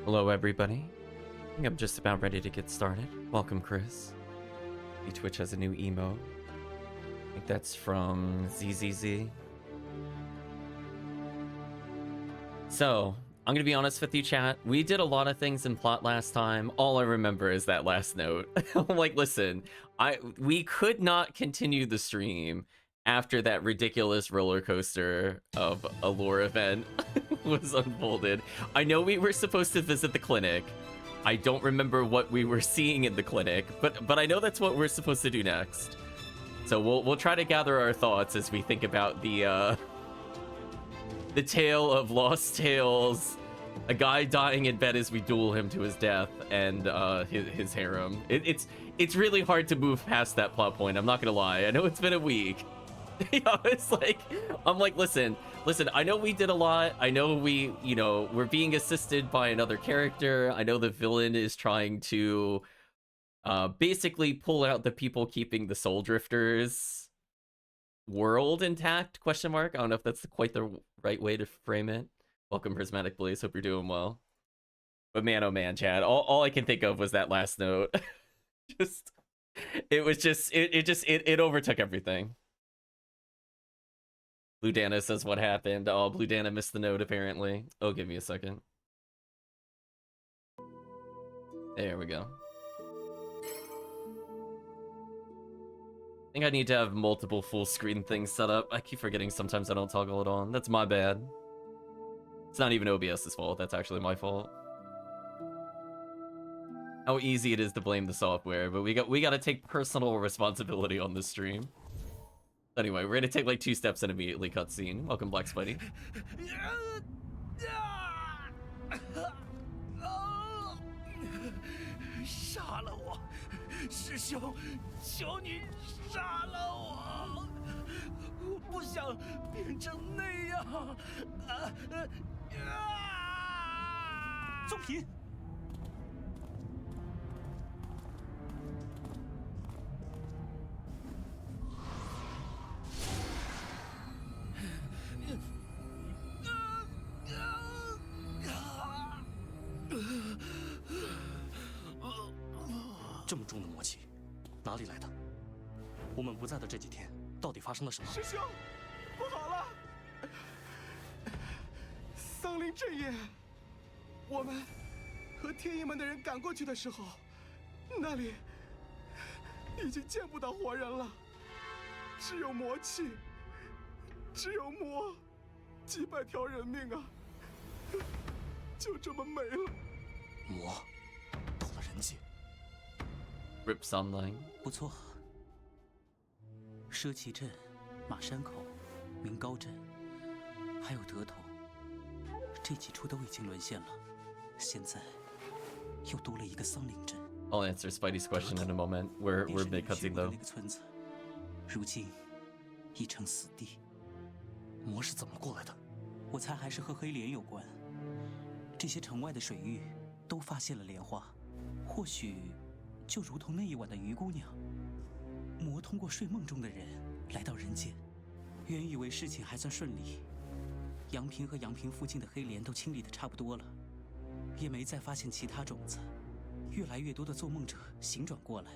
Hello, everybody. I think I'm just about ready to get started. Welcome, Chris. Twitch has a new emote. I think that's from ZZZ. So, I'm gonna be honest with you, chat. We did a lot of things in plot last time. All I remember is that last note. I'm like, listen, we could not continue the stream after that ridiculous roller coaster of a lore event was unfolded. I know we were supposed to visit the clinic. I don't remember what we were seeing in the clinic, but I know that's what we're supposed to do next. So we'll try to gather our thoughts as we think about the tale of lost tales, a guy dying in bed as we duel him to his death, and his harem. It's really hard to move past that plot point. I'm not gonna lie. I know it's been a week. You know, it's like, I'm like, listen, I know we did a lot. I know we're being assisted by another character. I know the villain is trying to basically pull out the people keeping the Soul Drifters world intact, question mark. I don't know if that's quite the right way to frame it. Welcome, Prismatic Blaze. Hope you're doing well. But man, oh man, Chad, all I can think of was that last note. It overtook everything. Blue Dana says what happened. Oh, Blue Dana missed the note, apparently. Oh, give me a second. There we go. I think I need to have multiple full screen things set up. I keep forgetting sometimes I don't toggle it on. That's my bad. It's not even OBS's fault. That's actually my fault. How easy it is to blame the software, but we got to take personal responsibility on this stream. Anyway, we're gonna take like 2 steps and immediately cutscene. Welcome, Black Spidey. 杀了我，师兄，求你杀了我！我不想变成那样。宗平。 这么重的魔气，哪里来的？我们不在的这几天，到底发生了什么？师兄，不好了！桑林镇野，我们和天鹰门的人赶过去的时候，那里已经见不到活人了，只有魔气，只有魔，几百条人命啊，就这么没了。魔到了人界。 Rip Sunline 不错，奢岐镇、马山口、明高镇，还有德头，这几处都已经沦陷了。现在又多了一个桑林镇。I'll answer Spidey's question in a moment. We're mid cutscene though. 那个村子，如今已成死地。魔是怎么过来的？我猜还是和黑莲有关。这些城外的水域都发现了莲花，或许。 就如同那一晚的鱼姑娘，魔通过睡梦中的人来到人间。原以为事情还算顺利，阳平和阳平附近的黑莲都清理得差不多了，也没再发现其他种子。越来越多的做梦者醒转过来，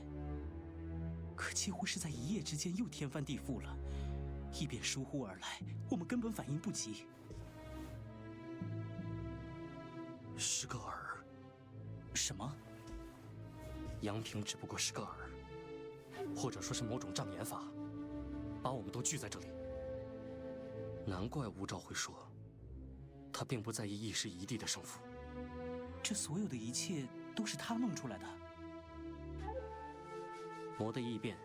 可几乎是在一夜之间又天翻地覆了。异变疏忽而来，我们根本反应不及。是个饵？什么？ 阳平只不过是个饵，或者说是某种障眼法，把我们都聚在这里。难怪吴兆会说，他并不在意一时一地的胜负。这所有的一切都是他弄出来的。魔的异变，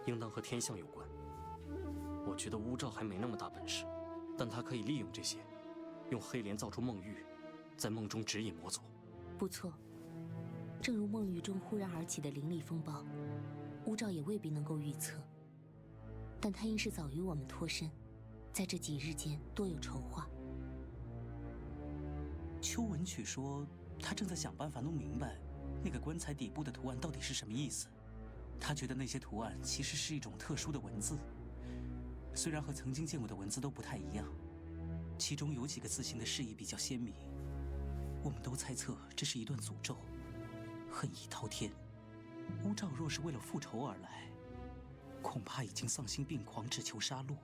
应当和天象有关。我觉得吴兆还没那么大本事，但他可以利用这些，用黑莲造出梦域，在梦中指引魔走。不错。 正如梦域中忽然而起的灵力风暴，乌兆也未必能够预测。但他应是早于我们脱身，在这几日间多有筹划。邱文曲说，他正在想办法弄明白那个棺材底部的图案到底是什么意思。他觉得那些图案其实是一种特殊的文字，虽然和曾经见过的文字都不太一样，其中有几个字形的释义比较鲜明。我们都猜测这是一段诅咒，恨意滔天。乌兆若是为了复仇而来，恐怕已经丧心病狂，只求杀戮，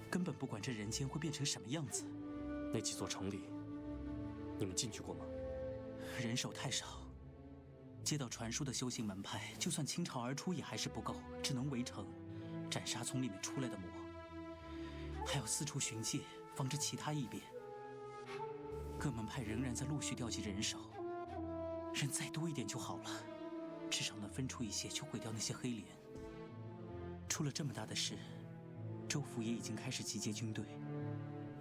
根本不管这人间会变成什么样子。那几座城里，你们进去过吗？人手太少，接到传输的修行门派，就算倾巢而出也还是不够，只能围城，斩杀从里面出来的魔，还要四处巡界，防止其他异变。各门派仍然在陆续调集人手，人再多一点就好了，至少能分出一些去毁掉那些黑莲。出了这么大的事，州府也已经开始集结军队，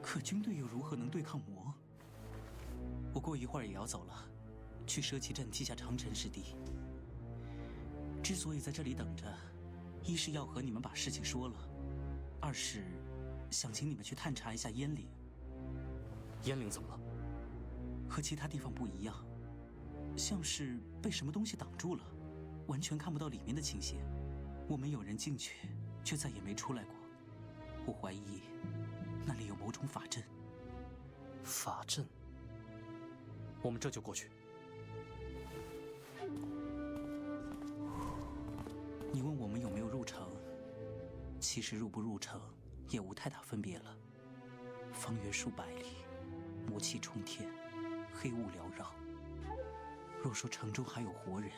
可军队又如何能对抗魔？我过一会儿也要走了，去蛇旗镇记下长城师弟。之所以在这里等着，一是要和你们把事情说了，二是想请你们去探查一下燕岭。燕岭怎么了？和其他地方不一样，像是被什么东西挡住了，完全看不到里面的倾斜。我们有人进去，却再也没出来过。我怀疑那里有某种法阵。法阵？我们这就过去。你问我们有没有入城，其实入不入城也无太大分别了。方圆数百里，魔气冲天，黑雾缭绕。若说城中还有活人，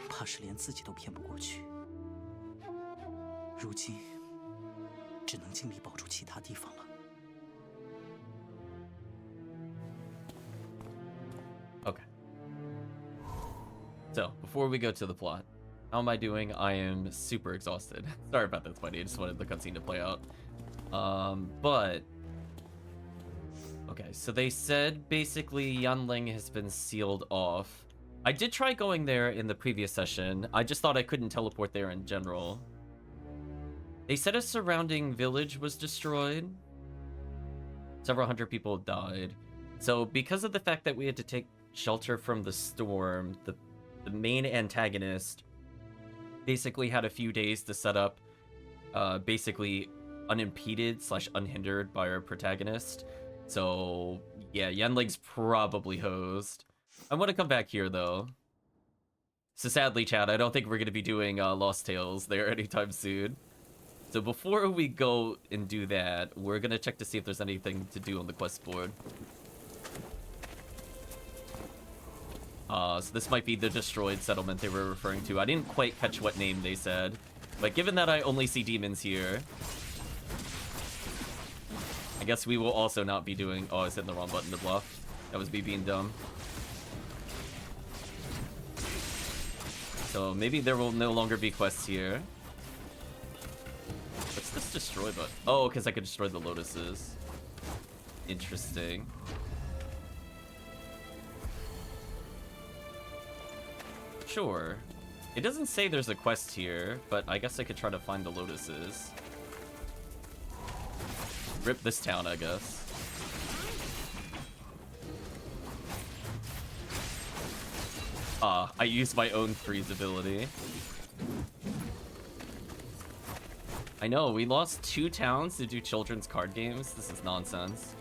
怕是连自己都骗不过去。如今只能尽力保住其他地方了。Okay. So, before we go to the plot, how am I doing? I am super exhausted. Sorry about that, buddy. I just wanted the cutscene to play out. But... Okay, so they said basically Yanling has been sealed off. I did try going there in the previous session. I just thought I couldn't teleport there in general. They said a surrounding village was destroyed. Several hundred people died. So because of the fact that we had to take shelter from the storm, the main antagonist basically had a few days to set up, basically unimpeded / unhindered by our protagonist. So yeah, Yanling's probably hosed. I want to come back here though. So sadly, chat, I don't think we're going to be doing Lost Tales there anytime soon. So before we go and do that, we're going to check to see if there's anything to do on the quest board. So this might be the destroyed settlement they were referring to. I didn't quite catch what name they said, but given that I only see demons here, I guess we will also not be doing... Oh, I was hitting the wrong button to bluff. That was me being dumb. So maybe there will no longer be quests here. What's this destroy button? Oh, because I could destroy the lotuses. Interesting. Sure. It doesn't say there's a quest here, but I guess I could try to find the lotuses. Rip this town, I guess. I used my own freeze ability. I know, we lost 2 towns to do children's card games. This is nonsense.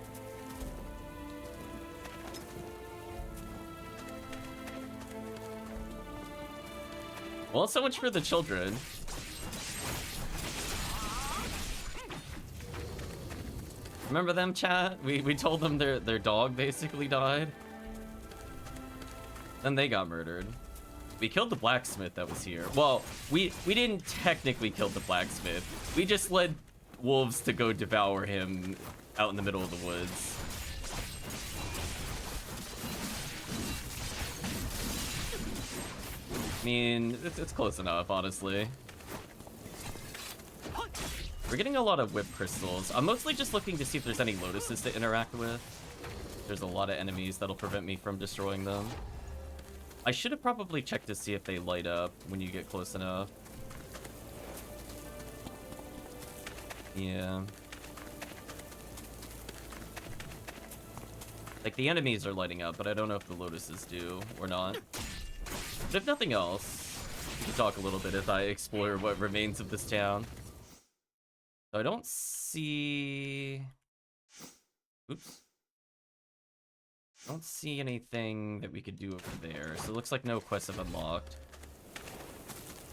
Well, so much for the children. Remember them, chat? We told them their dog basically died. Then they got murdered. We killed the blacksmith that was here. Well, we didn't technically kill the blacksmith. We just led wolves to go devour him out in the middle of the woods. I mean, it's close enough, honestly. We're getting a lot of whip crystals. I'm mostly just looking to see if there's any lotuses to interact with. There's a lot of enemies that'll prevent me from destroying them. I should have probably checked to see if they light up when you get close enough. Yeah. Like, the enemies are lighting up, but I don't know if the lotuses do or not. But if nothing else, we can talk a little bit as I explore what remains of this town. So I don't see... Oops. Don't see anything that we could do over there. So it looks like no quests have unlocked.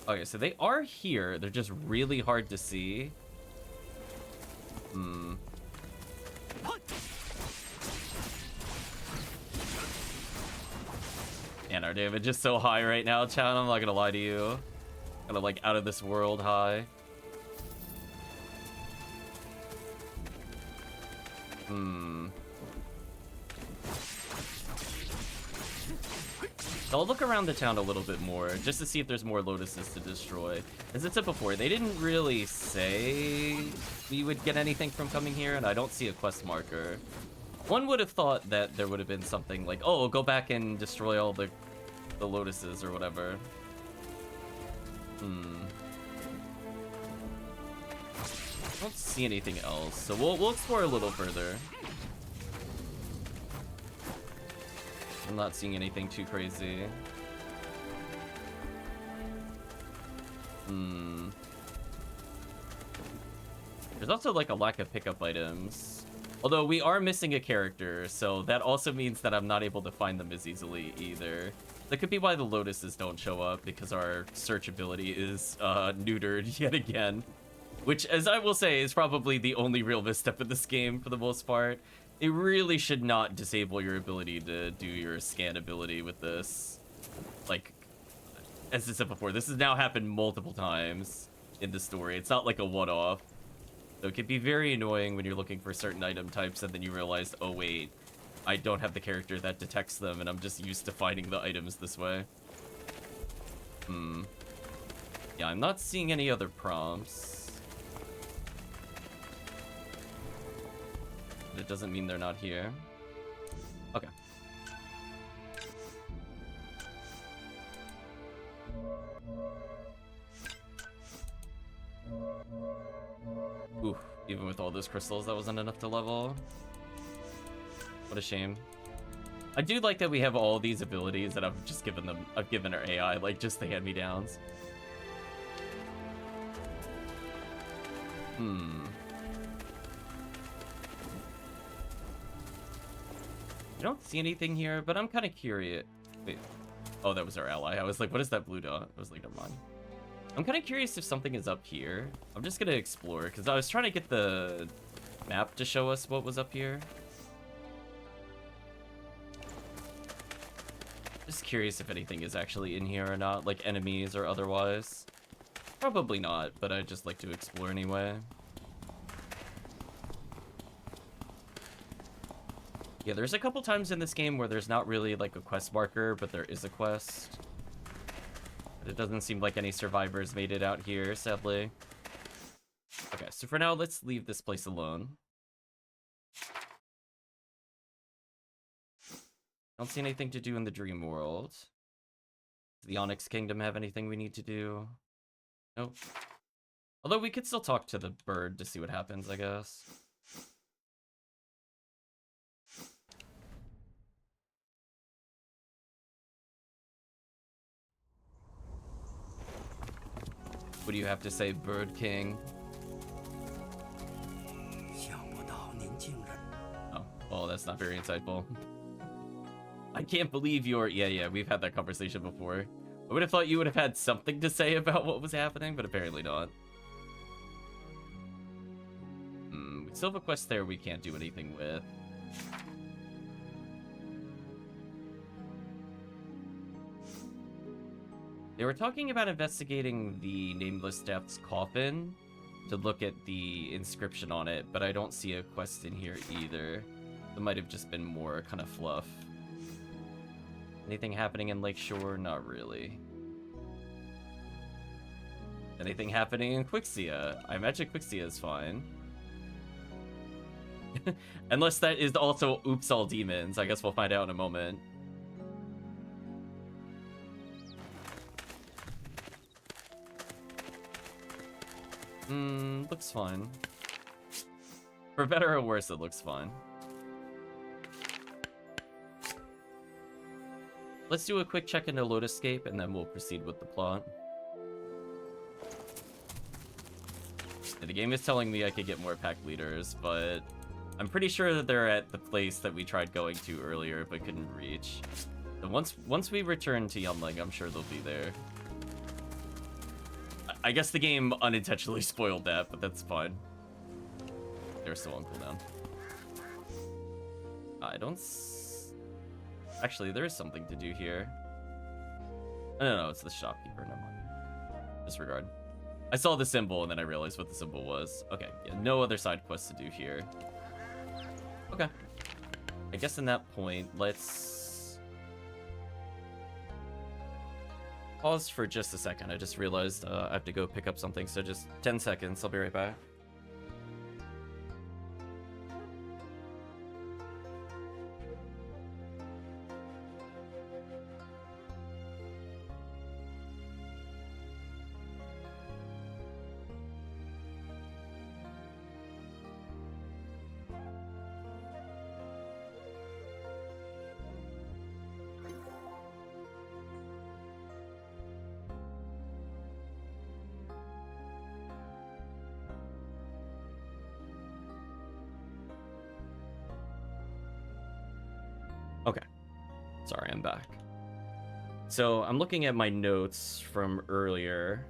Okay, so they are here. They're just really hard to see. Hmm. And our damage is so high right now, chat. I'm not gonna lie to you. Kind of like out of this world high. Hmm. So I'll look around the town a little bit more, just to see if there's more lotuses to destroy. As I said before, they didn't really say we would get anything from coming here, and I don't see a quest marker. One would have thought that there would have been something like, oh, go back and destroy all the lotuses or whatever. Hmm. I don't see anything else, so we'll explore a little further. I'm not seeing anything too crazy. Hmm. There's also like a lack of pickup items. Although we are missing a character, so that also means that I'm not able to find them as easily either. That could be why the lotuses don't show up, because our search ability is neutered yet again. Which, as I will say, is probably the only real misstep in this game for the most part. It really should not disable your ability to do your scan ability with this. Like, as I said before, this has now happened multiple times in the story. It's not like a one-off. So it can be very annoying when you're looking for certain item types and then you realize, oh wait, I don't have the character that detects them and I'm just used to finding the items this way. Hmm. Yeah, I'm not seeing any other prompts. But it doesn't mean they're not here. Okay. Ooh, even with all those crystals, that wasn't enough to level. What a shame. I do like that we have all these abilities that I've just given them. I've given our AI, like, just the hand-me-downs. Hmm. I don't see anything here, but I'm kind of curious. Wait. Oh, that was our ally. I was like, what is that blue dot? I was like, never mind. I'm kind of curious if something is up here. I'm just gonna explore, because I was trying to get the map to show us what was up here. Just curious if anything is actually in here or not, like enemies or otherwise. Probably not, but I just like to explore anyway. Yeah, there's a couple times in this game where there's not really like a quest marker, but there is a quest. But it doesn't seem like any survivors made it out here, sadly. Okay, so for now, let's leave this place alone. Don't see anything to do in the dream world. Does the Onyx Kingdom have anything we need to do? Nope. Although we could still talk to the bird to see what happens, I guess. What do you have to say, Bird King? Oh, well, that's not very insightful. I can't believe you're... Yeah, we've had that conversation before. I would have thought you would have had something to say about what was happening, but apparently not. We still have a quest there we can't do anything with. They were talking about investigating the Nameless Death's coffin to look at the inscription on it, but I don't see a quest in here either. It might have just been more kind of fluff. Anything happening in Lakeshore? Not really. Anything happening in Quixia? I imagine Quixia is fine. Unless that is also Oops All Demons. I guess we'll find out in a moment. Looks fine. For better or worse, it looks fine. Let's do a quick check into Lotuscape, and then we'll proceed with the plot. The game is telling me I could get more pack leaders, but I'm pretty sure that they're at the place that we tried going to earlier but couldn't reach. And once we return to Yunling, I'm sure they'll be there. I guess the game unintentionally spoiled that, but that's fine. They're still on cooldown. I don't... Actually, there is something to do here. No, it's the shopkeeper. Never mind. Disregard. I saw the symbol and then I realized what the symbol was. Okay, yeah, no other side quests to do here. Okay. I guess in that point, let's pause for just a second. I just realized I have to go pick up something, so just 10 seconds. I'll be right back. Okay. Sorry, I'm back. So I'm looking at my notes from earlier.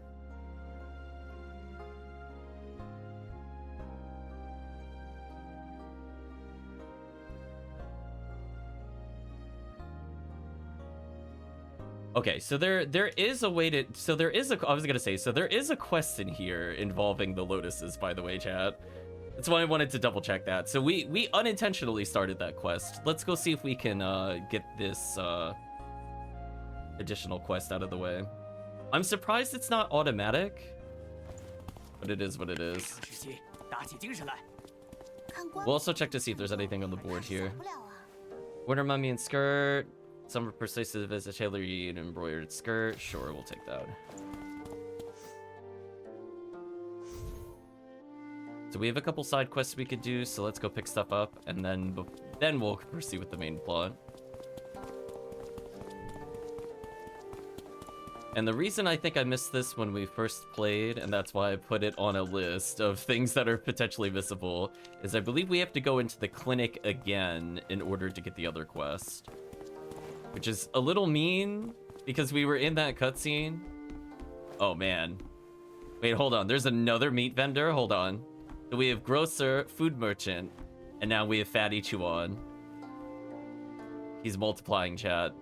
Okay, so there is a way to, so there is a, I was gonna say, so there is a quest in here involving the lotuses, by the way, chat. That's why I wanted to double check that. So we unintentionally started that quest. Let's go see if we can get this additional quest out of the way. I'm surprised it's not automatic, but it is what it is. We'll also check to see if there's anything on the board here. Winter mummy and skirt. Summer persuasive as a tailored and embroidered skirt. Sure, we'll take that. So we have a couple side quests we could do, so let's go pick stuff up, and then we'll proceed with the main plot. And the reason I think I missed this when we first played, and that's why I put it on a list of things that are potentially missable, is I believe we have to go into the clinic again in order to get the other quest. Which is a little mean, because we were in that cutscene. Oh man. Wait, hold on, there's another meat vendor? Hold on. So we have grocer, food merchant, and now we have fatty Chuan. He's multiplying, chat.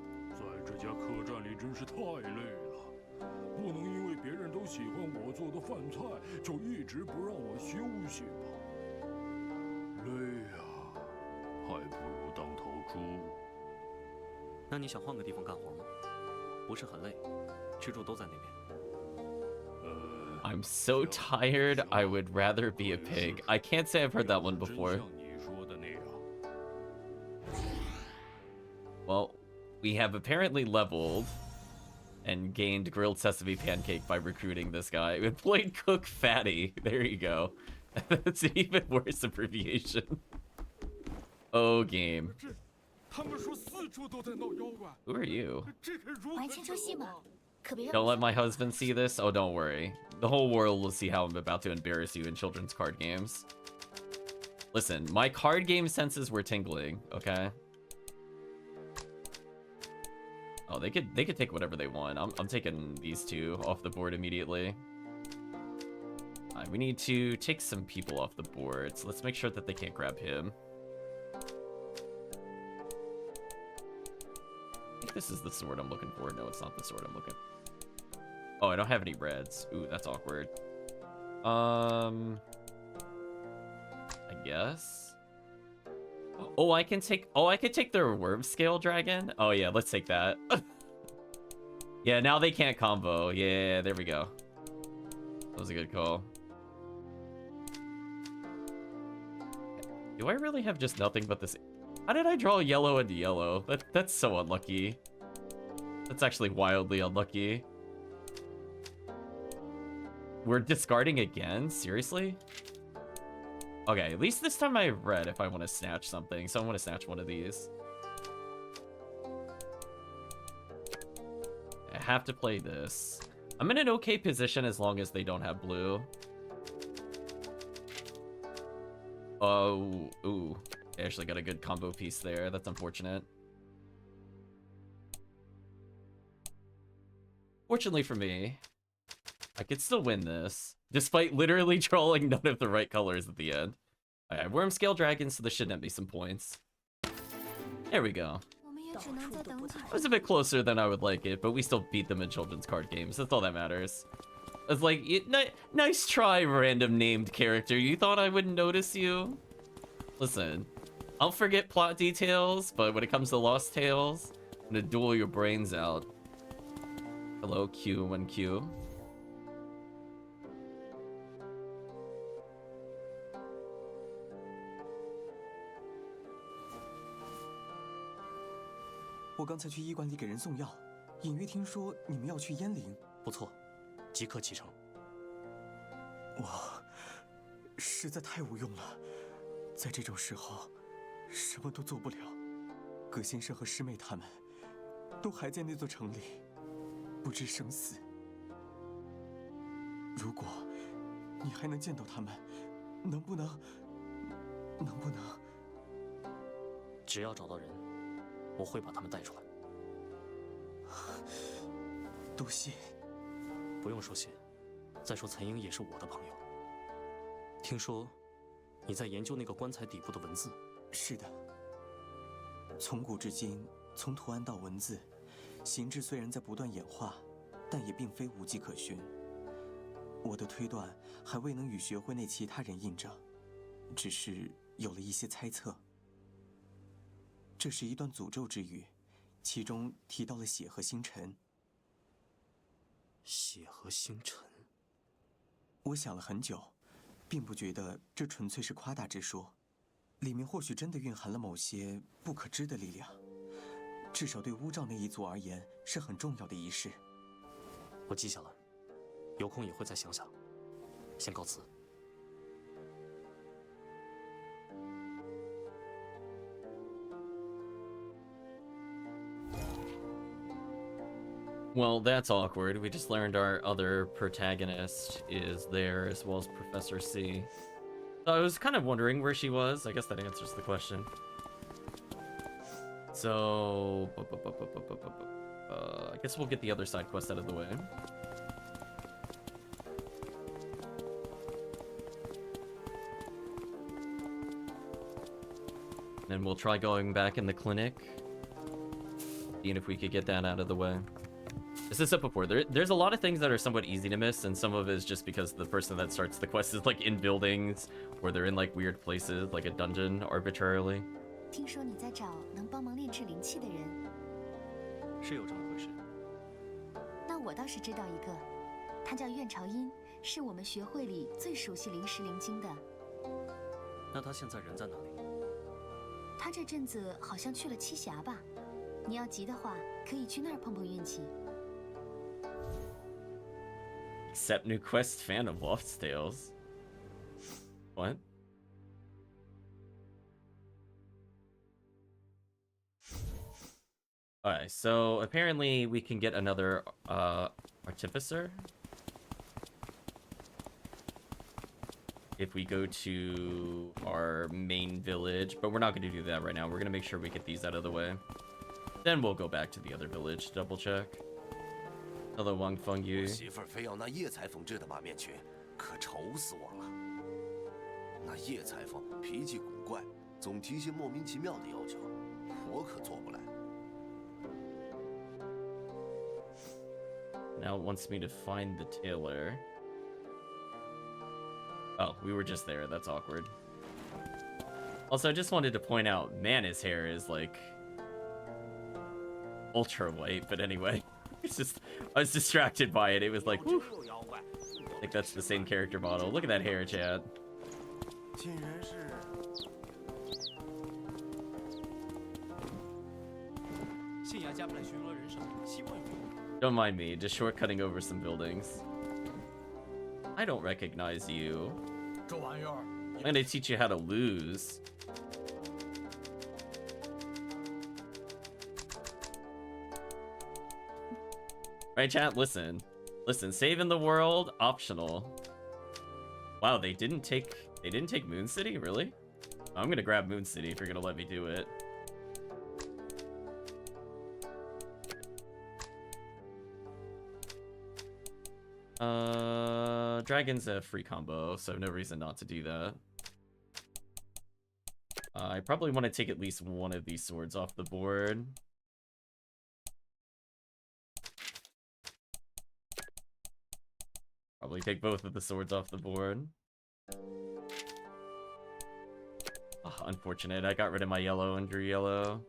I'm so tired, I would rather be a pig. I can't say I've heard that one before. Well, we have apparently leveled and gained grilled sesame pancake by recruiting this guy. Employed cook fatty. There you go. That's an even worse abbreviation. Oh, game. Who are you? Don't let my husband see this? Oh, don't worry. The whole world will see how I'm about to embarrass you in children's card games. Listen, my card game senses were tingling, okay? Oh, they could take whatever they want. I'm taking these two off the board immediately. We need to take some people off the board, so let's make sure that they can't grab him. I think this is the sword I'm looking for. No, it's not the sword I'm looking for. Oh, I don't have any reds. Ooh, that's awkward. I guess. Oh, I can take their worm scale dragon. Oh yeah, let's take that. Yeah, now they can't combo. Yeah, there we go. That was a good call. Do I really have just nothing but this? How did I draw yellow into yellow? That's so unlucky. That's actually wildly unlucky. We're discarding again? Seriously? Okay, at least this time I have red if I want to snatch something. So I want to snatch one of these. I have to play this. I'm in an okay position as long as they don't have blue. Oh, ooh. They actually got a good combo piece there. That's unfortunate. Fortunately for me, I could still win this, despite literally drawing none of the right colors at the end. Alright, worm scale dragons, so this should net me some points. There we go. It was a bit closer than I would like it, but we still beat them in children's card games. That's all that matters. It's like, nice try, random named character. You thought I wouldn't notice you? Listen, I'll forget plot details, but when it comes to Lost Tales, I'm gonna duel your brains out. Hello, Q1Q.我刚才去医馆里给人送药，隐约听说你们要去燕陵。不错，即刻启程。我实在太无用了，在这种时候，什么都做不了。葛先生和师妹他们都还在那座城里，不知生死。如果你还能见到他们，能不能？只要找到人，我会把他们带出来。多谢。不用说谢。再说岑英也是我的朋友。听说你在研究那个棺材底部的文字？是的。从古至今，从图案到文字，形制虽然在不断演化，但也并非无迹可寻。我的推断还未能与学会内其他人印证，只是有了一些猜测。这是一段诅咒之语，其中提到了血和星辰。血和星辰。我想了很久，并不觉得这纯粹是夸大之说，里面或许真的蕴含了某些不可知的力量，至少对乌罩那一族而言是很重要的仪式。我记下了，有空也会再想想。先告辞。Well, that's awkward. We just learned our other protagonist is there, as well as Professor C. So I was kind of wondering where she was. I guess that answers the question. So... I guess we'll get the other side quest out of the way. And we'll try going back in the clinic. Seeing if we could get that out of the way. As I said before, there's a lot of things that are somewhat easy to miss, and some of it is just because the person that starts the quest is like in buildings, or they're in like weird places, like a dungeon arbitrarily. 听说你在找能帮忙炼制灵气的人。是有这么回事。那我倒是知道一个，他叫苑朝英，是我们学会里最熟悉灵石灵晶的。那他现在人在哪里？他这阵子好像去了栖霞吧？你要急的话，可以去那儿碰碰运气。 Accept new quest fan of Lost Tales. What? Alright, so apparently we can get another artificer if we go to our main village, but we're not going to do that right now. We're going to make sure we get these out of the way. Then we'll go back to the other village to double check. Hello, Wang Fengyu. 媳妇儿非要那叶裁缝制的马面裙，可愁死我了。那叶裁缝脾气古怪，总提些莫名其妙的要求，我可做不来。 Now it wants me to find the tailor. Oh, we were just there. That's awkward. Also, I just wanted to point out, man, his hair is like ultra white. But anyway, it's just I was distracted by it. It was like, whew. I think that's the same character model. Look at that hair, Chad. Don't mind me, just shortcutting over some buildings. I don't recognize you. I'm gonna teach you how to lose. Right, chat? Listen. Listen, saving the world, optional. Wow, they didn't take Moon City, really? I'm gonna grab Moon City if you're gonna let me do it. Dragon's a free combo, so no reason not to do that. I probably want to take at least one of these swords off the board. Probably take both of the swords off the board. Oh, unfortunate. I got rid of my yellow and drew yellow.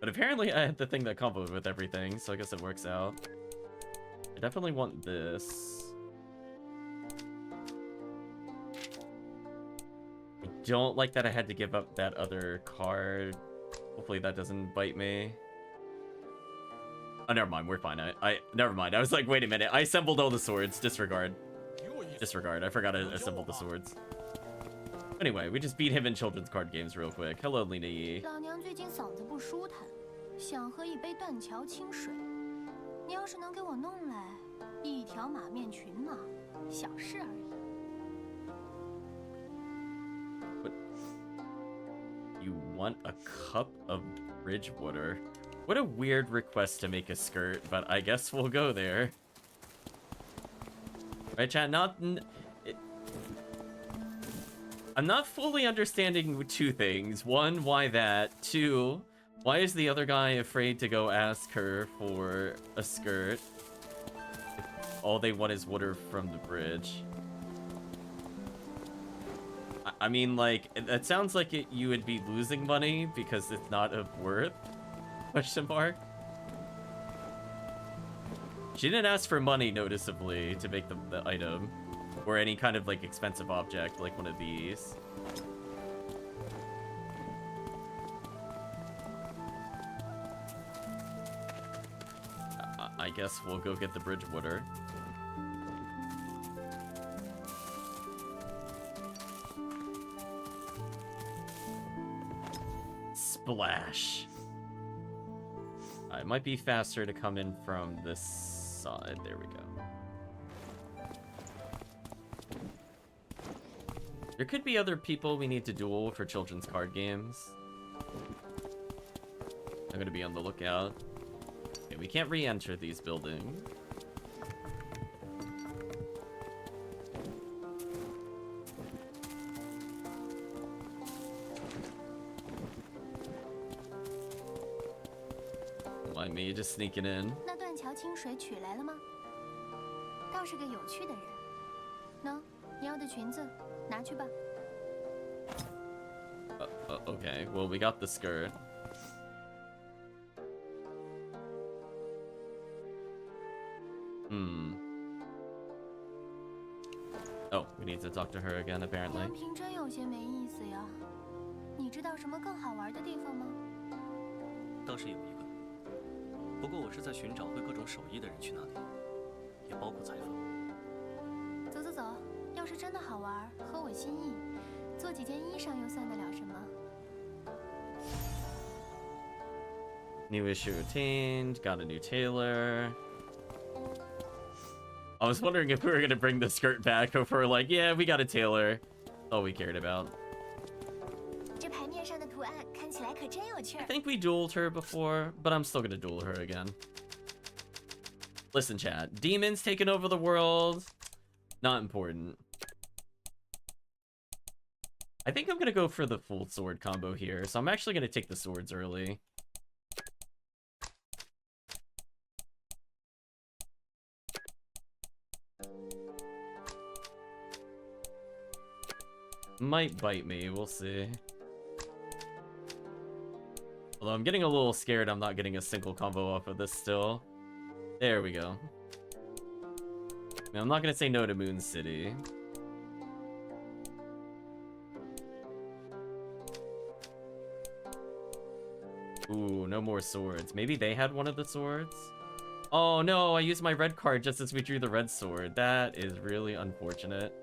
But apparently I had the thing that comboed with everything, so I guess it works out. I definitely want this. I don't like that I had to give up that other card. Hopefully that doesn't bite me. Oh, never mind. We're fine. Never mind. I was like, wait a minute. I assembled all the swords. Disregard. Disregard. I forgot to assemble the swords. Anyway, we just beat him in children's card games real quick. Hello, Lena Yi. 老娘最近嗓子不舒坦，想喝一杯断桥清水。你要是能给我弄来一条马面裙嘛，小事而已。What? You want a cup of bridge water? What a weird request to make a skirt, but I guess we'll go there. Right, chat? I'm not fully understanding two things. One, why that? Two, why is the other guy afraid to go ask her for a skirt? If all they want is water from the bridge. I mean, like, that sounds like you would be losing money because it's not of worth? Question mark? She didn't ask for money, noticeably, to make the item. Or any kind of, like, expensive object, like one of these. I guess we'll go get the bridge water. Splash. It might be faster to come in from this side. There we go. There could be other people we need to duel for children's card games. I'm gonna be on the lookout. Okay, we can't re-enter these buildings. Mind me, just sneaking in. 那断桥清水取来了吗？倒是个有趣的人。喏，你要的裙子，拿去吧。Okay, well, we got the skirt. Oh, we need to talk to her again, apparently. 杨平真有些没意思呀。你知道什么更好玩的地方吗？倒是有一个，不过我是在寻找会各种手艺的人去那里，也包括裁缝。走走走，要是真的好玩，合我心意，做几件衣裳又算得了什么？ New issue attained. Got a new tailor. I was wondering if we were gonna bring the skirt back, or if we're like, yeah, we got a tailor. All we cared about. 这牌面上的图案看起来可真有趣 I think we dueled her before, but I'm still gonna duel her again. Listen, chat. Demons taking over the world. Not important. I think I'm gonna go for the full sword combo here, so I'm actually gonna take the swords early. Might bite me, we'll see. Although I'm getting a little scared I'm not getting a single combo off of this still. There we go. I mean, I'm not gonna say no to Moon City. Ooh, no more swords. Maybe they had one of the swords? Oh no, I used my red card just as we drew the red sword. That is really unfortunate.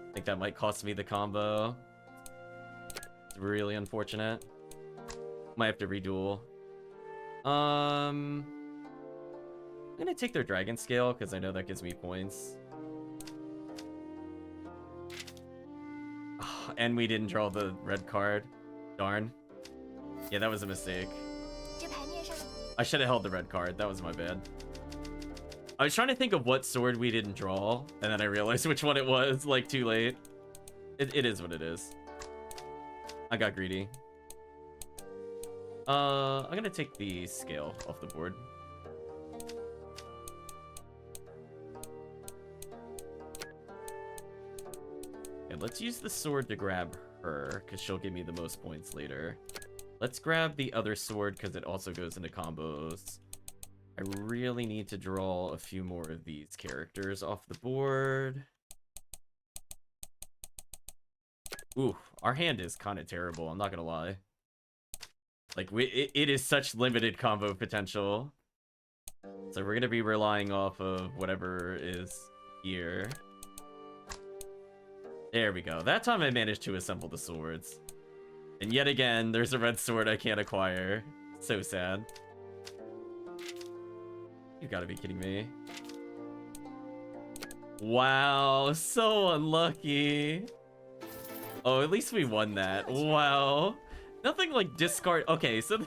I think that might cost me the combo. It's really unfortunate. Might have to reduel. I'm gonna take their dragon scale because I know that gives me points. and we didn't draw the red card. Darn. Yeah, that was a mistake. 这牌面上的 I should have held the red card. That was my bad. I was trying to think of what sword we didn't draw, and then I realized which one it was, like, too late. It is what it is. I got greedy. I'm gonna take the scale off the board. Okay, let's use the sword to grab her, because she'll give me the most points later. Let's grab the other sword, because it also goes into combos. I really need to draw a few more of these characters off the board. Ooh, our hand is kind of terrible, I'm not gonna lie. Like, it is such limited combo potential. So we're gonna be relying off of whatever is here. There we go. That time I managed to assemble the swords. And yet again, there's a red sword I can't acquire. So sad. You gotta be kidding me. Wow, so unlucky. Oh, at least we won that. Wow. Nothing like discard. Okay, so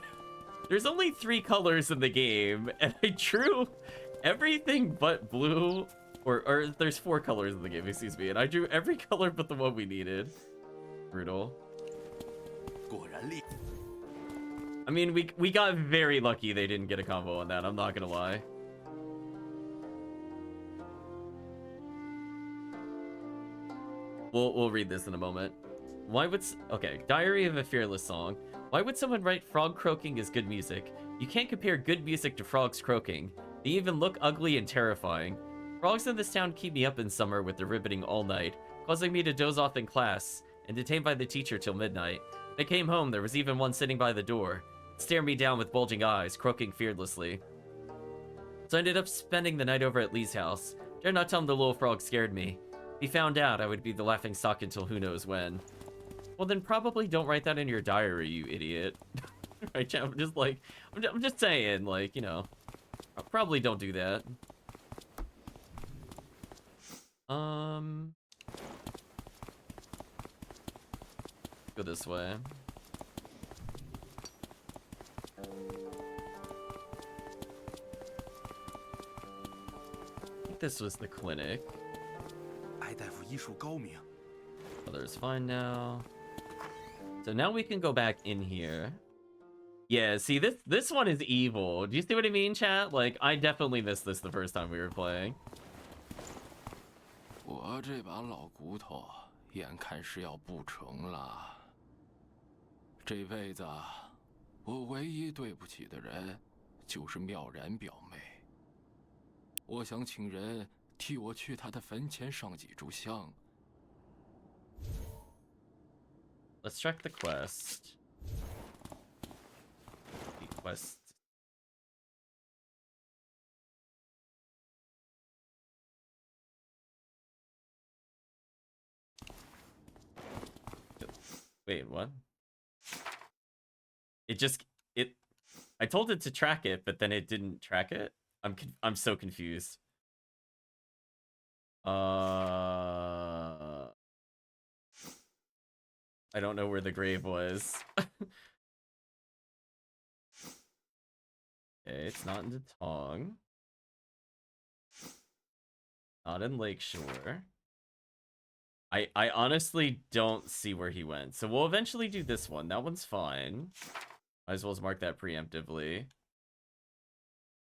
there's only 3 colors in the game, and I drew everything but blue. Or there's 4 colors in the game, excuse me, and I drew every color but the one we needed. Brutal. I mean, we got very lucky they didn't get a combo on that, I'm not gonna lie. We'll read this in a moment. Why would... Okay, Diary of a Fearless Song. Why would someone write frog croaking is good music? You can't compare good music to frogs croaking. They even look ugly and terrifying. Frogs in this town keep me up in summer with their ribbiting all night, causing me to doze off in class, and detained by the teacher till midnight. When I came home, there was even one sitting by the door, staring me down with bulging eyes, croaking fearlessly. So I ended up spending the night over at Lee's house. Dare not tell him the little frog scared me. If he found out, I would be the laughing stock until who knows when. Well, then probably don't write that in your diary, you idiot. Right, I'm just like, I'm just saying, like, you know, probably don't do that. Go this way. I think this was the clinic. Other's fine now. So now we can go back in here. Yeah, see, this one is evil. Do you see what I mean, chat? Like, I definitely missed this the first time we were playing. 我这把老骨头眼看是要不成了。这辈子，我唯一对不起的人，就是妙然表妹。我想请人替我去她的坟前上几炷香。 Let's check the quest. The quest. Wait, what? I told it to track it, but then it didn't track it. I'm so confused. I don't know where the grave was. Okay, it's not in Detong. Not in Lakeshore. I honestly don't see where he went. So we'll eventually do this one. That one's fine. Might as well mark that preemptively.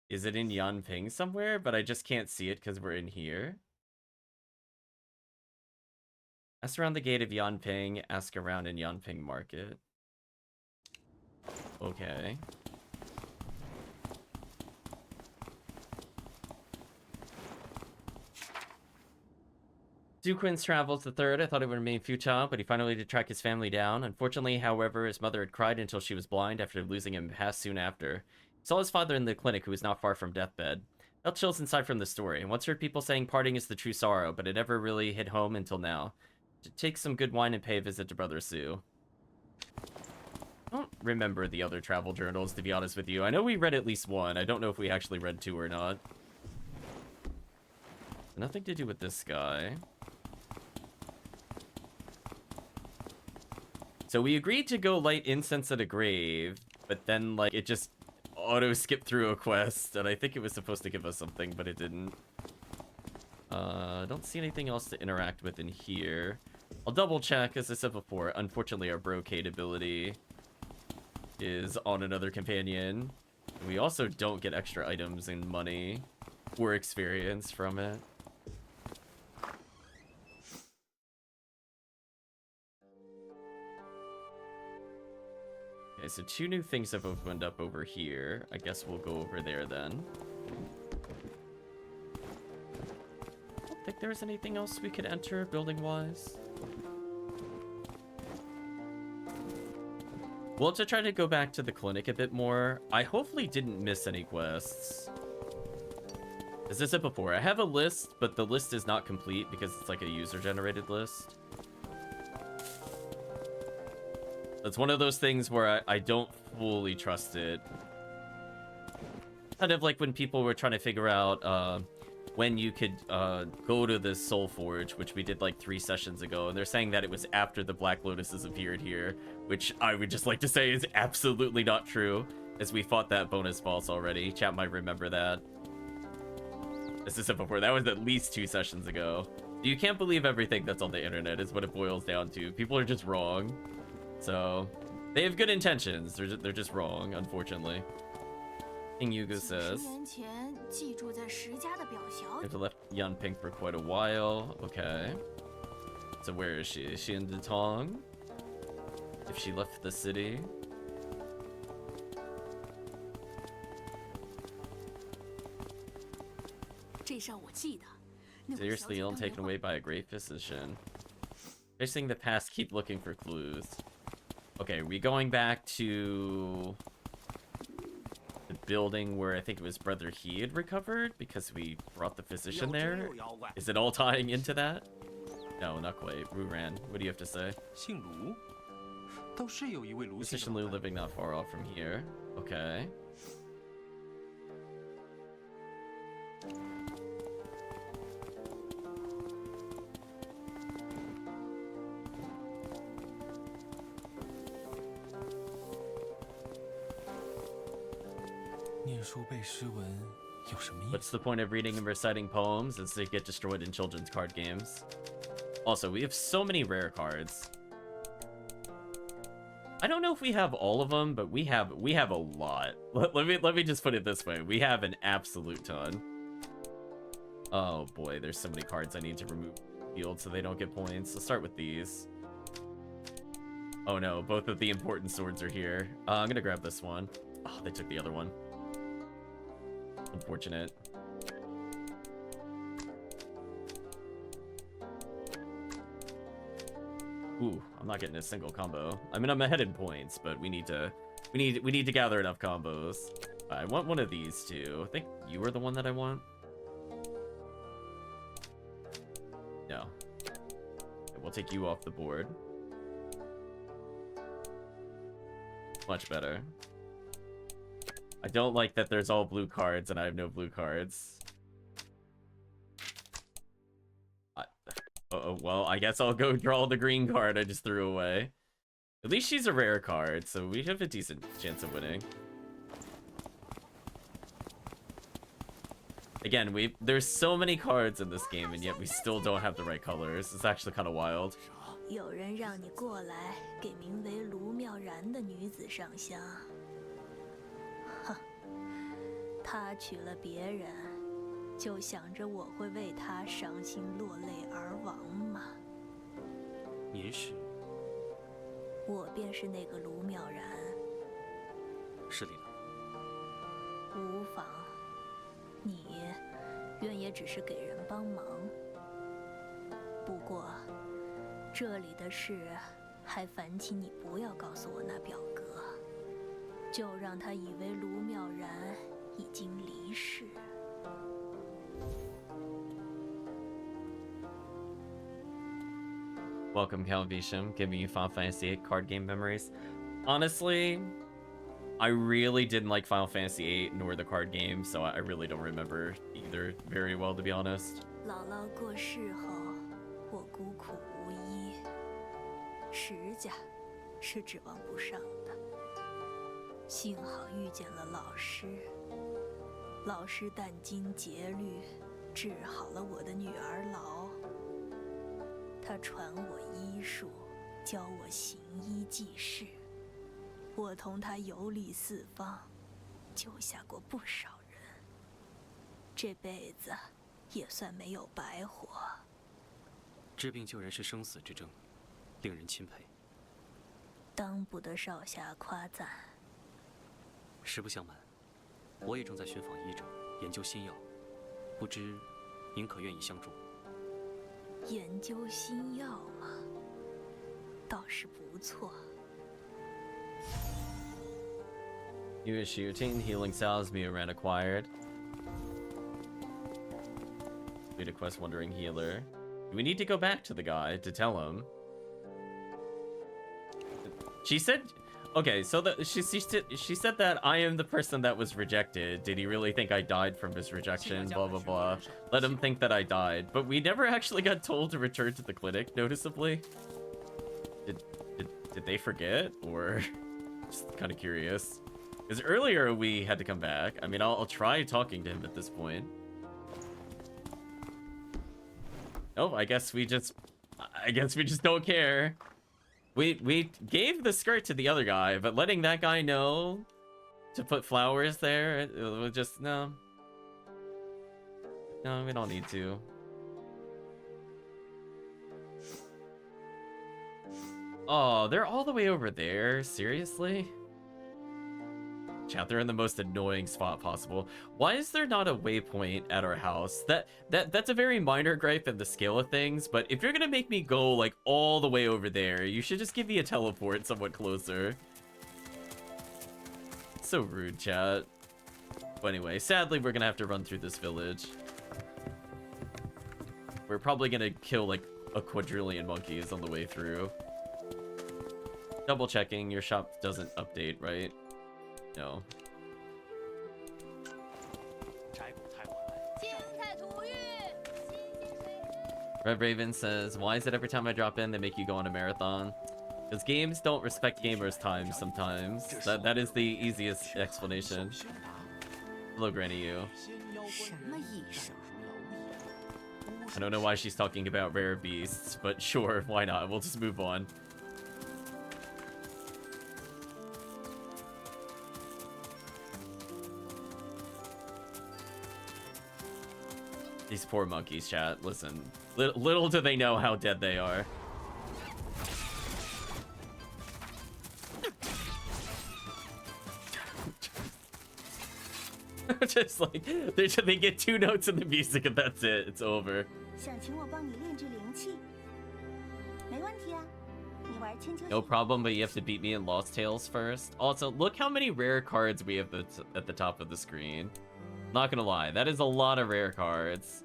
Is it in Yanping somewhere? But I just can't see it because we're in here. Ask around the gate of Yanping. Ask around in Yanping Market. Okay. Zuquin's travels the third. I thought it would remain futile, but he finally did track his family down. Unfortunately, however, his mother had cried until she was blind after losing him passed soon after. He saw his father in the clinic, who was not far from deathbed. Felt chills inside from the story, and once heard people saying parting is the true sorrow, but it never really hit home until now. Take some good wine and pay a visit to Brother Sue. I don't remember the other travel journals, to be honest with you. I know we read at least one. I don't know if we actually read 2 or not. Nothing to do with this guy. So we agreed to go light incense at a grave, but then like it just auto skipped through a quest, and I think it was supposed to give us something, but it didn't. I don't see anything else to interact with in here. I'll double check, as I said before. Unfortunately, our brocade ability is on another companion. We also don't get extra items and money or experience from it. Okay, so 2 new things have opened up over here. I guess we'll go over there then. I don't think there's anything else we could enter building-wise. Well, to try to go back to the clinic a bit more, I hopefully didn't miss any quests. As I said before, I have a list, but the list is not complete because it's like a user-generated list. It's one of those things where I don't fully trust it. Kind of like when people were trying to figure out when you could go to the Soul Forge, which we did like 3 sessions ago, and they're saying that it was after the Black Lotuses appeared here, which I would just like to say is absolutely not true, as we fought that bonus boss already. Chat might remember that. As I said before, that was at least 2 sessions ago. You can't believe everything that's on the internet is what it boils down to. People are just wrong. So, they have good intentions. They're just wrong, unfortunately. King Yugo says, I've left Yan Ping for quite a while. Okay. So where is she? Is she in Datong? If she left the city? Seriously ill and taken away by a great physician. Facing the past, keep looking for clues. Okay, we going back to the building where I think it was Brother He had recovered because we brought the physician there? Is it all tying into that? No, not quite. Ruran, what do you have to say? Physician Lu living not far off from here. Okay. What's the point of reading and reciting poems as they get destroyed in children's card games? Also, we have so many rare cards. I don't know if we have all of them, but we have a lot. Let me just put it this way. We have an absolute ton. Oh boy, there's so many cards I need to remove from the field so they don't get points. Let's start with these. Oh no, both of the important swords are here. I'm gonna grab this one. Oh, they took the other one. Unfortunate. Ooh, I'm not getting a single combo. I mean, I'm ahead in points, but we need to gather enough combos. I want one of these two. I think you are the one that I want. No. Okay, we'll take you off the board. Much better. I don't like that there's all blue cards and I have no blue cards. Well, I guess I'll go draw the green card I just threw away. At least she's a rare card, so we have a decent chance of winning. Again, there's so many cards in this game, and yet we still don't have the right colors. It's actually kind of wild. 有人让你过来，给名为卢妙然的女子上香。哼，她娶了别人，就想着我会为她伤心落泪而亡吗？您是？我便是那个卢妙然。是领儿。无妨，你愿也只是给人帮忙。不过。 这里的事，还烦请你不要告诉我那表哥，就让他以为卢妙然已经离世。Welcome, Calvisham, giving you Final Fantasy VIII card game memories. Honestly, I really didn't like Final Fantasy VIII nor the card game, so I really don't remember either very well, to be honest. 姥姥过世后，我孤苦无依。石家是指望不上的。幸好遇见了老师，老师殚精竭虑，治好了我的女儿痨。他传我医术，教我行医济世。我同他游历四方，救下过不少人。这辈子也算没有白活。治病救人是生死之争，令人钦佩。当不得少侠夸赞。实不相瞒，我也正在寻访医者，研究新药，不知您可愿意相助？研究新药嘛，倒是不错。You is shooting, healing salves, Mioran acquired. Complete a quest wandering healer. Do we need to go back to the guy to tell him? She said, okay, so she said that I am the person that was rejected. Did he really think I died from his rejection? Blah, blah, blah. Let him think that I died. But we never actually got told to return to the clinic, noticeably. Did they forget? Or just kind of curious. Because earlier we had to come back. I mean, I'll try talking to him at this point. Oh, I guess we just don't care. We gave the skirt to the other guy, but letting that guy know to put flowers there, it was just, no. No, we don't need to. Oh, they're all the way over there? Seriously? Chat, they're in the most annoying spot possible. Why is there not a waypoint at our house? That's a very minor gripe in the scale of things, but if you're gonna make me go like all the way over there, you should just give me a teleport somewhat closer. It's so rude, chat. But anyway, sadly we're gonna have to run through this village. We're probably gonna kill like a quadrillion monkeys on the way through. Double checking, your shop doesn't update, right? No. Red Raven says, why is it every time I drop in they make you go on a marathon? Because games don't respect gamers' time sometimes. That is the easiest explanation. Hello, Granny U. I don't know why she's talking about rare beasts, but sure, why not? We'll just move on. These poor monkeys, chat. Listen, little do they know how dead they are. Just like, they get 2 notes in the music and that's it. It's over. No problem, but you have to beat me in Lost Tales first. Also, look how many rare cards we have at the top of the screen. Not gonna lie, that is a lot of rare cards.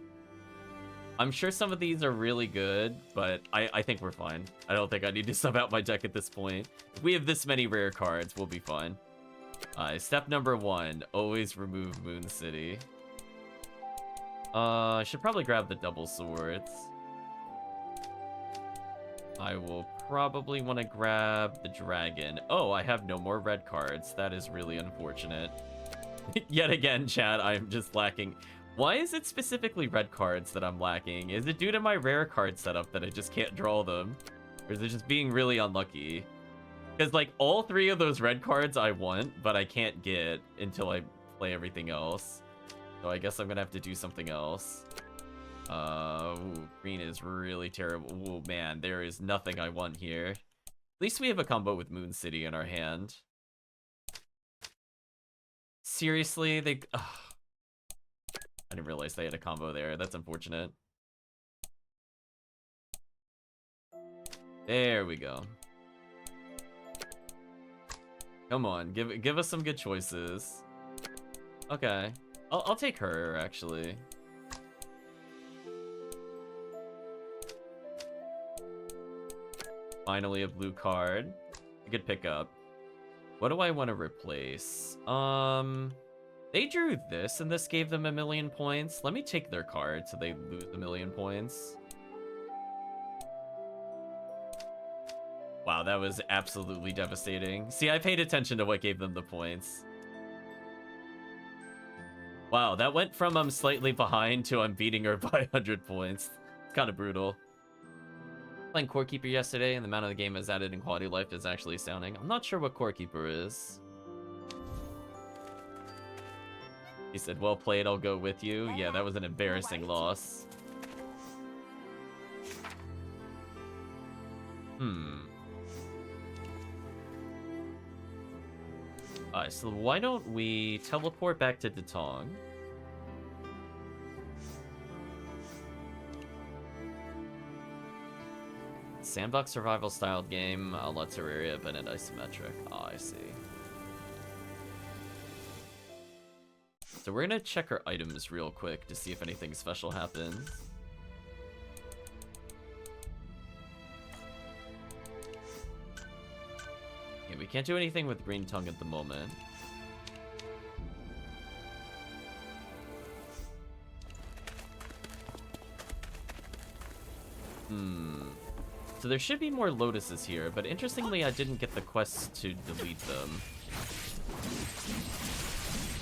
I'm sure some of these are really good, but I think we're fine. I don't think I need to sub out my deck at this point. If we have this many rare cards, we'll be fine. Step number 1, always remove Moon City. I should probably grab the double swords. I will probably want to grab the dragon. Oh, I have no more red cards. That is really unfortunate. Yet again, chat, I'm just lacking. Why is it specifically red cards that I'm lacking? Is it due to my rare card setup that I just can't draw them? Or is it just being really unlucky? Because, like, all 3 of those red cards I want, but I can't get until I play everything else. So I guess I'm gonna have to do something else. Ooh, green is really terrible. Ooh, man, there is nothing I want here. At least we have a combo with Moon City in our hand. Seriously, they... Ugh. I didn't realize they had a combo there. That's unfortunate. There we go. Come on, give us some good choices. Okay, I'll take her actually. Finally, a blue card. A good pickup. What do I want to replace? They drew this, and this gave them 1,000,000 points. Let me take their card so they lose 1,000,000 points. Wow, that was absolutely devastating. See, I paid attention to what gave them the points. Wow, that went from I'm slightly behind to I'm beating her by 100 points. It's kind of brutal. Playing Core Keeper yesterday, and the amount of the game has added in quality of life is actually astounding. I'm not sure what Core Keeper is. He said, well played, I'll go with you. Yeah, that was an embarrassing loss. Alright, so why don't we teleport back to Datong? Sandbox survival style game, a la Terraria, but an isometric. Oh, I see. So we're gonna check our items real quick to see if anything special happens. Yeah, we can't do anything with Green Tongue at the moment. So there should be more lotuses here, but interestingly I didn't get the quest to delete them.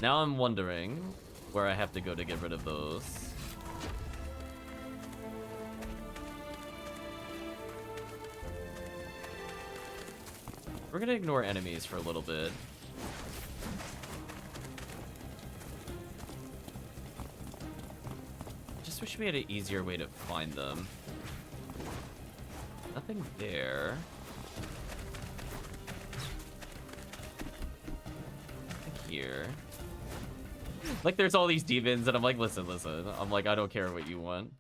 Now I'm wondering where I have to go to get rid of those. We're gonna ignore enemies for a little bit. Just wish we had an easier way to find them. Nothing there. Nothing here. Like there's all these demons and I'm like, listen. I'm like, I don't care what you want.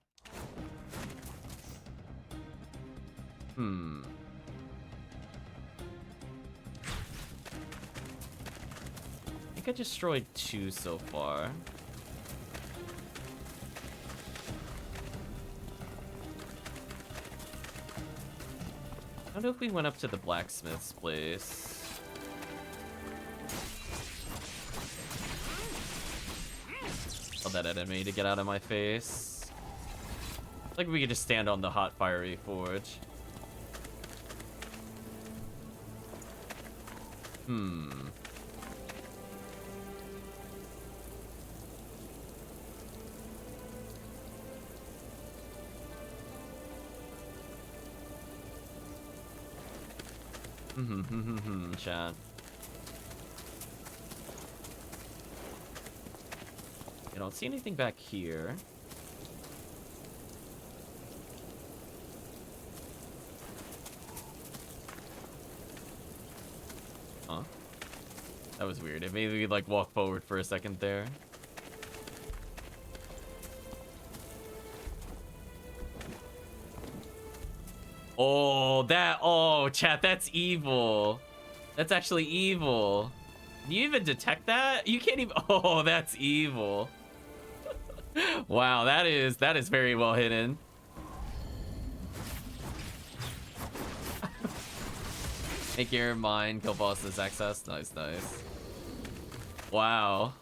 I think I destroyed 2 so far. I don't know if we went up to the blacksmith's place. Tell that enemy to get out of my face. Like we could just stand on the hot fiery forge. Chat. I don't see anything back here. Huh? That was weird. It made me like walk forward for a second there. Oh, chat, that's evil. That's actually evil. Do you even detect that? You can't even. Oh, that's evil. Wow, that is very well hidden. Make your mind kill bosses access. Nice. Wow.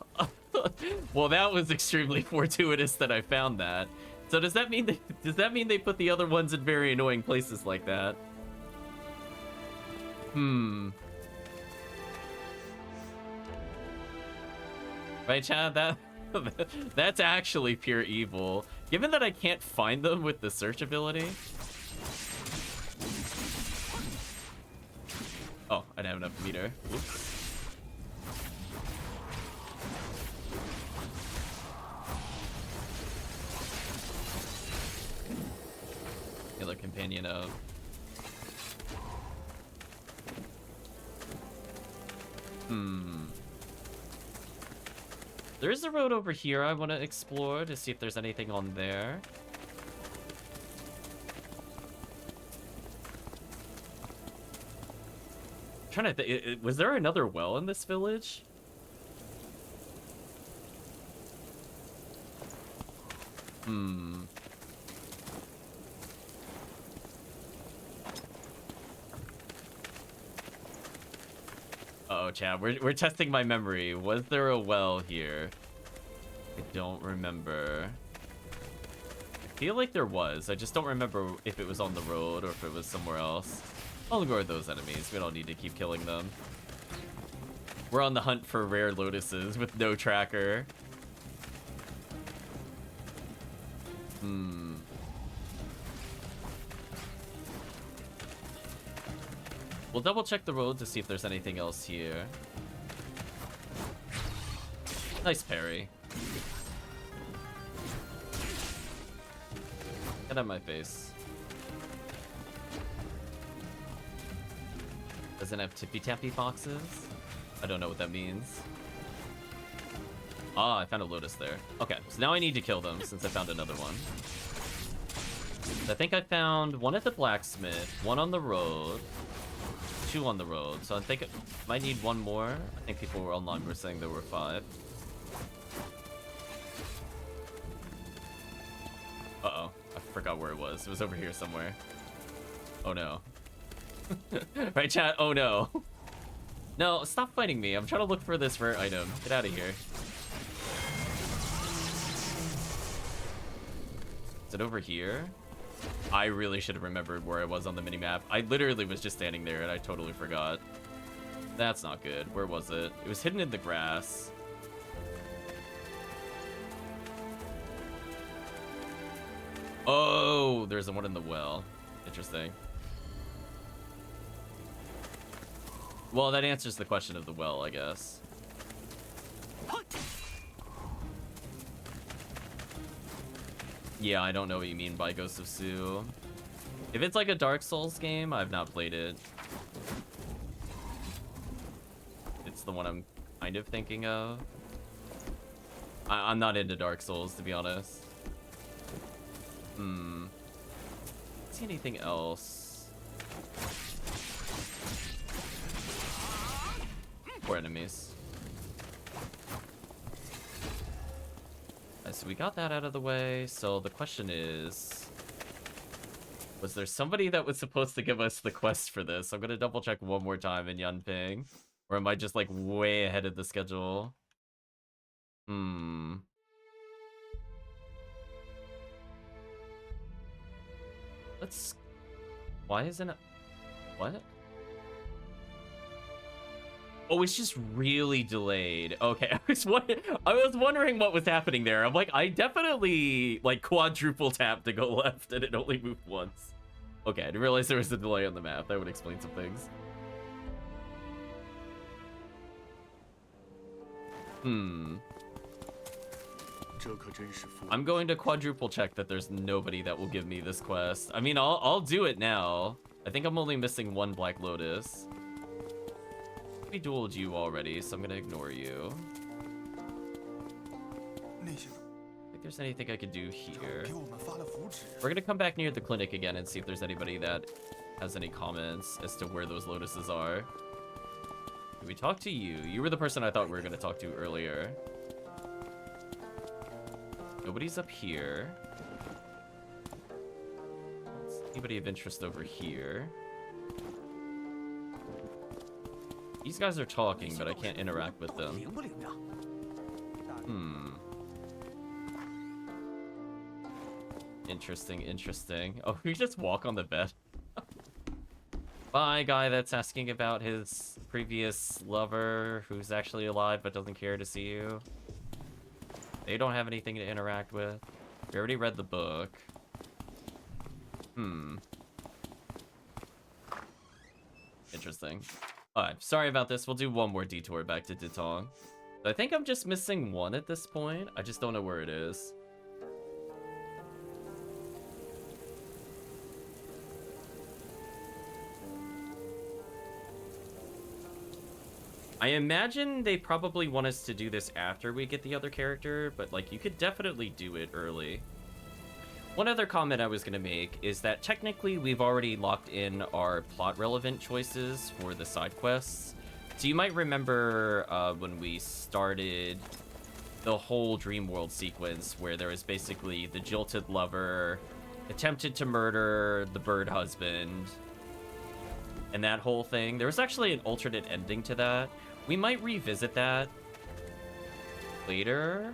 Well, that was extremely fortuitous that I found that. So does that mean they put the other ones in very annoying places like that? Right, Chad? That's actually pure evil. Given that I can't find them with the search ability. Oh, I didn't have enough meter. Oops. Killer companion of. There is a road over here I want to explore to see if there's anything on there. I'm trying to think, was there another well in this village? Uh-oh, Chad, we're testing my memory. Was there a well here? I don't remember. I feel like there was. I just don't remember if it was on the road or if it was somewhere else. I'll ignore those enemies. We don't need to keep killing them. We're on the hunt for rare lotuses with no tracker. We'll double check the road to see if there's anything else here. Nice parry. Get out of my face. Doesn't have tippy-tappy boxes? I don't know what that means. Ah, I found a lotus there. Okay, so now I need to kill them since I found another one. I think I found one at the blacksmith, one on the road, 2 on the road. So I think I might need one more. I think people were online were saying there were 5. Uh-oh, I forgot where it was. It was over here somewhere. Oh no. Right, chat? Oh no. No, stop fighting me. I'm trying to look for this rare item. Get out of here. Is it over here? I really should have remembered where I was on the minimap. I literally was just standing there and I totally forgot. That's not good. Where was it? It was hidden in the grass. Oh, there's the one in the well. Interesting. Well, that answers the question of the well, I guess. Yeah, I don't know what you mean by Ghost of Su. If it's like a Dark Souls game, I've not played it. It's the one I'm kind of thinking of. I'm not into Dark Souls, to be honest. See anything else? Poor enemies. So we got that out of the way. So the question is, was there somebody that was supposed to give us the quest for this? I'm gonna double check one more time in Yanping. Or am I just like way ahead of the schedule? Let's... Why isn't it... What? Oh, it's just really delayed. Okay, I was wondering what was happening there. I'm like, I definitely like quadruple tapped to go left and it only moved once. Okay, I didn't realize there was a delay on the map. That would explain some things. I'm going to quadruple check that there's nobody that will give me this quest. I mean, I'll do it now. I think I'm only missing 1 Black Lotus. We dueled you already, so I'm gonna ignore you. I think there's anything I could do here. We're gonna come back near the clinic again and see if there's anybody that has any comments as to where those lotuses are. Did we talk to you? You were the person I thought we were gonna talk to earlier. Nobody's up here. Anybody of interest over here? These guys are talking, but I can't interact with them. Interesting, interesting. Oh, we just walk on the bed. Bye, guy that's asking about his previous lover who's actually alive but doesn't care to see you. They don't have anything to interact with. We already read the book. Interesting. Alright, sorry about this. We'll do one more detour back to Ditong. I think I'm just missing 1 at this point. I just don't know where it is. I imagine they probably want us to do this after we get the other character, but like you could definitely do it early. One other comment I was going to make is that technically we've already locked in our plot relevant choices for the side quests. So you might remember when we started the whole dream world sequence where there was basically the jilted lover attempted to murder the bird husband and that whole thing. There was actually an alternate ending to that. We might revisit that later.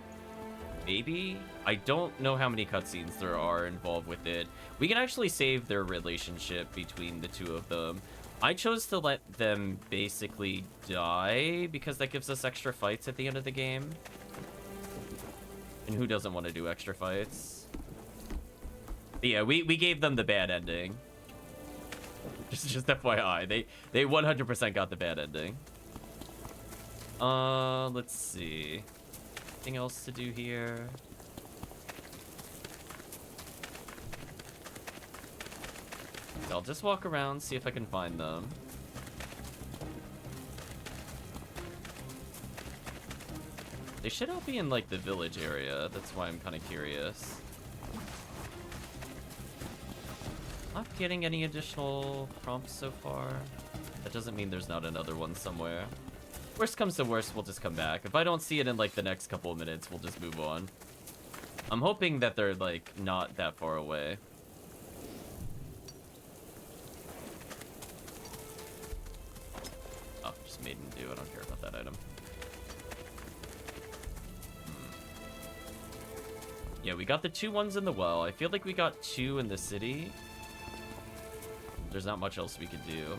Maybe? I don't know how many cutscenes there are involved with it. We can actually save their relationship between the two of them. I chose to let them basically die because that gives us extra fights at the end of the game. And who doesn't want to do extra fights? But yeah, we gave them the bad ending. Just FYI, they 100% got the bad ending. Let's see. Anything else to do here? I'll just walk around, see if I can find them. They should all be in, like, the village area. That's why I'm kind of curious. Not getting any additional prompts so far. That doesn't mean there's not another one somewhere. Worst comes to worst, we'll just come back. If I don't see it in, like, the next couple of minutes, we'll just move on. I'm hoping that they're, like, not that far away. Oh, just maiden do. I don't care about that item. Yeah, we got the 2 ones in the well. I feel like we got 2 in the city. There's not much else we could do.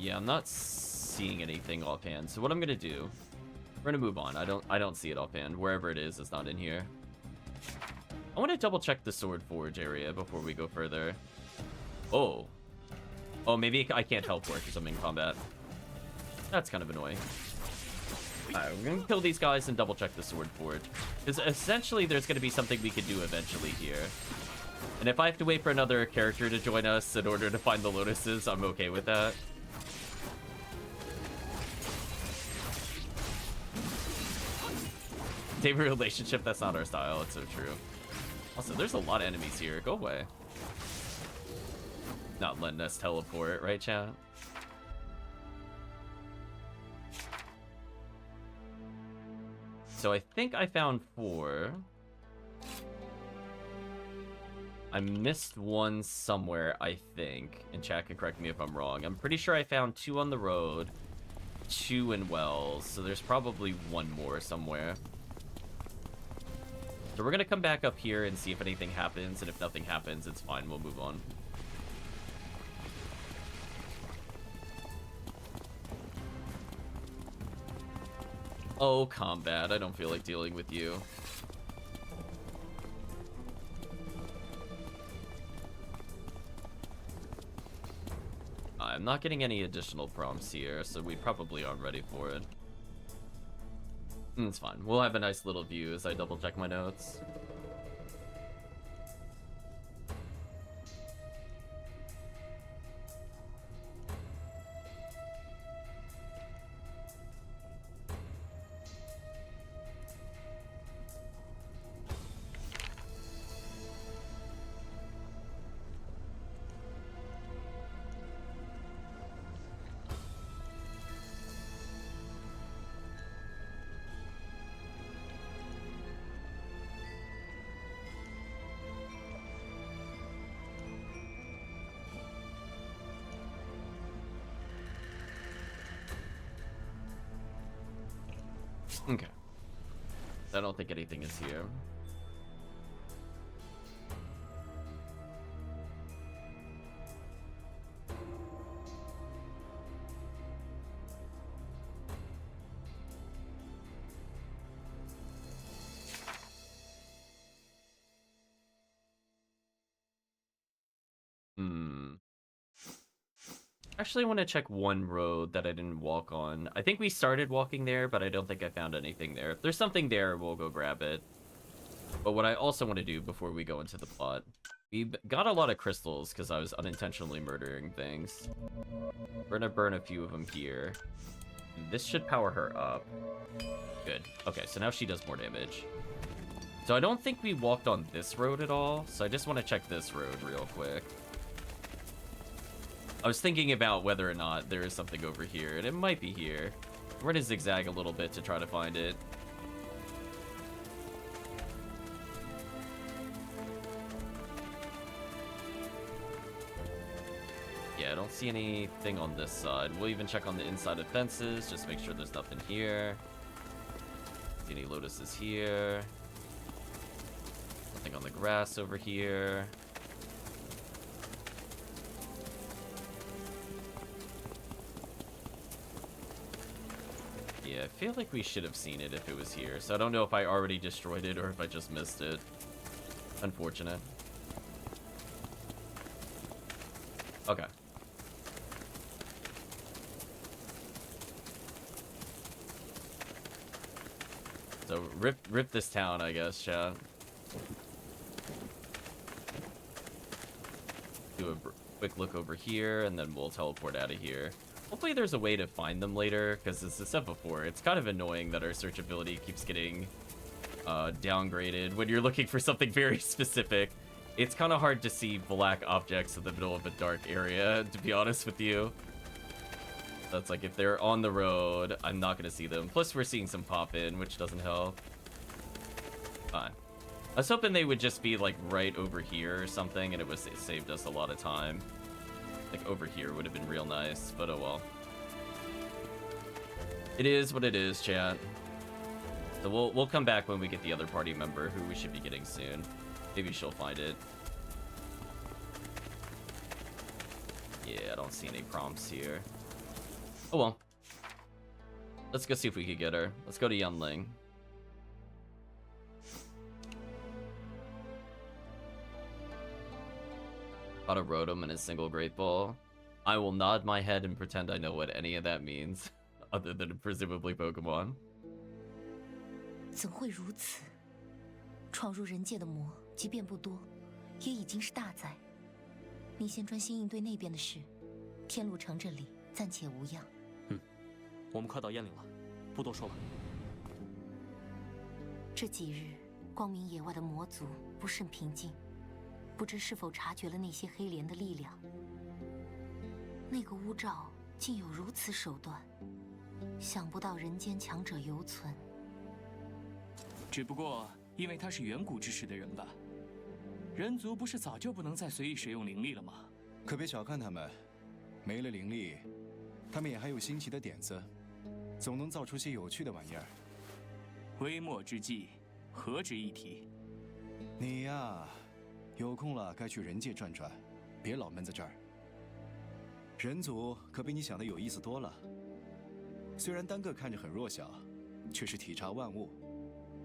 Yeah, I'm not seeing anything offhand. So what I'm gonna do, we're gonna move on. I don't see it offhand. Wherever it is, it's not in here. I want to double check the sword forge area before we go further. Oh, maybe I can't teleport because I'm in combat. That's kind of annoying. Alright, we're gonna kill these guys and double check the sword forge, because essentially there's gonna be something we could do eventually here. And if I have to wait for another character to join us in order to find the lotuses, I'm okay with that. Dating relationship, that's not our style. It's so true. Also, there's a lot of enemies here. Go away. Not letting us teleport, right, chat? So I think I found 4. I missed one somewhere, I think. And chat can correct me if I'm wrong. I'm pretty sure I found 2 on the road, 2 in wells. So there's probably 1 more somewhere. So we're gonna come back up here and see if anything happens, and if nothing happens, it's fine, we'll move on. Oh, combat, I don't feel like dealing with you. I'm not getting any additional prompts here, so we probably aren't ready for it. It's fine. We'll have a nice little view as I double check my notes. Okay. I don't think anything is here. Actually, I want to check one road that I didn't walk on. I think we started walking there, but I don't think I found anything there. If there's something there, we'll go grab it. But what I also want to do before we go into the plot, we got a lot of crystals because I was unintentionally murdering things. We're gonna burn a few of them here. This should power her up. Good. Okay, so now she does more damage. So I don't think we walked on this road at all, so I just want to check this road real quick. I was thinking about whether or not there is something over here, and it might be here. We're gonna zigzag a little bit to try to find it. Yeah, I don't see anything on this side. We'll even check on the inside of fences, just make sure there's nothing here. See any lotuses here. Nothing on the grass over here. Yeah, I feel like we should have seen it if it was here. So I don't know if I already destroyed it or if I just missed it. Unfortunate. Okay. So rip this town, I guess, chat. Do a quick look over here, and then we'll teleport out of here. Hopefully there's a way to find them later, because as I said before, it's kind of annoying that our search ability keeps getting downgraded when you're looking for something very specific. It's kind of hard to see black objects in the middle of a dark area, to be honest with you. That's like, if they're on the road, I'm not going to see them. Plus, we're seeing some pop in, which doesn't help. Fine. I was hoping they would just be, like, right over here or something, and it saved us a lot of time. Like, over here would have been real nice, but oh well. It is what it is, chat. So we'll come back when we get the other party member, who we should be getting soon. Maybe she'll find it. Yeah, I don't see any prompts here. Oh well. Let's go see if we can get her. Let's go to Yunling. Got a Rotom and a single Great Ball. I will nod my head and pretend I know what any of that means, other than presumably Pokemon. 怎会如此？闯入人界的魔，即便不多，也已经是大灾。你先专心应对那边的事，天路城这里暂且无恙。我们快到燕岭了，不多说了。这几日，光明野外的魔族不甚平静。 不知是否察觉了那些黑莲的力量？那个乌罩竟有如此手段，想不到人间强者犹存。只不过因为他是远古之时的人吧？人族不是早就不能再随意使用灵力了吗？可别小看他们，没了灵力，他们也还有新奇的点子，总能造出些有趣的玩意儿。微末之际，何止一提？你呀。 有空了该去人界转转，别老闷在这儿。人族可比你想的有意思多了。虽然单个看着很弱小，却是体察万物，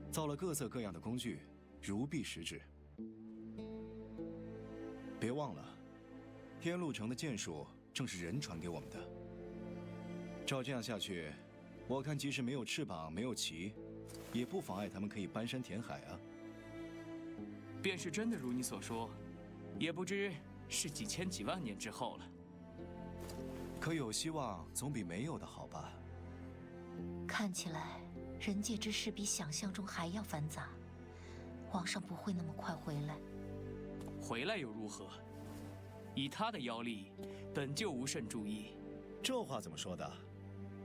造了各色各样的工具，如臂使指。别忘了，天路城的剑术正是人传给我们的。照这样下去，我看即使没有翅膀，没有鳍，也不妨碍他们可以搬山填海啊。 便是真的如你所说，也不知是几千几万年之后了。可有希望总比没有的好吧？看起来人界之事比想象中还要繁杂，皇上不会那么快回来。回来又如何？以他的妖力，本就无甚注意。这话怎么说的？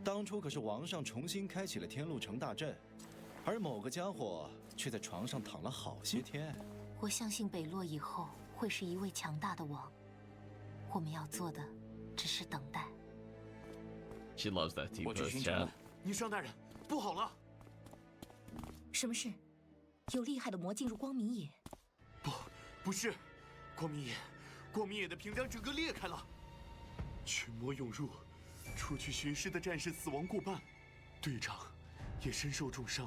当初可是王上重新开启了天路城大阵，而某个家伙却在床上躺了好些天。 我相信北落以后会是一位强大的王，我们要做的只是等待。She loves that T pose, chat. 霓裳大人，不好了！什么事？有厉害的魔进入光明野？不是，光明野的屏障整个裂开了，群魔涌入，出去巡视的战士死亡过半，队长也身受重伤。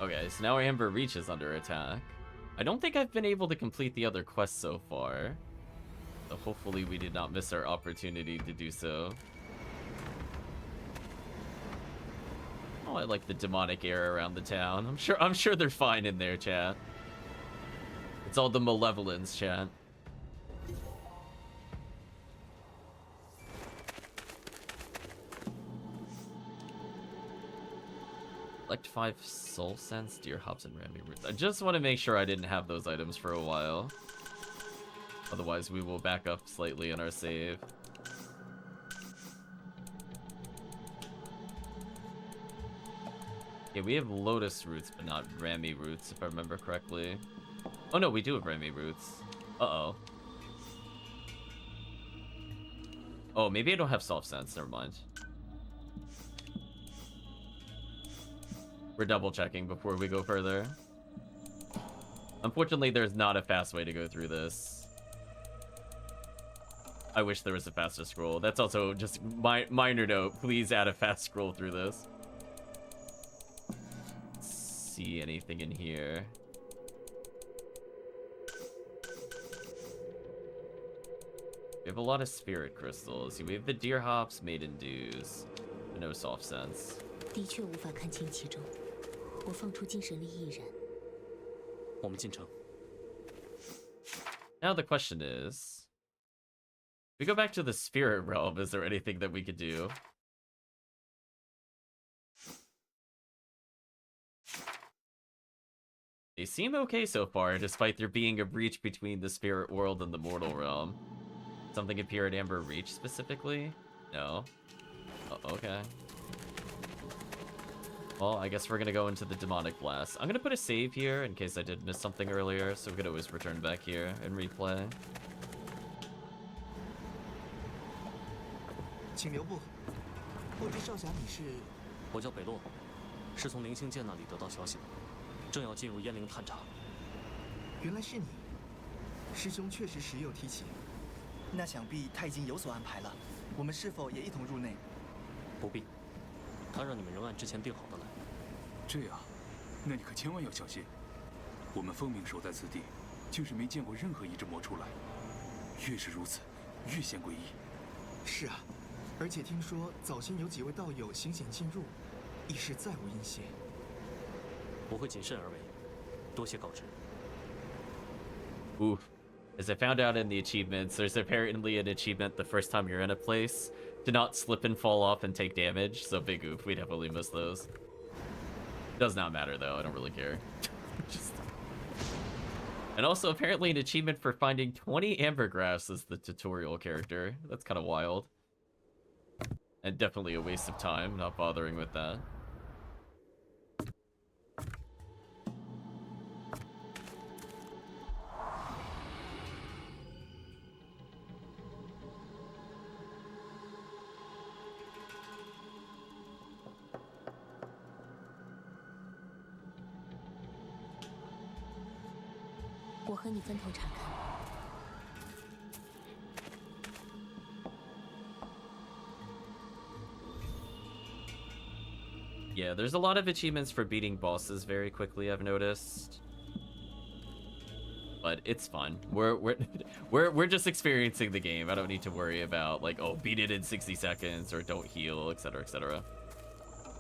Okay, so now Amber Reach is under attack. I don't think I've been able to complete the other quests so far. So hopefully we did not miss our opportunity to do so. Oh, I like the demonic air around the town. I'm sure they're fine in there, chat. It's all the malevolence, chat. Collect 5 soul sense, deer hops, and rammy roots. I just want to make sure I didn't have those items for a while. Otherwise, we will back up slightly in our save. Yeah, we have lotus roots, but not rammy roots, if I remember correctly. Oh no, we do have rammy roots. Uh-oh. Oh, maybe I don't have soft sense. Never mind. We're double checking before we go further. Unfortunately, there's not a fast way to go through this. I wish there was a faster scroll. That's also just minor note. Please add a fast scroll through this. Let's see anything in here. We have a lot of spirit crystals. We have the deer hops, maiden dews, but no soft sense. 的确无法看清其中，我放出精神力亦然。我们进城。 Now the question is, we go back to the spirit realm. Is there anything that we could do? They seem okay so far, despite there being a breach between the spirit world and the mortal realm. Something appear at Amber Reach specifically? No. Oh, okay. Well, I guess we're gonna go into the demonic blast. I'm gonna put a save here in case I did miss something earlier, so we could always return back here and replay. 请留步。不知少侠你是？我叫北洛，是从灵星剑那里得到消息的，正要进入燕灵探查。原来是你，师兄确实时有提起。那想必他已经有所安排了。我们是否也一同入内？不必，他让你们仍按之前定好的来。这样，那你可千万要小心。我们风鸣守在此地，就是没见过任何一只魔出来。越是如此，越显诡异。是啊，而且听说早先有几位道友险险进入，一时再无音信。我会谨慎而为，多谢告知。Oof. As I found out in the achievements, there's apparently an achievement the first time you're in a place to not slip and fall off and take damage, so big oof, we definitely missed those. Does not matter though, I don't really care. Just... And also apparently an achievement for finding 20 ambergris as the tutorial character. That's kind of wild. And definitely a waste of time, not bothering with that. Yeah, there's a lot of achievements for beating bosses very quickly, I've noticed. But it's fun. We're just experiencing the game. I don't need to worry about like, oh, beat it in 60 seconds or don't heal, etc., etc.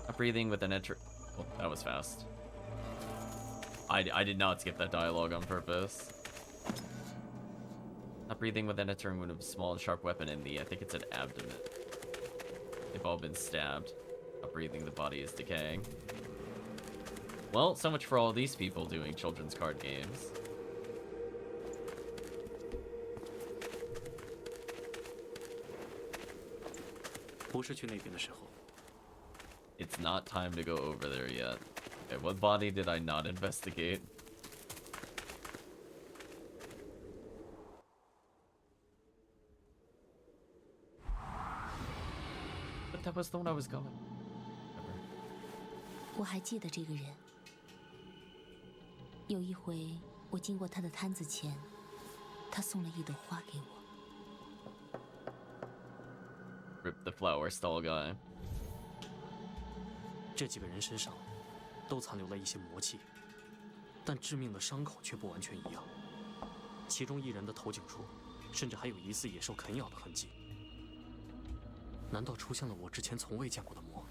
Not breathing with an enter. Oh, that was fast. I did not skip that dialogue on purpose. Not breathing with an entering wound of a small and sharp weapon in the, I think it's an abdomen. They've all been stabbed. Not breathing, the body is decaying. Well, so much for all these people doing children's card games. It's not time to go over there yet. Okay, what body did I not investigate? But that was the one I was going. 我还记得这个人。有一回，我经过他的摊子前，他送了一朵花给我。Rip the flower stall guy. 这几个人身上都残留了一些魔气，但致命的伤口却不完全一样。其中一人的头颈处，甚至还有疑似野兽啃咬的痕迹。难道出现了我之前从未见过的魔？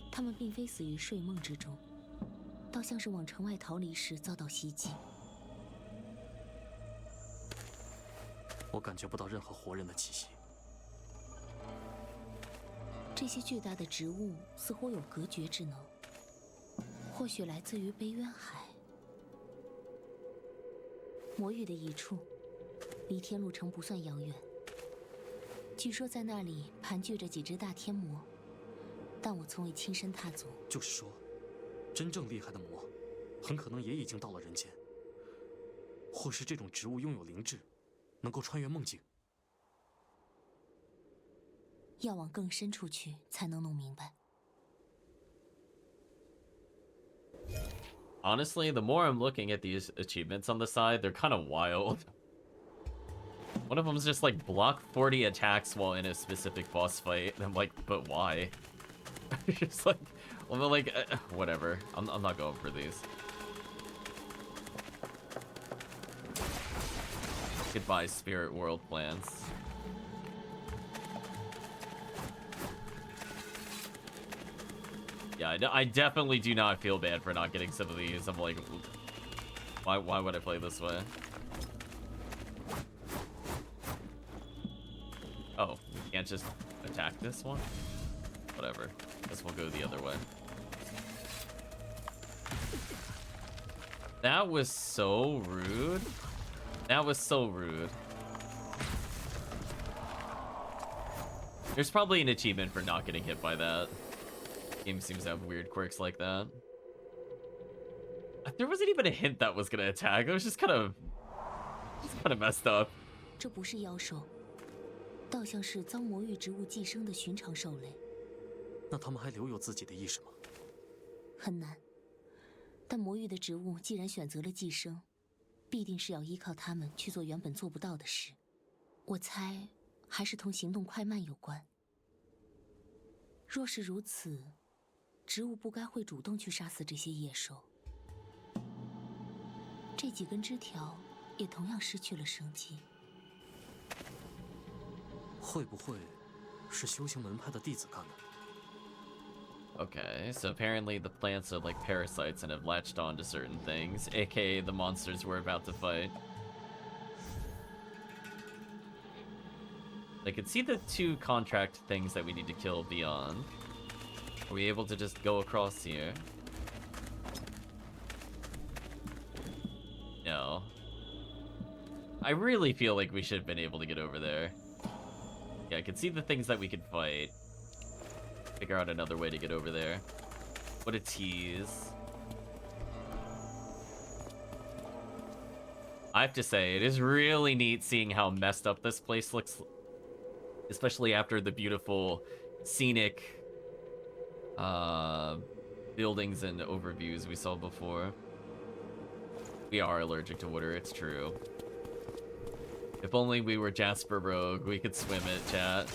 他们并非死于睡梦之中，倒像是往城外逃离时遭到袭击。我感觉不到任何活人的气息。这些巨大的植物似乎有隔绝之能，或许来自于悲渊海。魔域的一处，离天路城不算遥远。据说在那里盘踞着几只大天魔，但我从未亲身踏足。就是说，真正厉害的魔，很可能也已经到了人间。或是这种植物拥有灵智，能够穿越梦境。要往更深处去才能弄明白。Honestly, the more I'm looking at these achievements on the side, they're kind of wild. One of them's just like block 40 attacks while in a specific boss fight. And I'm like, but why? Just like, well, like, whatever. I'm not going for these. Goodbye, Spirit World plans. Yeah, I definitely do not feel bad for not getting some of these. I'm like, why would I play this way? Oh, we can't just attack this one? Whatever. Guess we'll go the other way. That was so rude. That was so rude. There's probably an achievement for not getting hit by that. Game seems to have weird quirks like that. There wasn't even a hint that was gonna attack. It was just kind of messed up. 这不是妖兽，倒像是遭魔域植物寄生的寻常兽类。那他们还留有自己的意识吗？很难。但魔域的植物既然选择了寄生，必定是要依靠它们去做原本做不到的事。我猜，还是同行动快慢有关。若是如此，植物不该会主动去杀死这些野兽。这几根枝条也同样失去了生机。会不会是修行门派的弟子干的？ Okay, so apparently the plants are like parasites and have latched on to certain things, aka the monsters we're about to fight. I can see the 2 contract things that we need to kill beyond. Are we able to just go across here? No. I really feel like we should have been able to get over there. Yeah, I can see the things that we could fight. Figure out another way to get over there. What a tease. I have to say, it is really neat seeing how messed up this place looks, especially after the beautiful scenic buildings and overviews we saw before. We are allergic to water, it's true. If only we were Jasper Rogue, we could swim it, chat.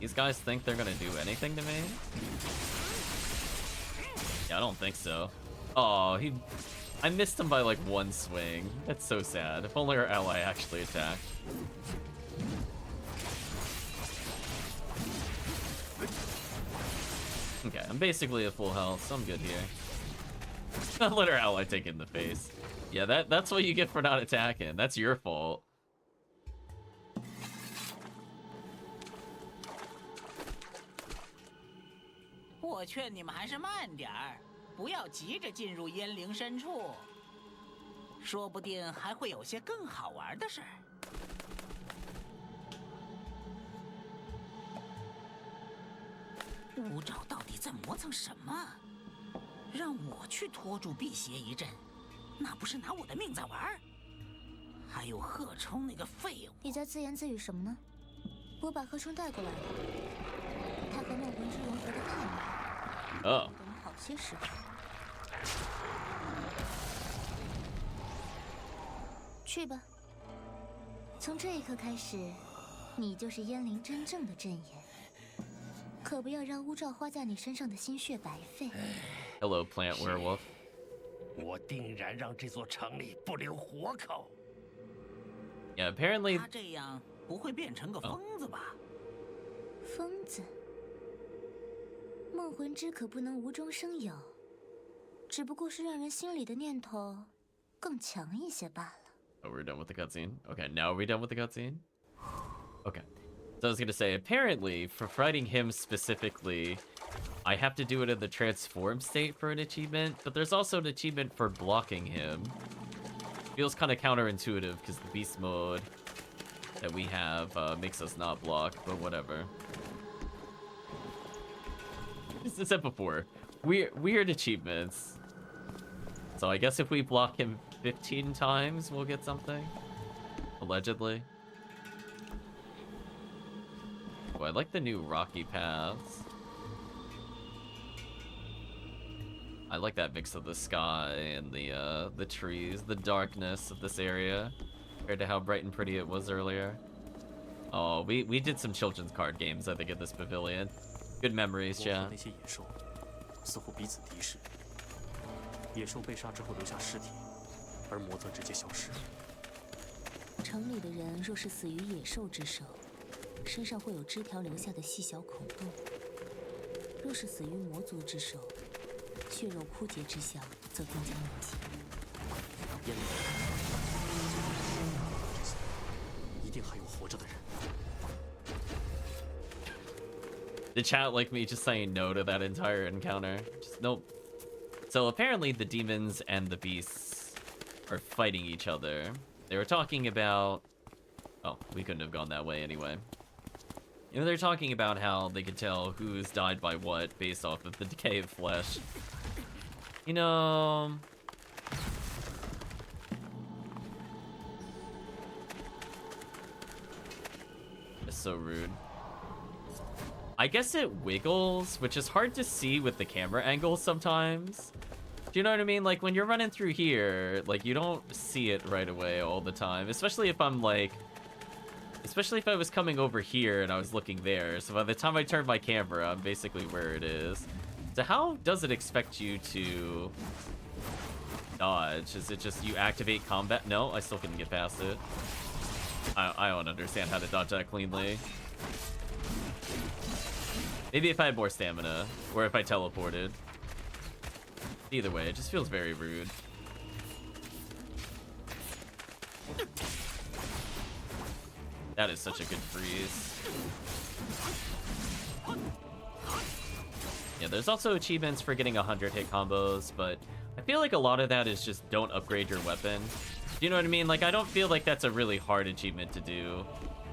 These guys think they're gonna do anything to me? Yeah, I don't think so. Oh, I missed him by like 1 swing. That's so sad. If only our ally actually attacked. Okay, I'm basically at full health, so I'm good here. Not let our ally take it in the face. Yeah, that's what you get for not attacking. That's your fault. I 劝你们还是慢点儿，不要急着进入烟灵深处，说不定还会有些更好玩的事儿。乌爪到底在磨蹭什么？让我去拖住辟邪一阵，那不是拿我的命在玩？还有贺冲那个废物！你在自言自语什么呢？我把贺冲带过来了，他和梦魂之融合的太妙。 哦，等你好些时候。去吧。从这一刻开始，你就是燕灵真正的阵眼。可不要让乌兆花在你身上的心血白费。Hello, plant werewolf. 我定然让这座城里不留活口。 Yeah, apparently. 他这样不会变成个疯子吧？疯子。 梦魂之可不能无中生有，只不过是让人心里的念头更强一些罢了。Oh, we're done with the cutscene. Okay, now are we done with the cutscene? Okay. So I was gonna say, apparently, for fighting him specifically, I have to do it in the transform state for an achievement, but there's also an achievement for blocking him. Feels kind of counterintuitive because the beast mode that we have makes us not block, but whatever. I said before, weird achievements. So I guess if we block him 15 times, we'll get something. Allegedly. Oh, I like the new rocky paths. I like that mix of the sky and the trees, the darkness of this area, compared to how bright and pretty it was earlier. Oh, we did some children's card games, I think, at this pavilion. Good memories, chat. 那些野兽似乎彼此敌视，野兽被杀之后留下尸体，而魔则直接消失。城里的人若是死于野兽之手，身上会有枝条留下的细小孔洞；若是死于魔族之手，血肉枯竭之象则更加明显。一定还有活着的人。 The chat like me just saying no to that entire encounter. Just nope. So apparently the demons and the beasts are fighting each other. They were talking about... Oh, we couldn't have gone that way anyway. You know, they're talking about how they could tell who's died by what based off of the decay of flesh. You know... It's so rude. I guess it wiggles, which is hard to see with the camera angle sometimes. Do you know what I mean? Like, when you're running through here, like, you don't see it right away all the time. Especially if I'm, like... Especially if I was coming over here and I was looking there. So by the time I turn my camera, I'm basically where it is. So how does it expect you to dodge? Is it just you activate combat? No, I still couldn't get past it. I don't understand how to dodge that cleanly. Maybe if I had more stamina, or if I teleported. Either way, it just feels very rude. That is such a good freeze. Yeah, there's also achievements for getting 100 hit combos, but I feel like a lot of that is just don't upgrade your weapon. Do you know what I mean? Like, I don't feel like that's a really hard achievement to do.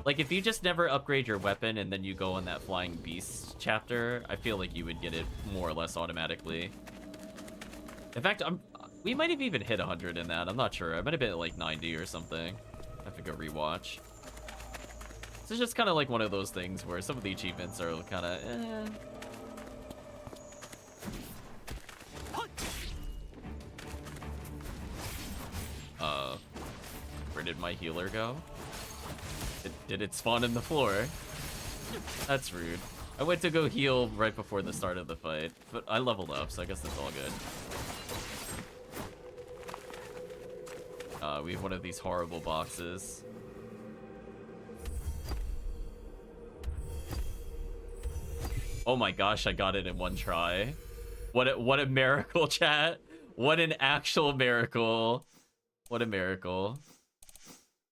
Like, if you just never upgrade your weapon and then you go on that Flying Beast chapter, I feel like you would get it more or less automatically. In fact, we might have even hit 100 in that. I'm not sure. I might have been at like 90 or something. I have to go rewatch. It's just kind of like one of those things where some of the achievements are kind of where did my healer go? Did it spawn in the floor? That's rude. I went to go heal right before the start of the fight, but I leveled up, so I guess that's all good. We have one of these horrible boxes. Oh my gosh, I got it in one try. What a miracle, chat. What an actual miracle. What a miracle.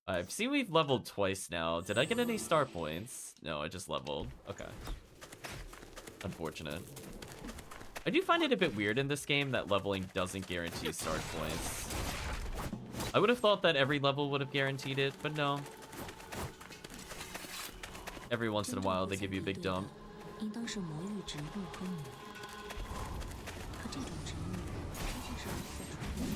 I've seen we've leveled twice now. Did I get any star points? No, I just leveled. Okay. Unfortunate. I do find it a bit weird in this game that leveling doesn't guarantee star points. I would have thought that every level would have guaranteed it, but no. Every once in a while, they give you a big dump. 应当是魔域植物昆明，可这种植物究竟是如何传播的？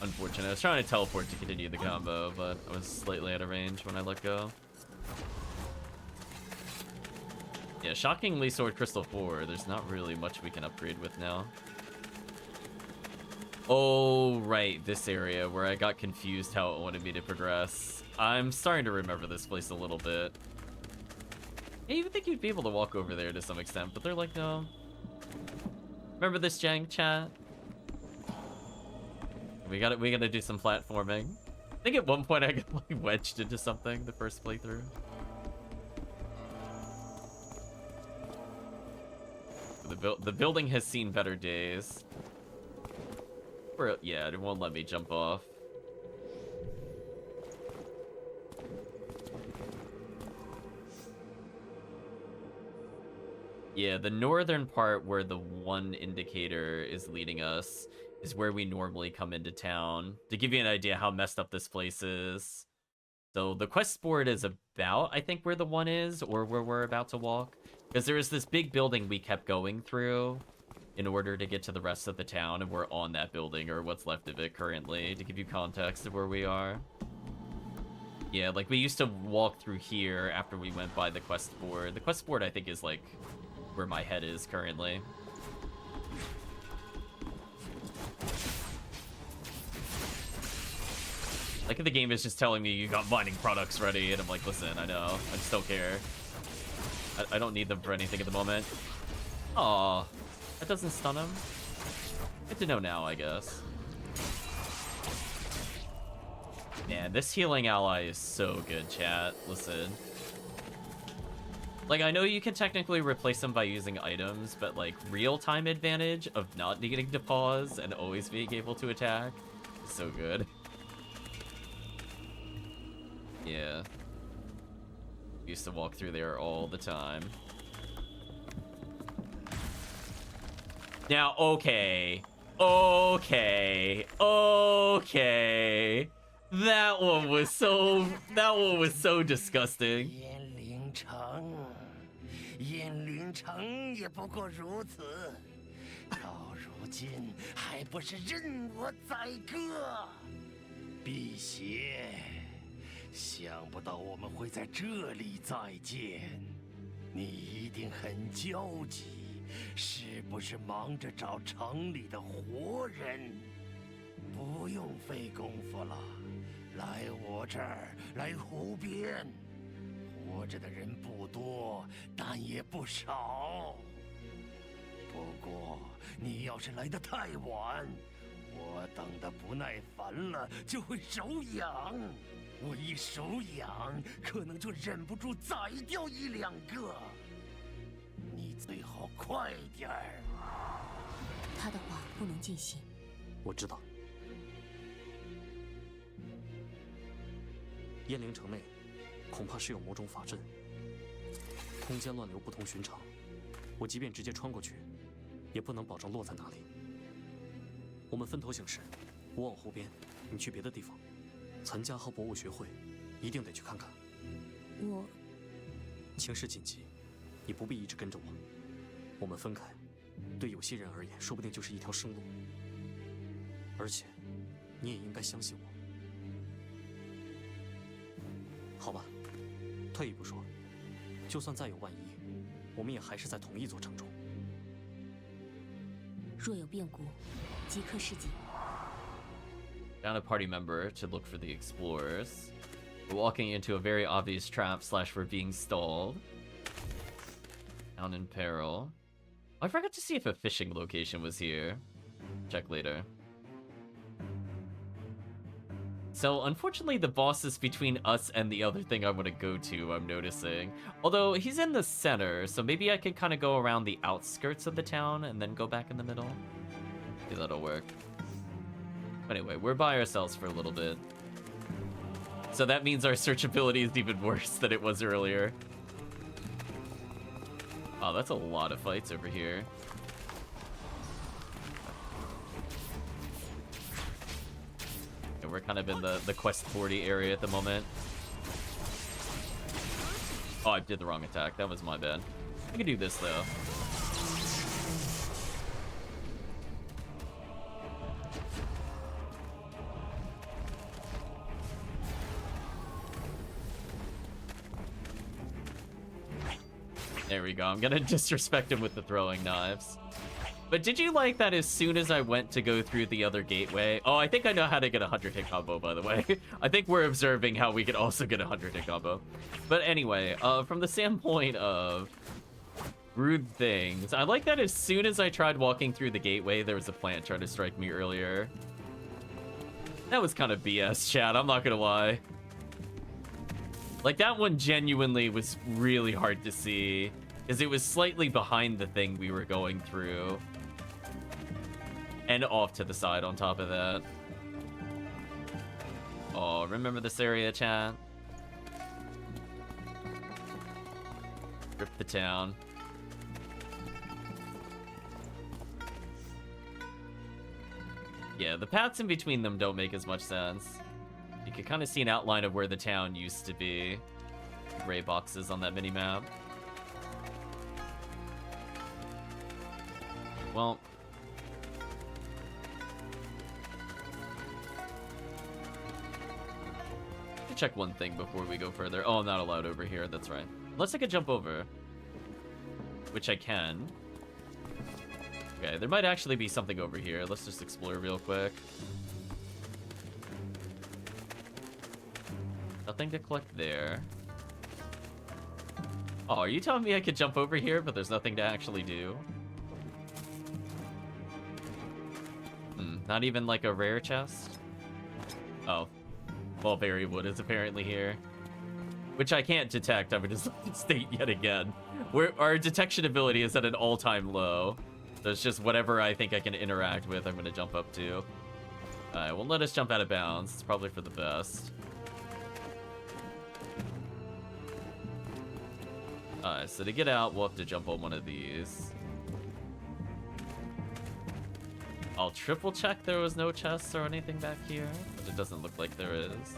Unfortunate. I was trying to teleport to continue the combo, but I was slightly out of range when I let go. Yeah, shockingly, Sword Crystal 4, there's not really much we can upgrade with now. Oh, right, this area where I got confused how it wanted me to progress. I'm starting to remember this place a little bit. I even think you'd be able to walk over there to some extent, but they're like, no. Remember this, Jank, chat? We gotta do some platforming. I think at one point I got like wedged into something the first playthrough. The building has seen better days. Yeah, it won't let me jump off. Yeah, the northern part where the one indicator is leading us is where we normally come into town. To give you an idea how messed up this place is. So the quest board is about, I think, where the one is, or where we're about to walk. Because there is this big building we kept going through in order to get to the rest of the town, and we're on that building, or what's left of it currently, to give you context of where we are. Yeah, like, we used to walk through here after we went by the quest board. The quest board, I think, is, like, where my head is currently. Like, the game is just telling me you got mining products ready, and I'm like, listen, I know. I just don't care. I don't need them for anything at the moment. Aw, that doesn't stun him. Good to know now, I guess. Man, this healing ally is so good, chat. Listen. Like, I know you can technically replace them by using items, but, like, real-time advantage of not needing to pause and always being able to attack is so good. Yeah. Used to walk through there all the time. Now, okay. Okay. That one was so disgusting. 燕灵城也不过如此，到如今还不是任我宰割。辟邪，想不到我们会在这里再见，你一定很焦急，是不是忙着找城里的活人？不用费功夫了，来我这儿，来湖边。 活着的人不多，但也不少。不过，你要是来得太晚，我等得不耐烦了，就会手痒。我一手痒，可能就忍不住宰掉一两个。你最好快点儿。他的话不能尽信。我知道。燕灵城内。 恐怕是有某种法阵，空间乱流不同寻常。我即便直接穿过去，也不能保证落在哪里。我们分头行事，我往湖边，你去别的地方。岑家和博物学会，一定得去看看。我，情势紧急，你不必一直跟着我。我们分开，对有些人而言，说不定就是一条生路。而且，你也应该相信我。好吧。 退一步说，就算再有万一，我们也还是在同一座城中。若有变故，即刻示警。 Found a party member to look for the explorers. We're walking into a very obvious trap / we're being stalled. Down in peril. Oh, I forgot to see if a fishing location was here. Check later. So, unfortunately, the boss is between us and the other thing I want to go to, I'm noticing. Although, he's in the center, so maybe I could kind of go around the outskirts of the town and then go back in the middle. Maybe that'll work. Anyway, we're by ourselves for a little bit. So that means our searchability is even worse than it was earlier. Oh, that's a lot of fights over here. We're kind of in the quest 40 area at the moment. Oh, I did the wrong attack. That was my bad. I can do this, though. There we go. I'm gonna disrespect him with the throwing knives. But did you like that as soon as I went to go through the other gateway? Oh, I think I know how to get a 100-hit combo, by the way. I think we're observing how we could also get a 100-hit combo. But anyway, from the standpoint of rude things, I like that as soon as I tried walking through the gateway, there was a plant trying to strike me earlier. That was kind of BS, chat, I'm not gonna lie. Like, that one genuinely was really hard to see, because it was slightly behind the thing we were going through. And off to the side on top of that. Oh, remember this area, chat? Rip the town. Yeah, the paths in between them don't make as much sense. You can kind of see an outline of where the town used to be. Gray boxes on that mini-map. Well... check one thing before we go further. Oh, I'm not allowed over here. That's right. Unless I could jump over. Which I can. Okay, there might actually be something over here. Let's just explore real quick. Nothing to collect there. Oh, are you telling me I could jump over here, but there's nothing to actually do? Not even like a rare chest? Oh. Well, Berrywood is apparently here. Which I can't detect, I would just state yet again. Our detection ability is at an all-time low. So it's just whatever I think I can interact with, I'm going to jump up to. Alright, well, let us jump out of bounds. It's probably for the best. Alright, so to get out, we'll have to jump on one of these. I'll triple check there was no chests or anything back here, but it doesn't look like there is.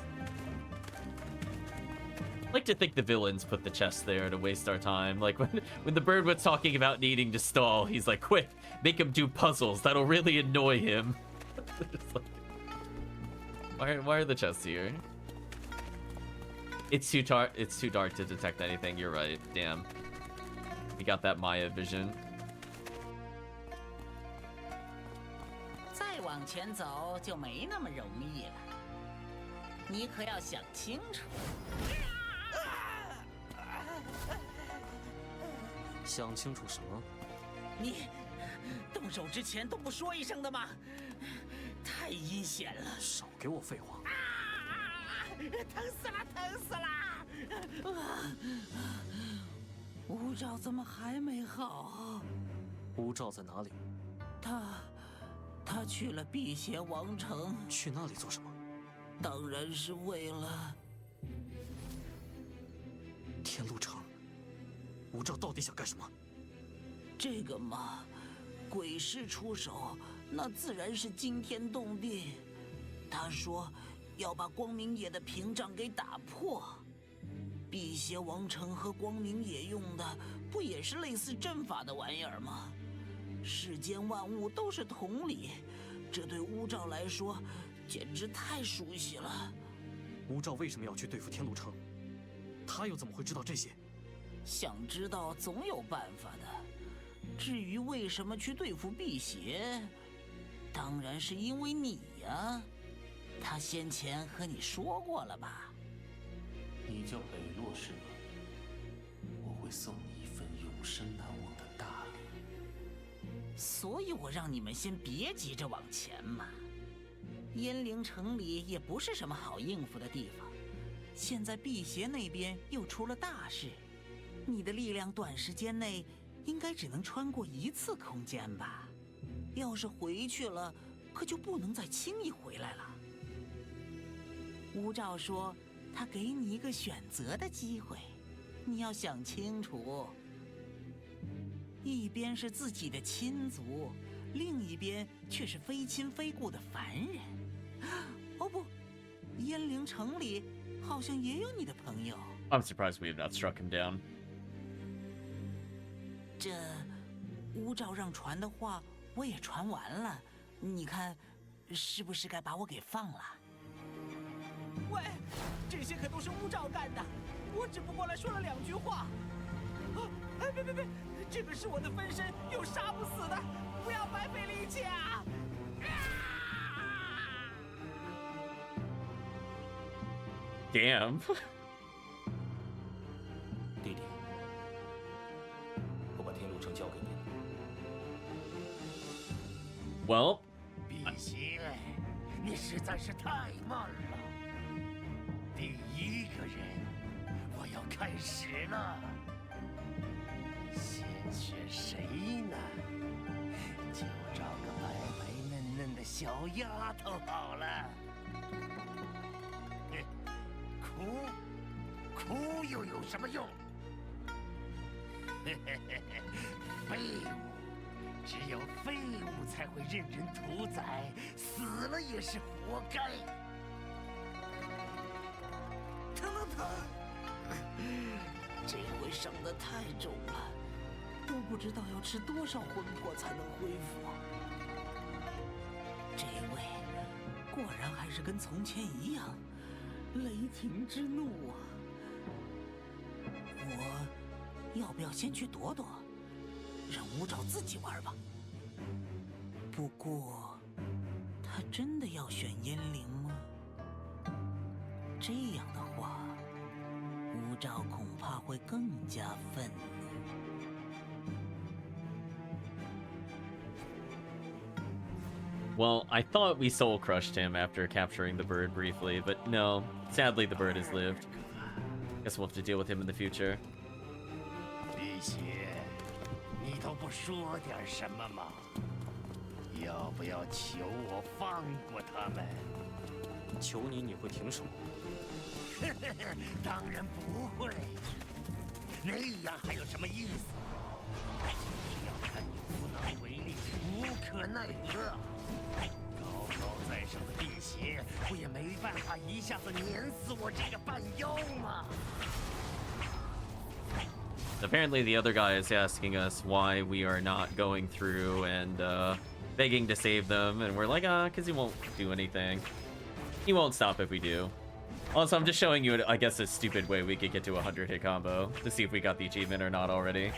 I like to think the villains put the chest there to waste our time. Like when the bird was talking about needing to stall, he's like, quick, make him do puzzles. That'll really annoy him. Like, why are the chests here? It's too dark to detect anything. You're right. Damn. We got that Maya vision. 再往前走就没那么容易了，你可要想清楚。想清楚什么？你动手之前都不说一声的吗？太阴险了！少给我废话！疼死了，疼死了！吴兆怎么还没好？吴兆在哪里？他去了辟邪王城。去那里做什么？当然是为了天路城。吴兆到底想干什么？这个嘛，鬼师出手，那自然是惊天动地。他说要把光明野的屏障给打破。辟邪王城和光明野用的不也是类似阵法的玩意儿吗？世间万物都是同理，这对乌兆来说简直太熟悉了。乌兆为什么要去对付天路城？他又怎么会知道这些？想知道总有办法的。至于为什么去对付辟邪，当然是因为你呀。他先前和你说过了吧？你叫北洛是吗？我会送你一份永生难忘的大礼。所以我让你们先别急着往前嘛。燕陵城里也不是什么好应付的地方，现在辟邪那边又出了大事，你的力量短时间内应该只能穿过一次空间吧？要是回去了，可就不能再轻易回来了。乌兆说他给你一个选择的机会，你要想清楚。一边是自己的亲族，另一边却是非亲非故的凡人。哦不，燕陵城里好像也有你的朋友。I'm surprised we have not struck him down. 这乌兆让传的话我也传完了，你看是不是该把我给放了？喂，这些可都是乌兆干的，我只不过来说了2句话。哎，别，这个是我的分身，又杀不死的，不要白费力气啊！Damn. 弟弟，我把天路城交给你了。Well， 辟邪，你实在是太慢了。第一个人，我要开始了。先选谁呢？就找个白白嫩嫩的小丫头好了。哭又有什么用？废物，只有废物才会任人屠宰，死了也是活该。疼疼疼！这回伤得太重了，都不知道要吃多少魂魄才能恢复。这位果然还是跟从前一样，雷霆之怒啊！我要不要先去躲躲，让乌爪自己玩吧？不过，他真的要选燕灵吗？这样的话，乌爪恐怕会更加愤怒。Well, I thought we soul crushed him after capturing the bird briefly, but no. Sadly, the bird has lived. Guess we'll have to deal with him in the future. 碧血，你都不说点什么吗？要不要求我放过他们？求你，你会停手？当然不会，那样还有什么意思？要看你无能为力，无可奈何。高高在上的辟邪，不也没办法一下子碾死我这个半妖吗？ Apparently the other guy is asking us why we are not going through and begging to save them, and we're like, because he won't do anything. He won't stop if we do. Also, I'm just showing you, I guess, a stupid way we could get to a 100-hit combo to see if we got the achievement or not already.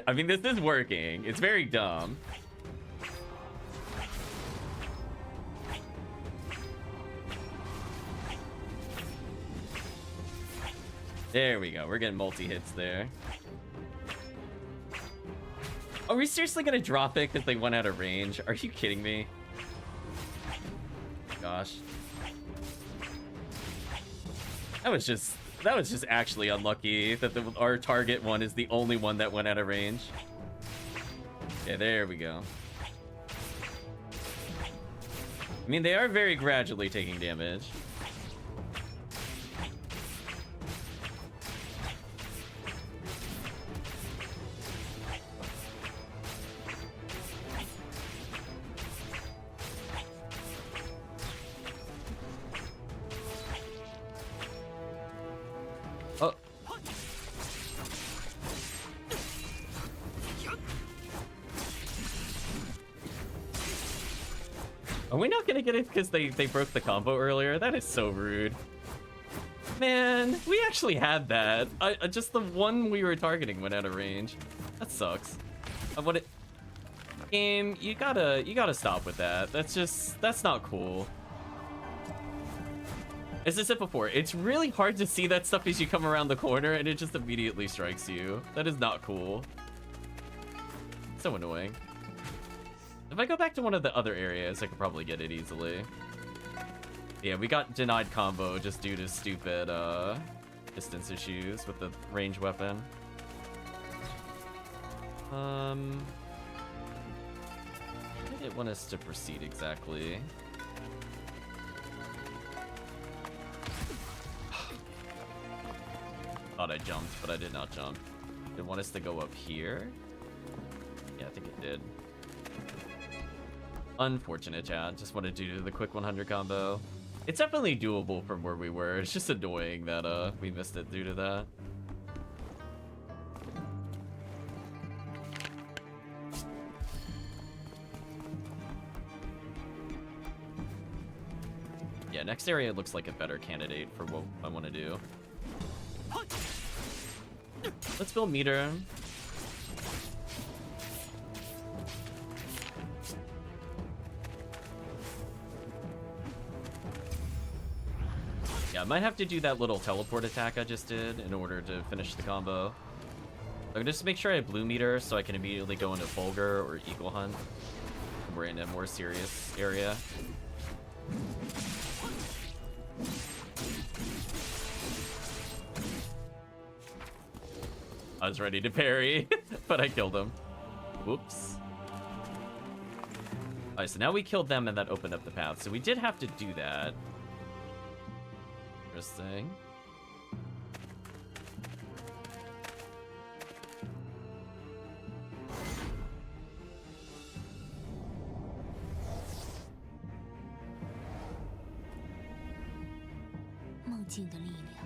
I mean, this is working. It's very dumb. There we go. We're getting multi-hits there. Are we seriously gonna drop it because they went out of range? Are you kidding me? Gosh. That was just actually unlucky that our target one is the only one that went out of range. Yeah, there we go. I mean, they are very gradually taking damage. Oh. Are we not gonna get it because they broke the combo earlier? That is so rude. Man, we actually had that. Just the one we were targeting went out of range. That sucks. Game, you gotta stop with that. That's not cool. As I said before, it's really hard to see that stuff as you come around the corner and it just immediately strikes you. That is not cool. So annoying. If I go back to one of the other areas, I could probably get it easily. Yeah, we got denied combo just due to stupid distance issues with the range weapon. How did it want us to proceed exactly? Thought I jumped, but I did not jump. Did it want us to go up here? Yeah, I think it did. Unfortunate, chat. Just wanted to do the quick 100 combo. It's definitely doable from where we were. It's just annoying that we missed it due to that. Yeah, next area looks like a better candidate for what I want to do. Let's build meter. Yeah, I might have to do that little teleport attack I just did in order to finish the combo. I'm just make sure I have blue meter so I can immediately go into Fulgur or Eagle Hunt. We're in a more serious area. I was ready to parry, but I killed him. Whoops. Alright, so now we killed them and that opened up the path. So we did have to do that. Interesting. 静的力量。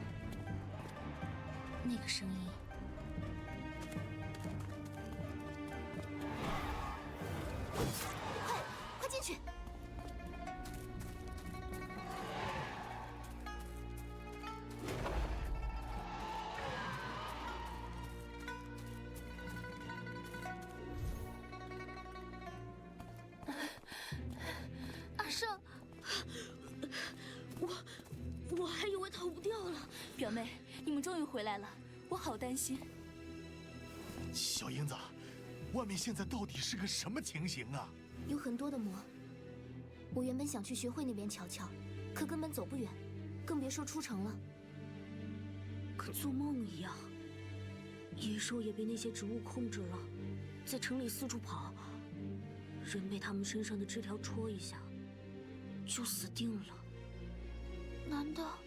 那个声音，快进去！阿胜，我还以为逃不掉了。表妹，你们终于回来了，我好担心。小英子，外面现在到底是个什么情形啊？有很多的魔。我原本想去学会那边瞧瞧，可根本走不远，更别说出城了。跟做梦一样，野兽也被那些植物控制了，在城里四处跑，人被他们身上的枝条戳一下，就死定了。难道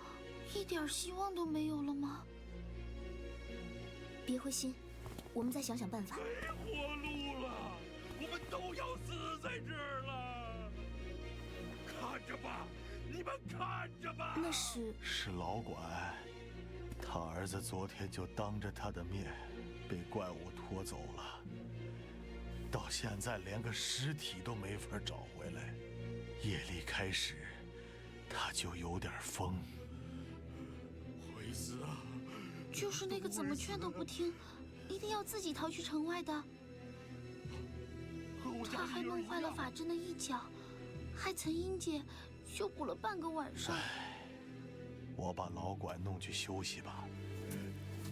一点希望都没有了吗？别灰心，我们再想想办法。没活路了，我们都要死在这儿了。看着吧，你们看着吧。那是老管，他儿子昨天就当着他的面被怪物拖走了，到现在连个尸体都没法找回来。夜里开始，他就有点疯。会死啊！就是那个怎么劝都不听，一定要自己逃去城外的。他还弄坏了法阵的一角，还曾因姐修补了半个晚上。我把老管弄去休息吧。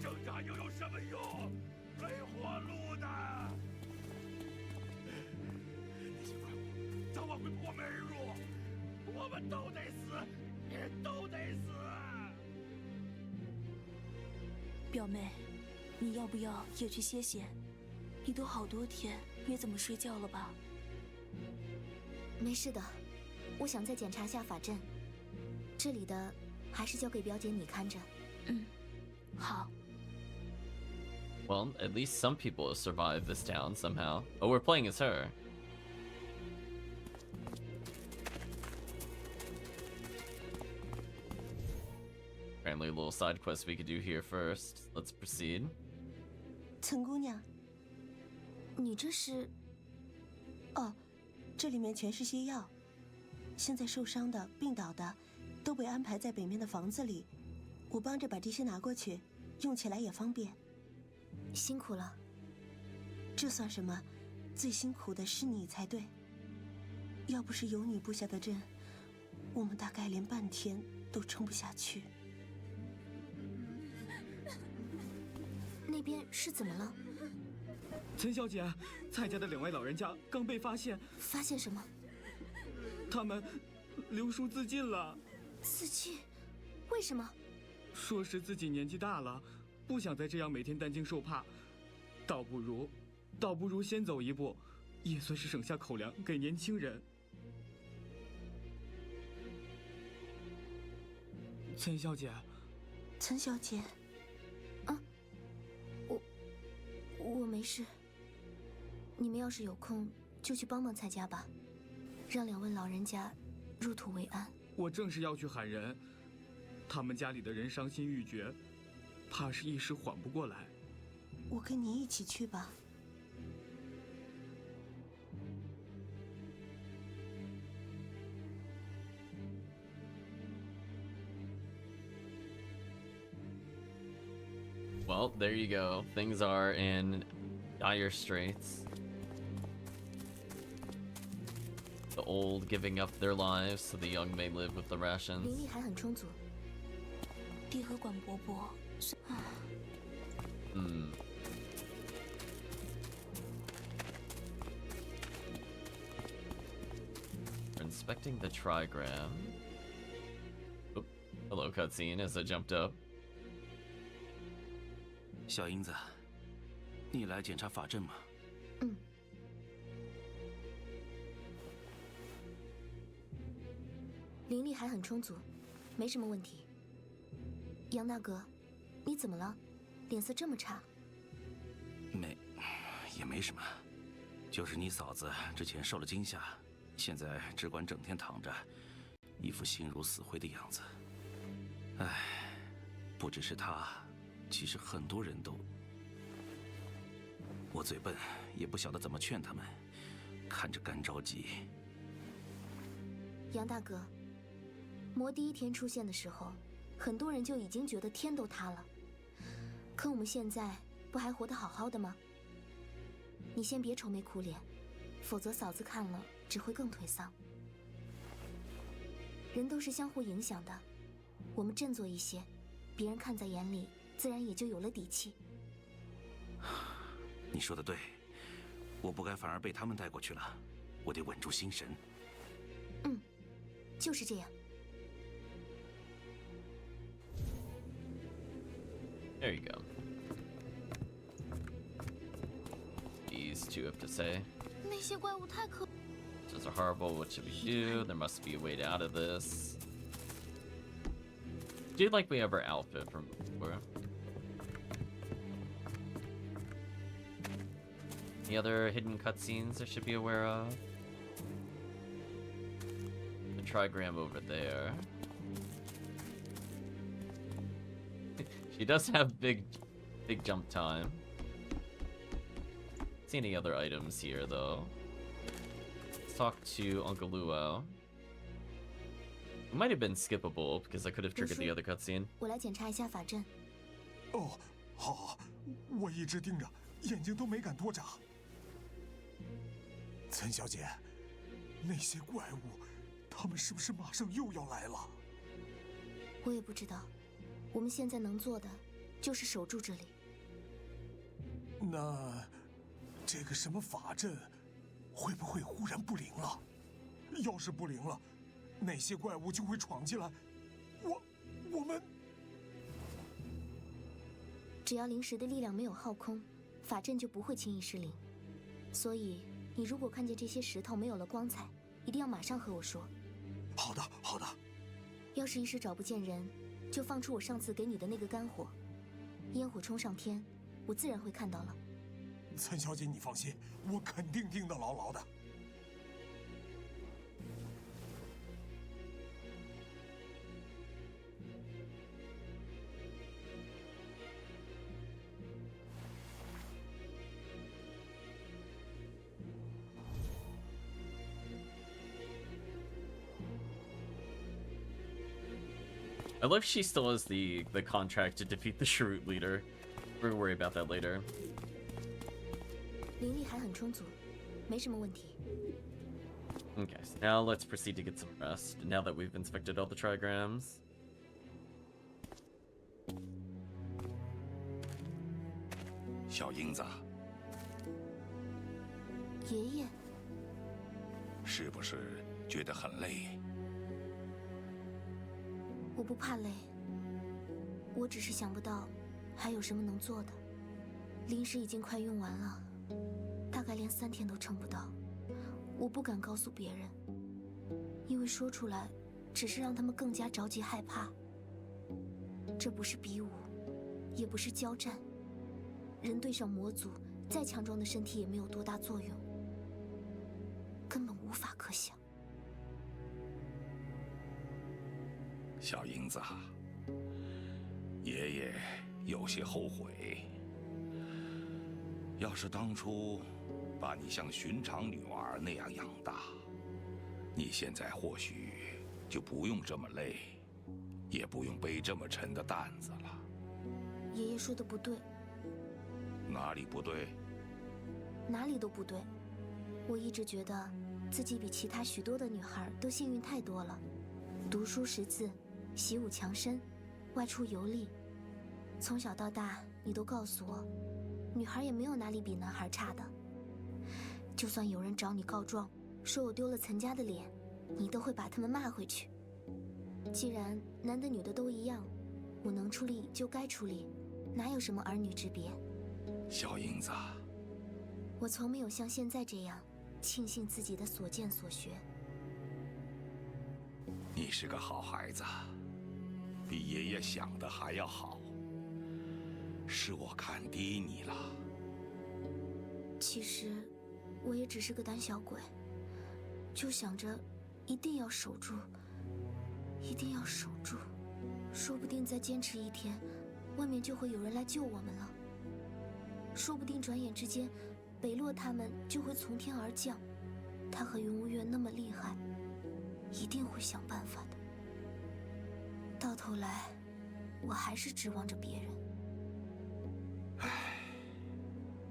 挣扎又有什么用？没活路的。那些怪物早晚会破门而入，我们都得死，你都得死。表妹，你要不要也去歇歇？你都好多天没怎么睡觉了吧？没事的，我想再检查下法阵。这里的还是交给表姐你看着。嗯，好。 Well, at least some people have survived this town somehow. Oh, we're playing as her. Apparently a little side quest we could do here first. Let's proceed. 岑姑娘，你这是？哦，这里面全是些药。现在受伤的、病倒的，都被安排在北面的房子里。我帮着把这些拿过去，用起来也方便。 辛苦了，这算什么？最辛苦的是你才对。要不是有你布下的阵，我们大概连半天都撑不下去。那边是怎么了？岑小姐，蔡家的2位老人家刚被发现。发现什么？他们留书自尽了。自尽？为什么？说是自己年纪大了。 不想再这样每天担惊受怕，倒不如先走一步，也算是省下口粮给年轻人。岑小姐，岑小姐，啊，我没事。你们要是有空，就去帮帮蔡家吧，让2位老人家入土为安。我正是要去喊人，他们家里的人伤心欲绝。 怕是一时缓不过来。我跟你一起去吧。Well, there you go. Things are in dire straits. The old giving up their lives so the young may live with the 灵 rations. 力还很充足。爹和管伯伯。 We're inspecting the trigram. Oh, hello, cutscene as I jumped up. 小英子，你来检查法阵吗？嗯。灵力还很充足，没什么问题。杨大哥。 你怎么了？脸色这么差？也没什么，就是你嫂子之前受了惊吓，现在只管整天躺着，一副心如死灰的样子。唉，不只是他，其实很多人都……我嘴笨，也不晓得怎么劝他们，看着干着急。杨大哥，魔第一天出现的时候，很多人就已经觉得天都塌了。可我们现在不还活得好好的吗？你先别愁眉苦脸，否则嫂子看了只会更颓丧。人都是相互影响的，我们振作一些，别人看在眼里，自然也就有了底气。你说的对，我不该反而被他们带过去了，我得稳住心神。嗯，就是这样。There you go. These two have to say. 那些怪物太可。These are horrible. What should we do? There must be a way out of this. Do like we have our outfit from before. Any other hidden cutscenes I should be aware of? The trigram over there. She does have big jump time. See any other items here though? Let's talk to Uncle Luo. It might have been skippable because I could have triggered the other cutscene. 我来检查一下法阵。哦，好，我一直盯着，眼睛都没敢多眨。岑小姐，那些怪物，他们是不是马上又要来了？我也不知道，我们现在能做的就是守住这里。那这个什么法阵，会不会忽然不灵了？要是不灵了，那些怪物就会闯进来，我们……只要灵石的力量没有耗空，法阵就不会轻易失灵。所以，你如果看见这些石头没有了光彩，一定要马上和我说。好的，好的。要是一时找不见人，就放出我上次给你的那个干火，烟火冲上天，我自然会看到了。岑小姐，你放心，我肯定盯得牢牢的。I love she still has the contract to defeat the Shrewd leader. We're gonna worry about that later. 灵力还很充足，没什么问题。 Okay, so now let's proceed to get some rest. Now that we've inspected all the trigrams. 小英子，爷爷，是不是觉得很累？我不怕累，我只是想不到还有什么能做的。灵石已经快用完了，大概连3天都撑不到。我不敢告诉别人，因为说出来只是让他们更加着急害怕。这不是比武，也不是交战，人对上魔族，再强壮的身体也没有多大作用，根本无法可想。小英子，爷爷有些后悔。要是当初把你像寻常女儿那样养大，你现在或许就不用这么累，也不用背这么沉的担子了。爷爷说的不对。哪里不对？哪里都不对。我一直觉得自己比其他许多的女孩都幸运太多了，读书识字，习武强身，外出游历，从小到大你都告诉我，女孩也没有哪里比男孩差的。就算有人找你告状，说我丢了岑家的脸，你都会把他们骂回去。既然男的女的都一样，我能出力就该出力，哪有什么儿女之别？小英子，我从没有像现在这样庆幸自己的所见所学。你是个好孩子，比爷爷想的还要好。是我看低你了。其实，我也只是个胆小鬼，就想着一定要守住，一定要守住。说不定再坚持一天，外面就会有人来救我们了。说不定转眼之间，北洛他们就会从天而降。他和云无月那么厉害，一定会想办法的。到头来，我还是指望着别人。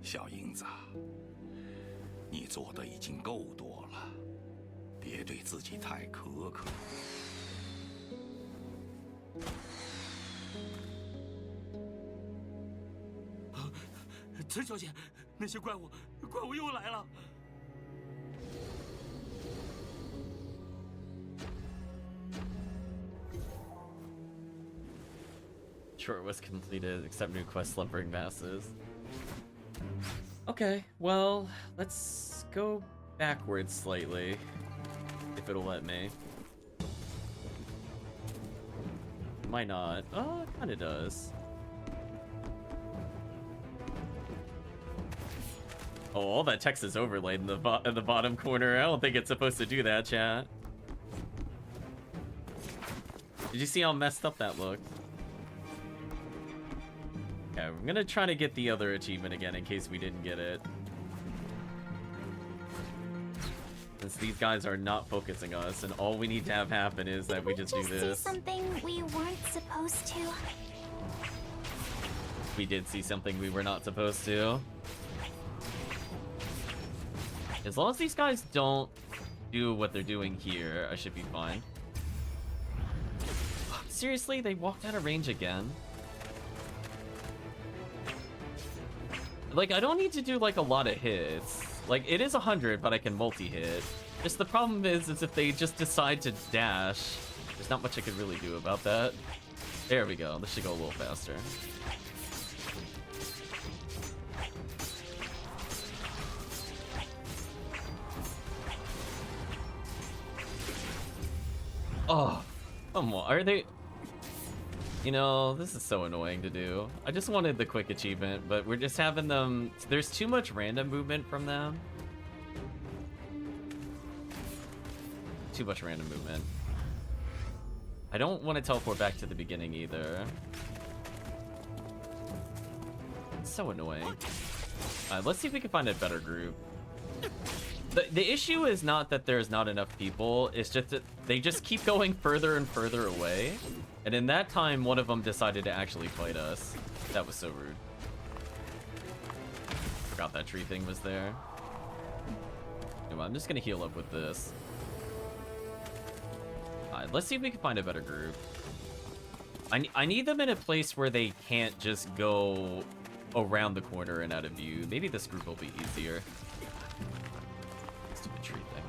小英子，你做的已经够多了，别对自己太苛刻。陈小姐，那些怪物又来了。Sure, was completed, except new quest slumbering masses. Okay, well, let's go backwards slightly, if it'll let me. Might not. Oh, it kinda does. Oh, all that text is overlaid in the bottom corner. I don't think it's supposed to do that, chat. Did you see how messed up that looked? Okay, I'm gonna try to get the other achievement again in case we didn't get it. Since these guys are not focusing us, and all we need to have happen is that we just do this. See something we weren't supposed to. We did see something we were not supposed to. As long as these guys don't do what they're doing here, I should be fine. Seriously, they walked out of range again? Like, I don't need to do, like, a lot of hits. Like, it is 100, but I can multi-hit. Just the problem is if they just decide to dash, there's not much I could really do about that. There we go. This should go a little faster. Oh, come on. Are they... You know, this is so annoying to do. I just wanted the quick achievement, but we're just having them... There's too much random movement from them. Too much random movement. I don't want to teleport back to the beginning either. It's so annoying. Let's see if we can find a better group. The issue is not that there's not enough people, it's just that they just keep going further and further away. And in that time, one of them decided to actually fight us. That was so rude. Forgot that tree thing was there. Anyway, I'm just gonna heal up with this. Alright, let's see if we can find a better group. I need them in a place where they can't just go around the corner and out of view. Maybe this group will be easier. Stupid tree thing.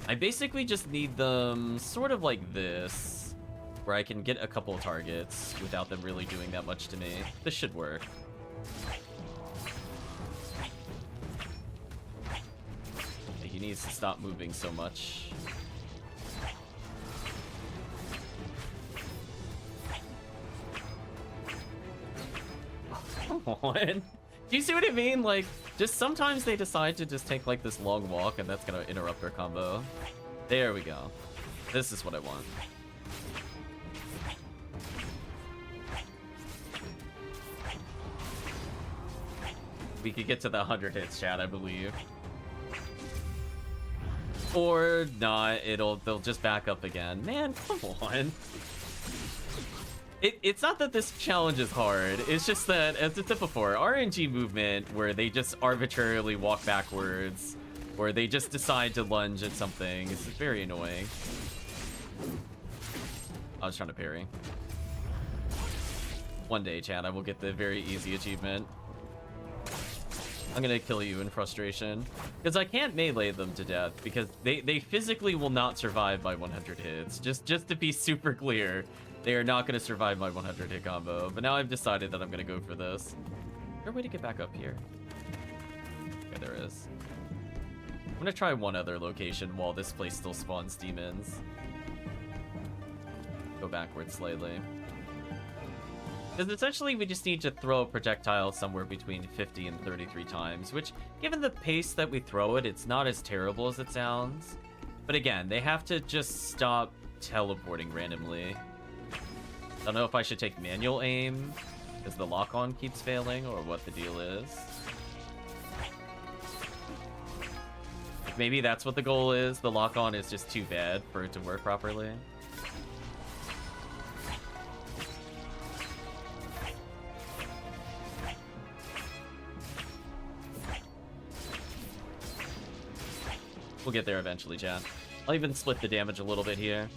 I basically just need them sort of like this, where I can get a couple of targets without them really doing that much to me. This should work. Okay, he needs to stop moving so much. Come on. Do you see what I mean? Like, just sometimes they decide to just take like this long walk and that's gonna interrupt our combo. There we go. This is what I want. We could get to the 100 hits, chat, I believe. Or not, they'll just back up again. Man, come on. It's not that this challenge is hard, it's just that, as I said before, RNG movement, where they just arbitrarily walk backwards, or they just decide to lunge at something, is very annoying. I was trying to parry. One day, chat, I will get the very easy achievement. I'm gonna kill you in frustration. Because I can't melee them to death, because they physically will not survive my 100 hits. Just to be super clear. They are not going to survive my 100 hit combo, but now I've decided that I'm going to go for this. Is there a way to get back up here? Okay, there is. I'm going to try one other location while this place still spawns demons. Go backwards slightly. Because essentially we just need to throw a projectile somewhere between 50 and 33 times, which, given the pace that we throw it, it's not as terrible as it sounds. But again, they have to just stop teleporting randomly. I don't know if I should take manual aim, because the lock-on keeps failing, or what the deal is. Maybe that's what the goal is. The lock-on is just too bad for it to work properly. We'll get there eventually, chat. I'll even split the damage a little bit here.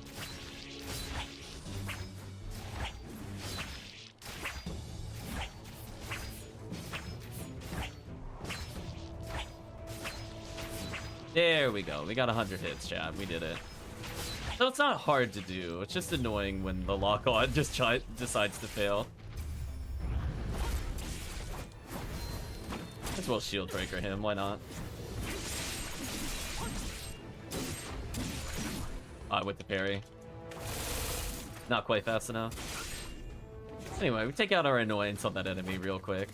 There we go. We got 100 hits, chat. We did it. So it's not hard to do. It's just annoying when the lock-on just decides to fail. Might as well shield breaker him. Why not? With the parry. Not quite fast enough. Anyway, we take out our annoyance on that enemy real quick.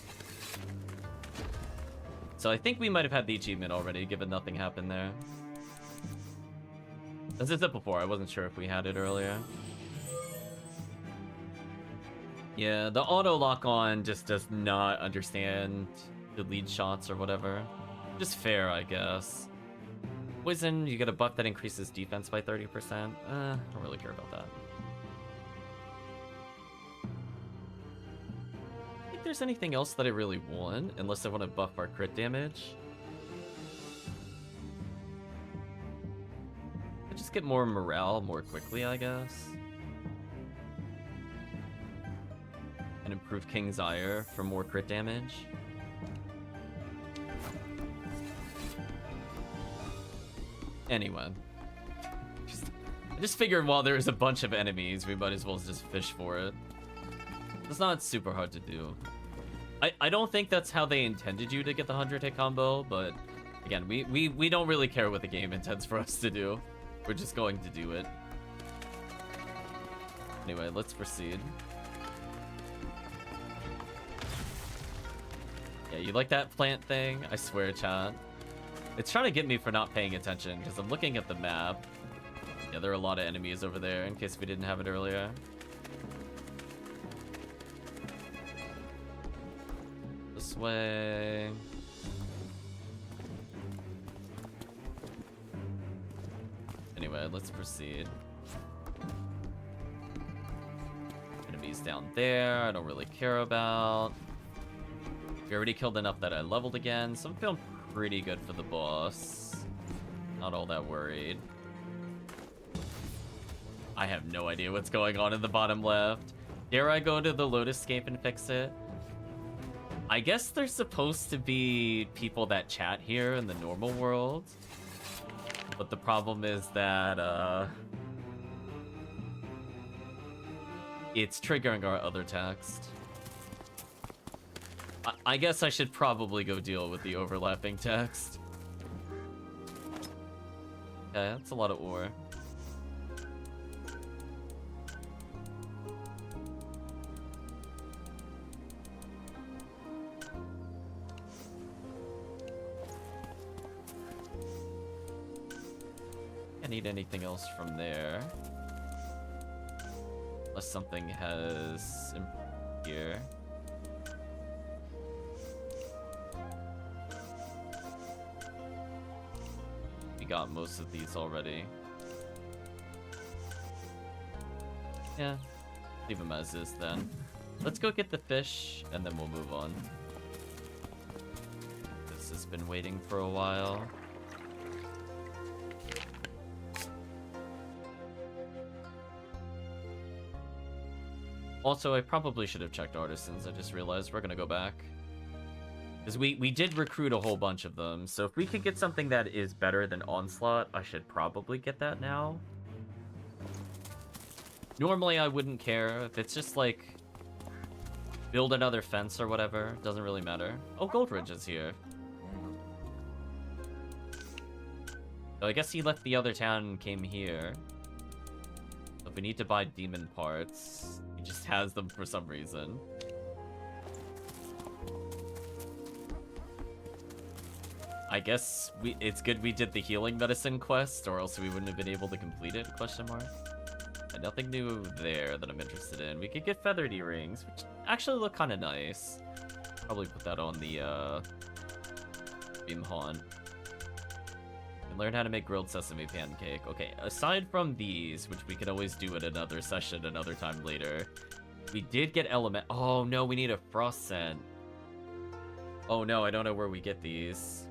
So I think we might have had the achievement already, given nothing happened there. As I said before, I wasn't sure if we had it earlier. Yeah, the auto lock-on just does not understand the lead shots or whatever. Just fair, I guess. Poison, you get a buff that increases defense by 30%. I don't really care about that. I don't think there's anything else that I really want, unless I want to buff our crit damage. I just get more morale more quickly, I guess. And improve King's Ire for more crit damage. Anyway, I just figured while there's a bunch of enemies, we might as well just fish for it. It's not super hard to do. I don't think that's how they intended you to get the 100-hit combo, but again, we don't really care what the game intends for us to do. We're just going to do it. Anyway, let's proceed. Yeah, you like that plant thing? I swear, chat. It's trying to get me for not paying attention, because I'm looking at the map. Yeah, there are a lot of enemies over there, in case we didn't have it earlier. This way. Anyway, let's proceed. Enemies down there, I don't really care about. We already killed enough that I leveled again, so I'm feeling pretty good for the boss. Not all that worried. I have no idea what's going on in the bottom left. Dare I go to the Lotus Scape and fix it? I guess there's supposed to be people that chat here in the normal world. But the problem is that, it's triggering our other text. I guess I should probably go deal with the overlapping text. Okay, that's a lot of ore. I need anything else from there. Unless something has here. We got most of these already. Yeah, leave them as is then. Let's go get the fish and then we'll move on. This has been waiting for a while. Also, I probably should have checked artisans. I just realized we're gonna go back. Because we did recruit a whole bunch of them, so if we could get something that is better than Onslaught, I should probably get that now. Normally I wouldn't care. If it's just like build another fence or whatever, doesn't really matter. Oh, Goldridge is here. So I guess he left the other town and came here. So if we need to buy demon parts, he just has them for some reason. I guess it's good we did the healing medicine quest, or else we wouldn't have been able to complete it, question mark. Nothing new there that I'm interested in. We could get feathered earrings, which actually look kind of nice. Probably put that on the Bimhan. And learn how to make grilled sesame pancake. Okay, aside from these, which we could always do at another session another time later, we did get element. Oh no, we need a frost scent. Oh no, I don't know where we get these.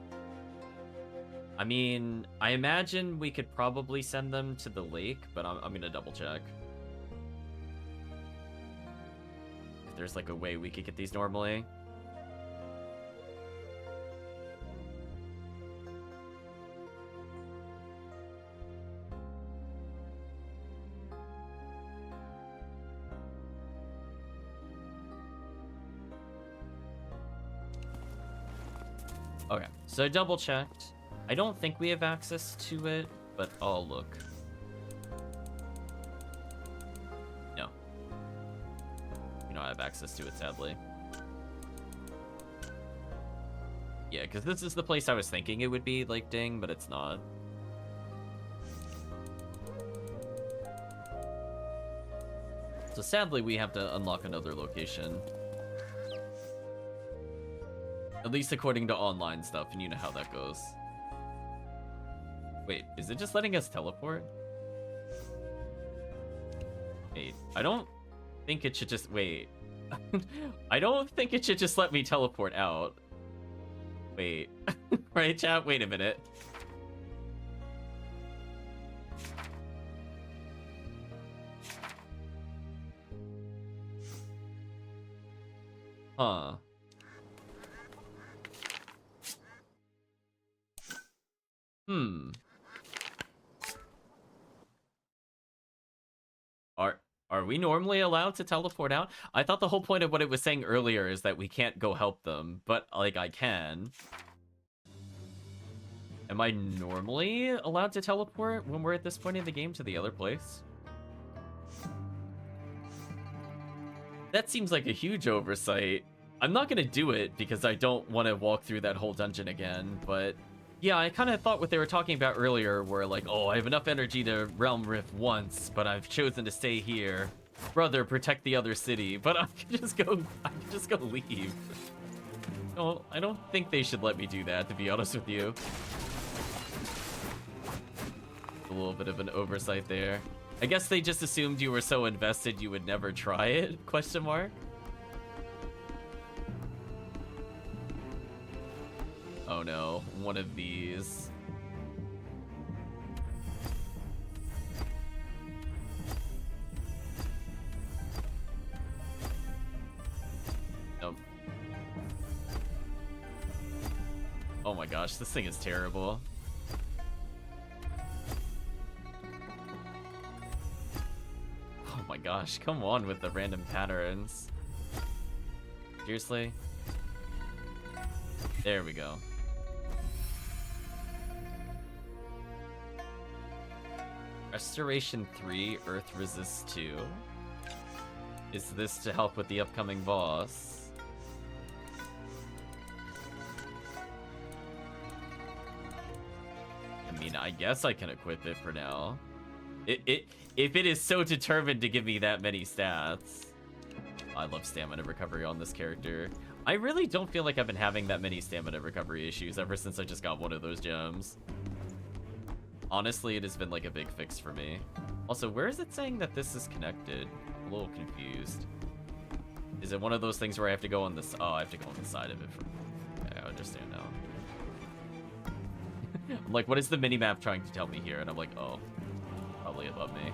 I mean, I imagine we could probably send them to the lake, but I'm gonna double check. If there's like a way we could get these normally. Okay, so I double checked. I don't think we have access to it, but I'll look. No. We don't have access to it, sadly. Yeah, because this is the place I was thinking it would be, like, ding, but it's not. So sadly, we have to unlock another location. At least according to online stuff, and you know how that goes. Wait, is it just letting us teleport? Wait, I don't think it should just... Wait. I don't think it should just let me teleport out. Wait. Right, chat? Wait a minute. Huh. Are we normally allowed to teleport out? I thought the whole point of what it was saying earlier is that we can't go help them, but, like, I can. Am I normally allowed to teleport when we're at this point in the game to the other place? That seems like a huge oversight. I'm not gonna do it because I don't want to walk through that whole dungeon again, but... Yeah, I kind of thought what they were talking about earlier were like, oh, I have enough energy to Realm Rift once, but I've chosen to stay here. Brother, protect the other city. But I can just go leave. No, I don't think they should let me do that, to be honest with you. A little bit of an oversight there. I guess they just assumed you were so invested you would never try it, question mark? Oh no, one of these. Nope. Oh my gosh, this thing is terrible. Oh my gosh, come on with the random patterns. Seriously? There we go. Restoration 3, Earth Resist 2. Is this to help with the upcoming boss? I mean, I guess I can equip it for now. If it is so determined to give me that many stats. I love stamina recovery on this character. I really don't feel like I've been having that many stamina recovery issues ever since I just got one of those gems. Honestly, it has been like a big fix for me. Also, where is it saying that this is connected? I'm a little confused. Is it one of those things where I have to go on this? Oh, I have to go on the side of it. Okay, I understand now. I'm like, what is the minimap trying to tell me here? And I'm like, oh, probably above me.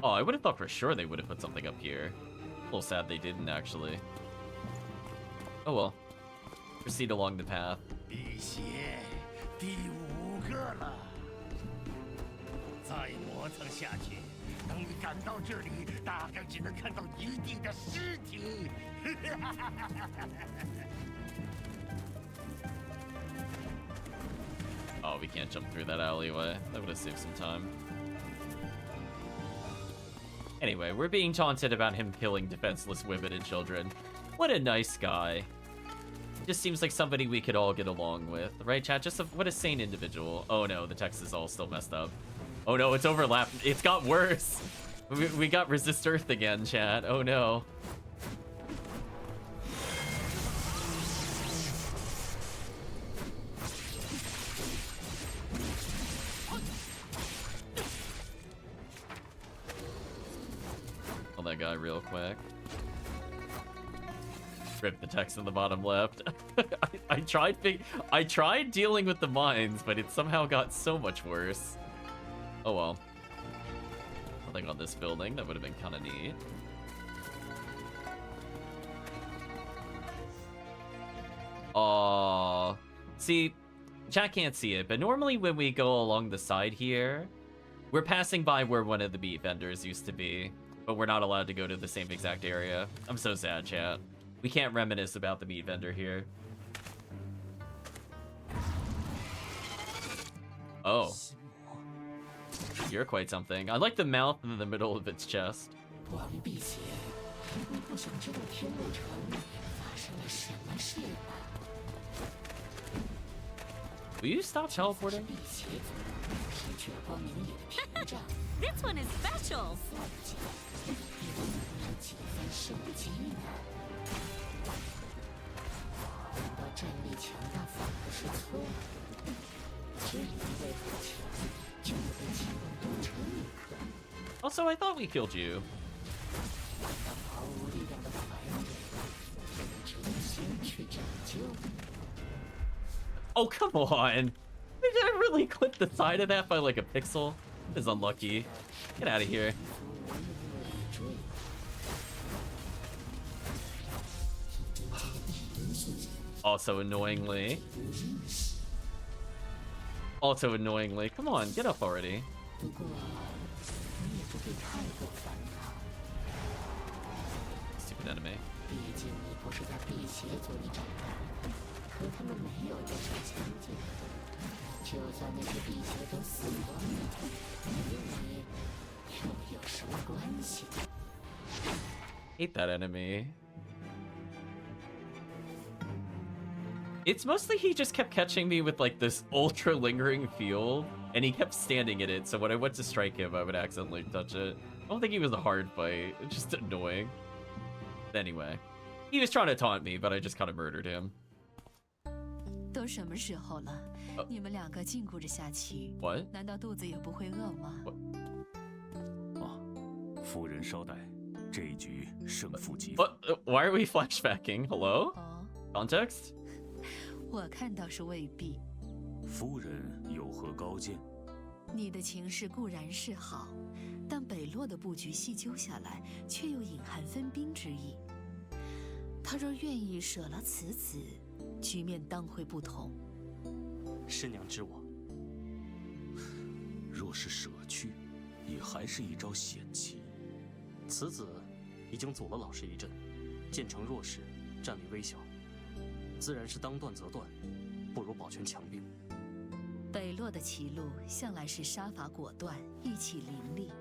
Oh, I would have thought for sure they would have put something up here. A little sad they didn't, actually. Oh well. Proceed along the path. 个了，再磨蹭下去，等你赶到这里，大概只能看到一地的尸体。Oh, we can't jump through that alleyway. That would have saved some time. Anyway, we're being taunted about him killing defenseless women and children. What a nice guy. Just seems like somebody we could all get along with. Right, chat? Just what a sane individual. Oh no, the text is all still messed up. Oh no, it's overlapped. It's got worse. We got resist earth again, chat. Oh no. Kill that guy real quick. Rip the text in the bottom left. I tried dealing with the mines, but it somehow got so much worse. Oh well. Nothing on this building. That would have been kind of neat. Aww. See, chat can't see it, but normally when we go along the side here, we're passing by where one of the meat vendors used to be, but we're not allowed to go to the same exact area. I'm so sad, chat. We can't reminisce about the meat vendor here. Oh. You're quite something. I like the mouth in the middle of its chest. Will you stop teleporting? This one is special. Also, I thought we killed you. Oh, come on. Did I really clip the side of that by like a pixel? That is unlucky. Get out of here. Also annoyingly. Come on, get up already. Stupid enemy. Hate that enemy. It's mostly he just kept catching me with like this ultra lingering field, and he kept standing in it, so when I went to strike him, I would accidentally touch it. I don't think he was a hard fight, it's just annoying. Anyway, he was trying to taunt me, but I just kind of murdered him. 都什么时候了，你们两个禁锢着下棋， What? 难道肚子也不会饿吗？夫人稍待，这一局胜负即。 What? Why are we flashbacking? Hello? Context? 我看倒是未必。夫人有何高见？你的情势固然是好，但北洛的布局细究下来，却又隐含分兵之意。他若愿意舍了此子，局面当会不同。师娘知我。若是舍去，也还是一招险棋。此子已经阻了老师一阵，渐成弱势，战力微小，自然是当断则断，不如保全强兵。北洛的棋路向来是杀伐果断，义气凌厉。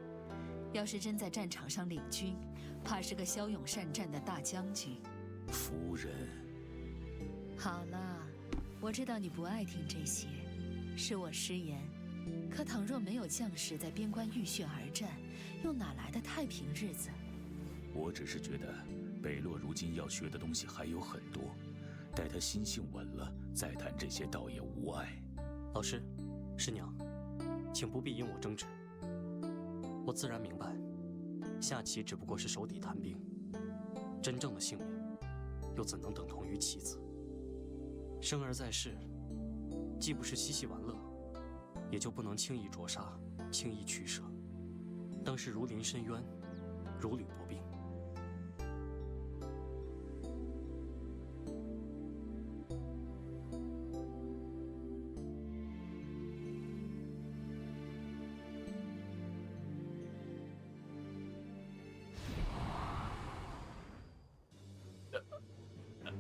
要是真在战场上领军，怕是个骁勇善战的大将军。夫人，好了，我知道你不爱听这些，是我失言。可倘若没有将士在边关浴血而战，又哪来的太平日子？我只是觉得北洛如今要学的东西还有很多，待他心性稳了，再谈这些倒也无碍。老师，师娘，请不必因我争执。我自然明白，下棋只不过是手底谈兵，真正的性命，又怎能等同于棋子？生而在世，既不是嬉戏玩乐，也就不能轻易灼杀，轻易取舍，当是如临深渊，如履薄冰。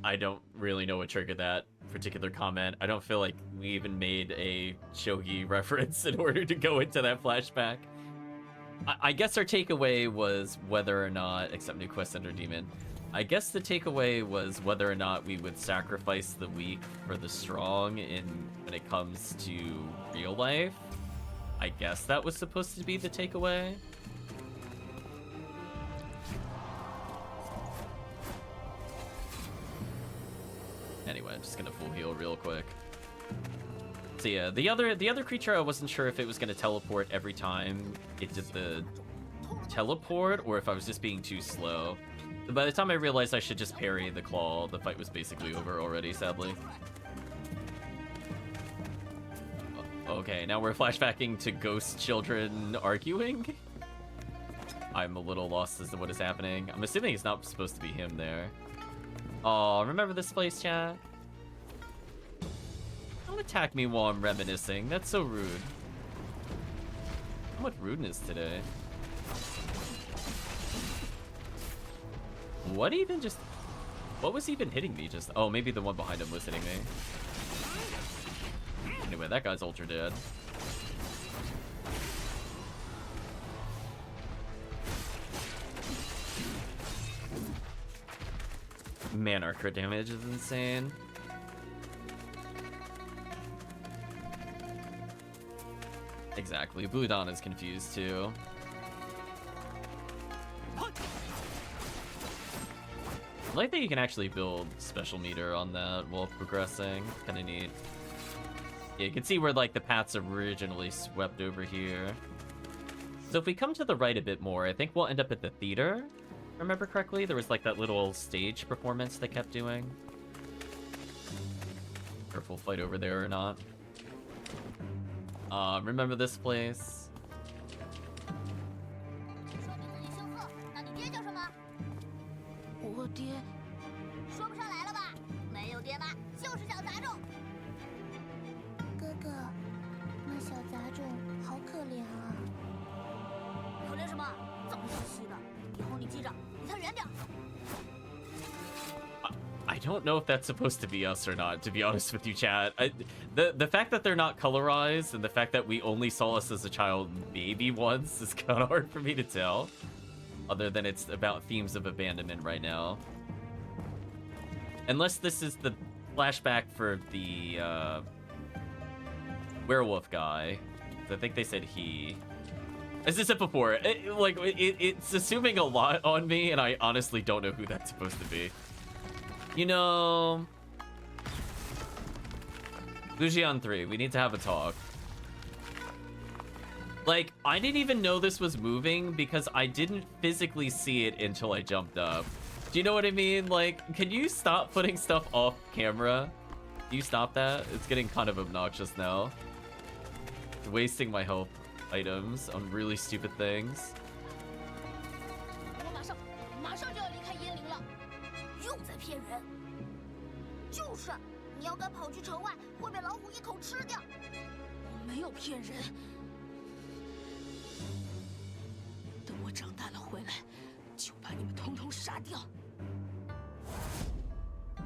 I don't really know what triggered that particular comment. I don't feel like we even made a shogi reference in order to go into that flashback. I guess our takeaway was whether or not, except new quest under demon, I guess the takeaway was whether or not we would sacrifice the weak for the strong when it comes to real life. I guess that was supposed to be the takeaway. Anyway, I'm just gonna full heal real quick. So yeah, the other creature, I wasn't sure if it was gonna teleport every time it did the teleport, or if I was just being too slow. But by the time I realized I should just parry the claw, the fight was basically over already, sadly. Okay, now we're flashbacking to ghost children arguing. I'm a little lost as to what is happening. I'm assuming it's not supposed to be him there. Oh, remember this place, chat? Don't attack me while I'm reminiscing. That's so rude. How much rudeness today? What even just... What was even hitting me just... Oh, maybe the one behind him was hitting me. Anyway, that guy's ultra dead. Man, our crit damage is insane. Exactly. Blue Dawn is confused too. I like that you can actually build special meter on that while progressing. Kind of neat. Yeah, you can see where like the paths originally swept over here. So if we come to the right a bit more, I think we'll end up at the theater. Remember correctly? There was like that little stage performance they kept doing. Or if we'll fight over there or not. Remember this place? I don't know if that's supposed to be us or not, to be honest with you, chat. The fact that they're not colorized and the fact that we only saw us as a child maybe once is kind of hard for me to tell. Other than it's about themes of abandonment right now. Unless this is the flashback for the werewolf guy. I think they said he. As I said before, it's assuming a lot on me, and I honestly don't know who that's supposed to be. You know, GuJian 3, we need to have a talk. Like, I didn't even know this was moving because I didn't physically see it until I jumped up. Do you know what I mean? Like, can you stop putting stuff off camera? Can you stop that? It's getting kind of obnoxious now. It's wasting my health items on really stupid things.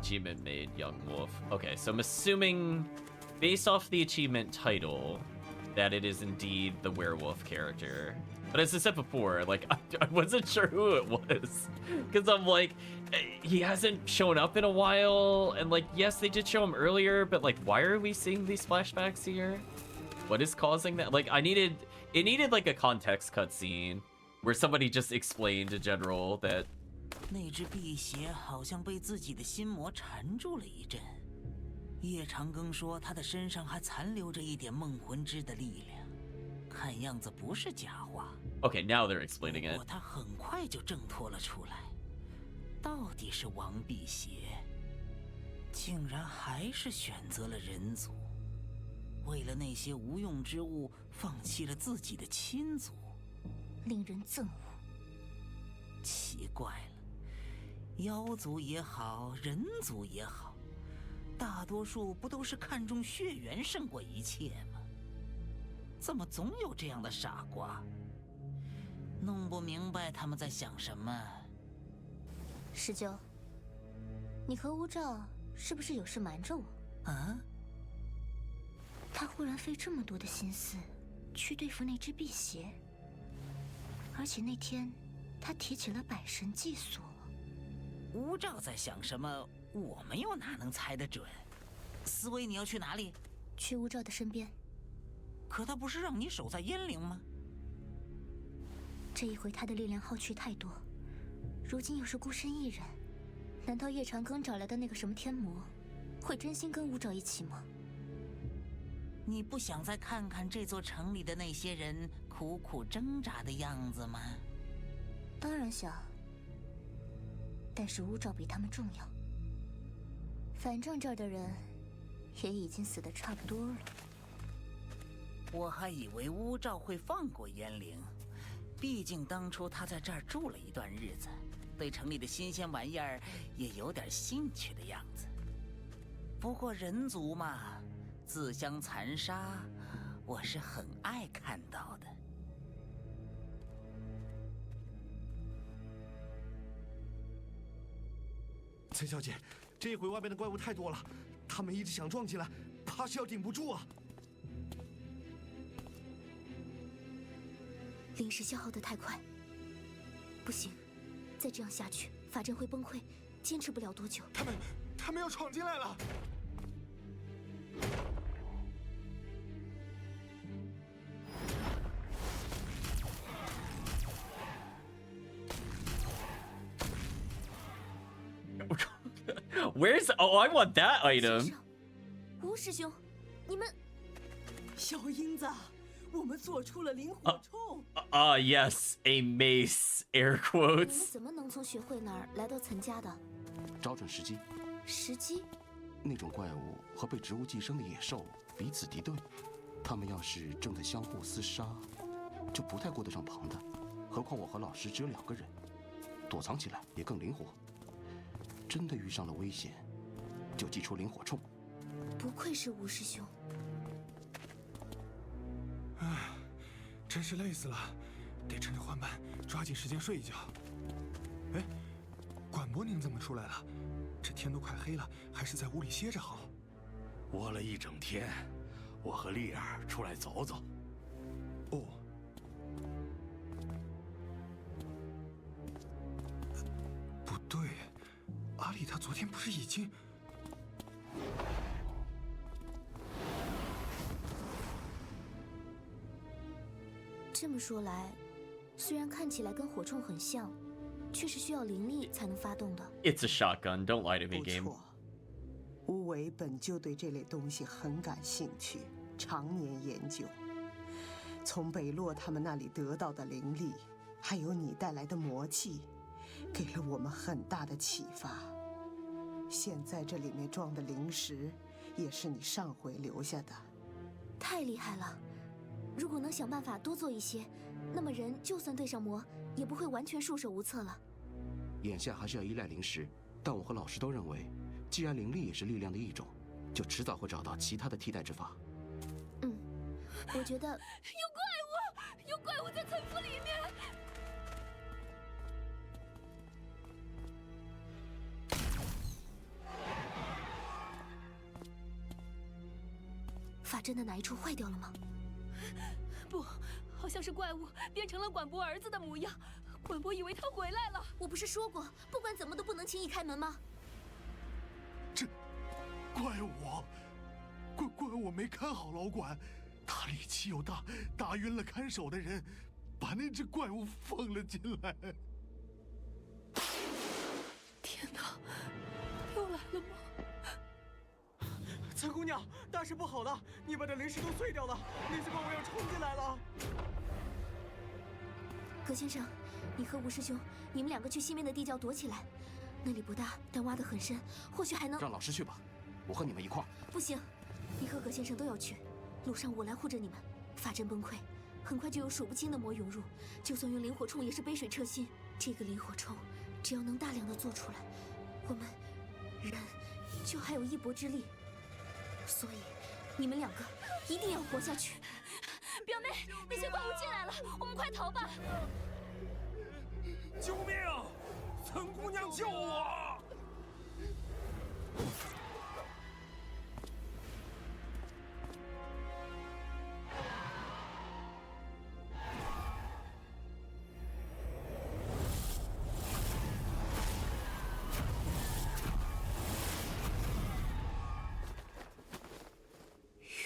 Achievement made young wolf. Okay, so I'm assuming based off the achievement title that it is indeed the werewolf character. But as I said before, like, I wasn't sure who it was. Because I'm like, he hasn't shown up in a while. And like, yes, they did show him earlier, but like, why are we seeing these flashbacks here? What is causing that? Like, it needed like a context cutscene where somebody just explained in general that 那只辟邪好像被自己的心魔缠住了一阵。叶长庚说，他的身上还残留着一点梦魂之的力量，看样子不是假话。Okay, now they're explaining it. 不过他很快就挣脱了出来。到底是王辟邪，竟然还是选择了人族，为了那些无用之物，放弃了自己的亲族，令人憎恶。奇怪了。 妖族也好，人族也好，大多数不都是看重血缘胜过一切吗？怎么总有这样的傻瓜？弄不明白他们在想什么。十九，你和乌照是不是有事瞒着我？啊？他忽然费这么多的心思去对付那只辟邪，而且那天他提起了百神祭所。 乌照在想什么，我们又哪能猜得准？思维，你要去哪里？去乌照的身边。可他不是让你守在燕陵吗？这一回他的力量耗去太多，如今又是孤身一人，难道叶长庚找来的那个什么天魔，会真心跟吴爪一起吗？你不想再看看这座城里的那些人苦苦挣扎的样子吗？当然想，但是乌爪比他们重要。反正这儿的人也已经死得差不多了。我还以为乌兆会放过燕陵，毕竟当初他在这儿住了一段日子，对城里的新鲜玩意儿也有点兴趣的样子。不过人族嘛，自相残杀，我是很爱看到的。崔小姐，这一回外面的怪物太多了，他们一直想撞进来，怕是要顶不住啊！灵石消耗得太快，不行，再这样下去，法阵会崩溃，坚持不了多久。他们要闯进来了！Where's oh I want that item. 吴师兄，你们小英子，我们做出了灵火冲。Yes, a mace. Air 你 quotes. 们怎么能从学会那儿来到岑家的？找准时机。时机？那种怪物和被植物寄生的野兽彼此敌对，他们要是正在相互厮杀，就不太顾得上旁的。何况我和老师只有2个人，躲藏起来也更灵活。真的遇上了危险，就祭出灵火冲。不愧是吴师兄。唉，真是累死了，得趁着换班抓紧时间睡一觉。哎，管伯宁怎么出来了？这天都快黑了，还是在屋里歇着好。窝了一整天，我和丽儿出来走走。哦。不对，阿丽她昨天不是已经……这么说来，虽然看起来跟火铳很像，却是需要灵力才能发动的。It's a shotgun. Don't lie to me, game. 乌维本就对这类东西很感兴趣，常年研究。从北洛他们那里得到的灵力，还有你带来的魔气，给了我们很大的启发。现在这里面装的灵石，也是你上回留下的。太厉害了！如果能想办法多做一些，那么人就算对上魔，也不会完全束手无策了。眼下还是要依赖灵石，但我和老师都认为，既然灵力也是力量的一种，就迟早会找到其他的替代之法。我觉得有怪物在岑府里面。法阵的哪一处坏掉了吗？不，好像是怪物变成了管伯儿子的模样。管伯以为他回来了。我不是说过，不管怎么都不能轻易开门吗？这怪我没看好老管，他力气又大，打晕了看守的人，把那只怪物放了进来。天哪，又来了吗？岑姑娘，大事不好了！你把的灵石都碎掉了，那只怪物要冲进来了。葛先生，你和吴师兄，你们2个去西面的地窖躲起来，那里不大，但挖得很深，或许还能……让老师去吧，我和你们一块儿。不行，你和葛先生都要去，路上我来护着你们。法阵崩溃，很快就有数不清的魔涌入，就算用灵火冲也是杯水车薪。这个灵火冲，只要能大量的做出来，我们人就还有一搏之力。所以，你们2个一定要活下去。表妹，那些怪物进来了，我们快逃吧！救命！岑姑娘救我！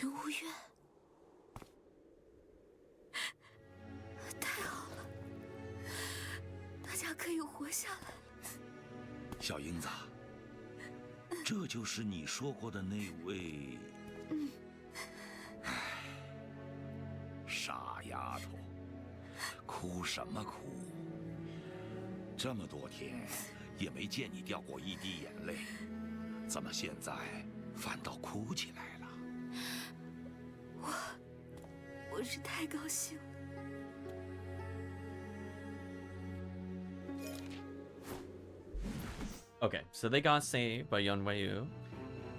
云无月，活下来了。小英子，这就是你说过的那位……唉，傻丫头，哭什么哭？这么多天也没见你掉过一滴眼泪，怎么现在反倒哭起来了？我是太高兴了。 Okay, so they got saved by Yun Wei-yu.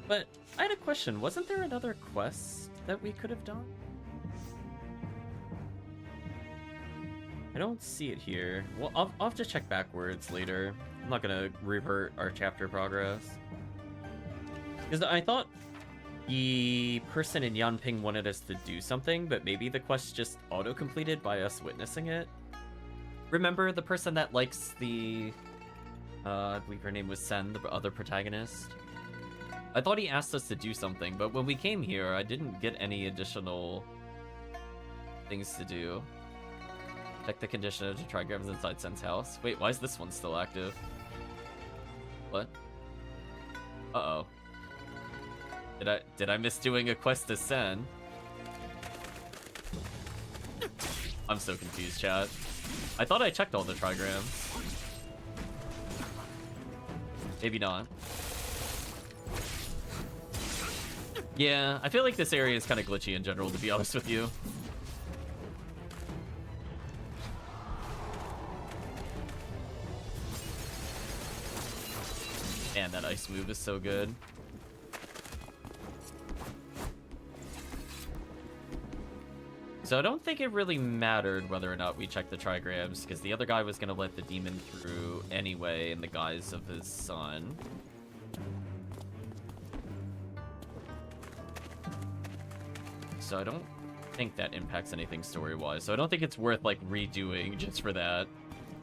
But I had a question. Wasn't there another quest that we could have done? I don't see it here. Well, I'll have to check backwards later. I'm not gonna revert our chapter progress. Because I thought the person in Yanping wanted us to do something, but maybe the quest just auto-completed by us witnessing it. Remember the person that likes the... I believe her name was Sen, the other protagonist. I thought he asked us to do something, but when we came here, I didn't get any additional things to do. Check the condition of the trigrams inside Sen's house. Wait, why is this one still active? What? Uh-oh. Did I miss doing a quest to Sen? I'm so confused, chat. I thought I checked all the trigrams. Maybe not. Yeah, I feel like this area is kind of glitchy in general, to be honest with you. Man, that ice move is so good. So I don't think it really mattered whether or not we checked the trigrams, because the other guy was going to let the demon through anyway in the guise of his son. So I don't think that impacts anything story-wise. So I don't think it's worth, like, redoing just for that.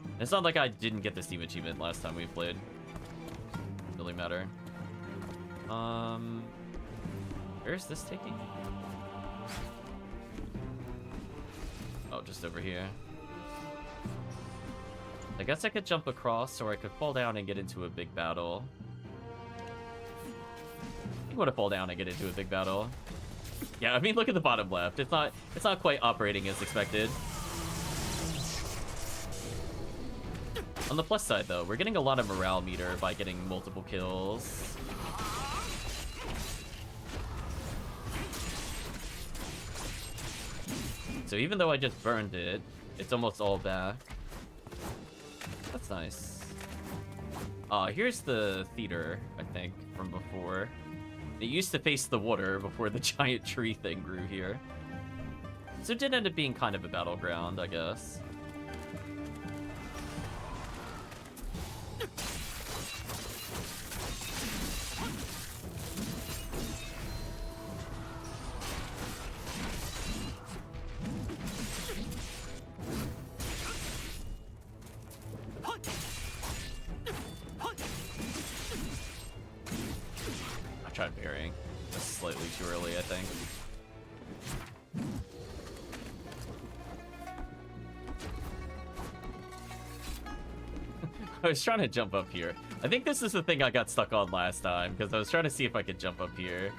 And it's not like I didn't get the Steam achievement last time we played. Doesn't really matter. Where's this taking me? Oh, just over here. I guess I could jump across, or I could fall down and get into a big battle. I want to fall down and get into a big battle. Yeah, I mean, look at the bottom left. It's not quite operating as expected. On the plus side, though, we're getting a lot of morale meter by getting multiple kills. So even though I just burned it, it's almost all back. That's nice. Here's the theater, I think, from before. It used to face the water before the giant tree thing grew here. So it did end up being kind of a battleground, I guess. I tried parrying. That's slightly too early, I think. I was trying to jump up here. I think this is the thing I got stuck on last time, because I was trying to see if I could jump up here.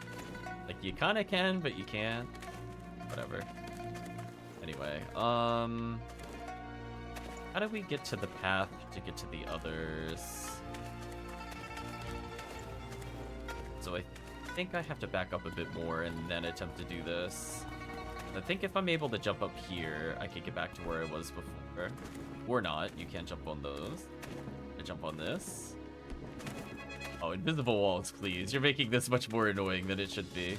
Like, you kind of can, but you can't. Whatever. Anyway, how do we get to the path to get to the others? So I think I have to back up a bit more and then attempt to do this. I think if I'm able to jump up here, I can get back to where I was before. Or not, you can't jump on those. I jump on this. Oh, invisible walls, please. You're making this much more annoying than it should be.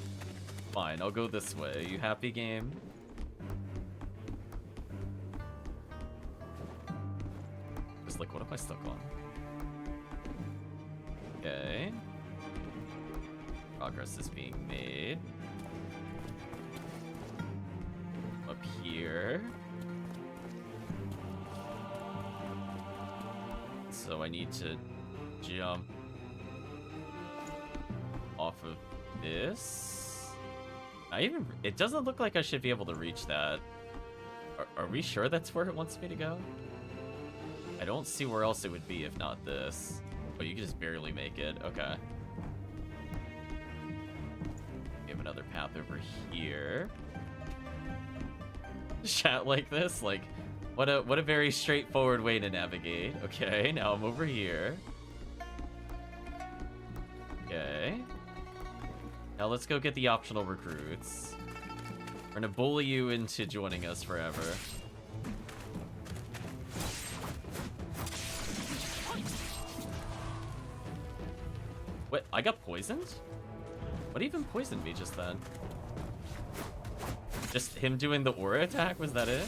Fine, I'll go this way. You happy, game? Just like, what am I stuck on? Okay. Progress is being made. Up here. So I need to jump off of this. It doesn't look like I should be able to reach that. Are we sure that's where it wants me to go? I don't see where else it would be if not this. Oh, you can just barely make it. Okay. We have another path over here. Chat like this? Like, what a very straightforward way to navigate. Okay, now I'm over here. Okay. Now let's go get the optional recruits. We're gonna bully you into joining us forever. What? I got poisoned? What even poisoned me just then? Just him doing the aura attack? Was that it?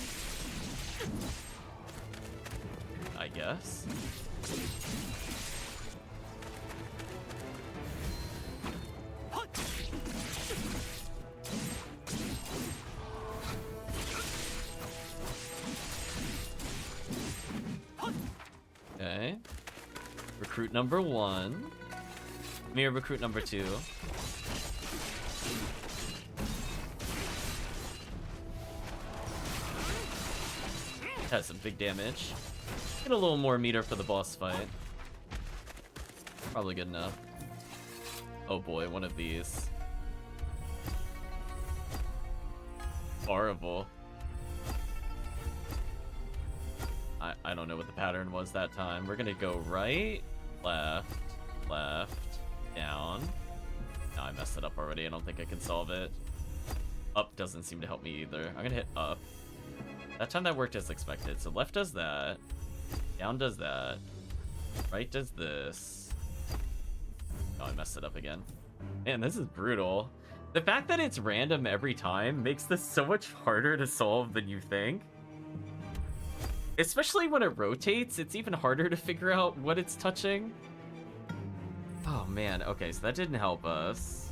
I guess. Okay. Recruit number 1. Mirror recruit number 2. Has some big damage. Get a little more meter for the boss fight. Probably good enough. Oh boy, one of these. Horrible. I don't know what the pattern was that time. We're gonna go right, left, left, down. No, I messed it up already. I don't think I can solve it. Up doesn't seem to help me either. I'm gonna hit up. That time that worked as expected. So left does that. Down does that. Right does this. Oh, I messed it up again. Man, this is brutal. The fact that it's random every time makes this so much harder to solve than you think. Especially when it rotates, it's even harder to figure out what it's touching. Oh man, okay, so that didn't help us.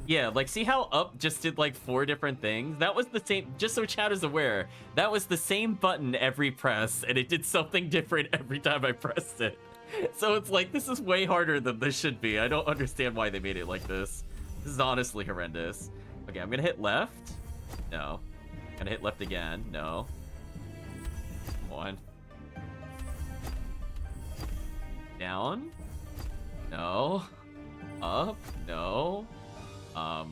Yeah, like see how up just did like 4 different things? That was the same, just so chat is aware, that was the same button every press and it did something different every time I pressed it. So it's like, this is way harder than this should be. I don't understand why they made it like this. This is honestly horrendous. Okay, I'm gonna hit left. No. Gonna hit left again. No. Come on. Down. No. Up. No.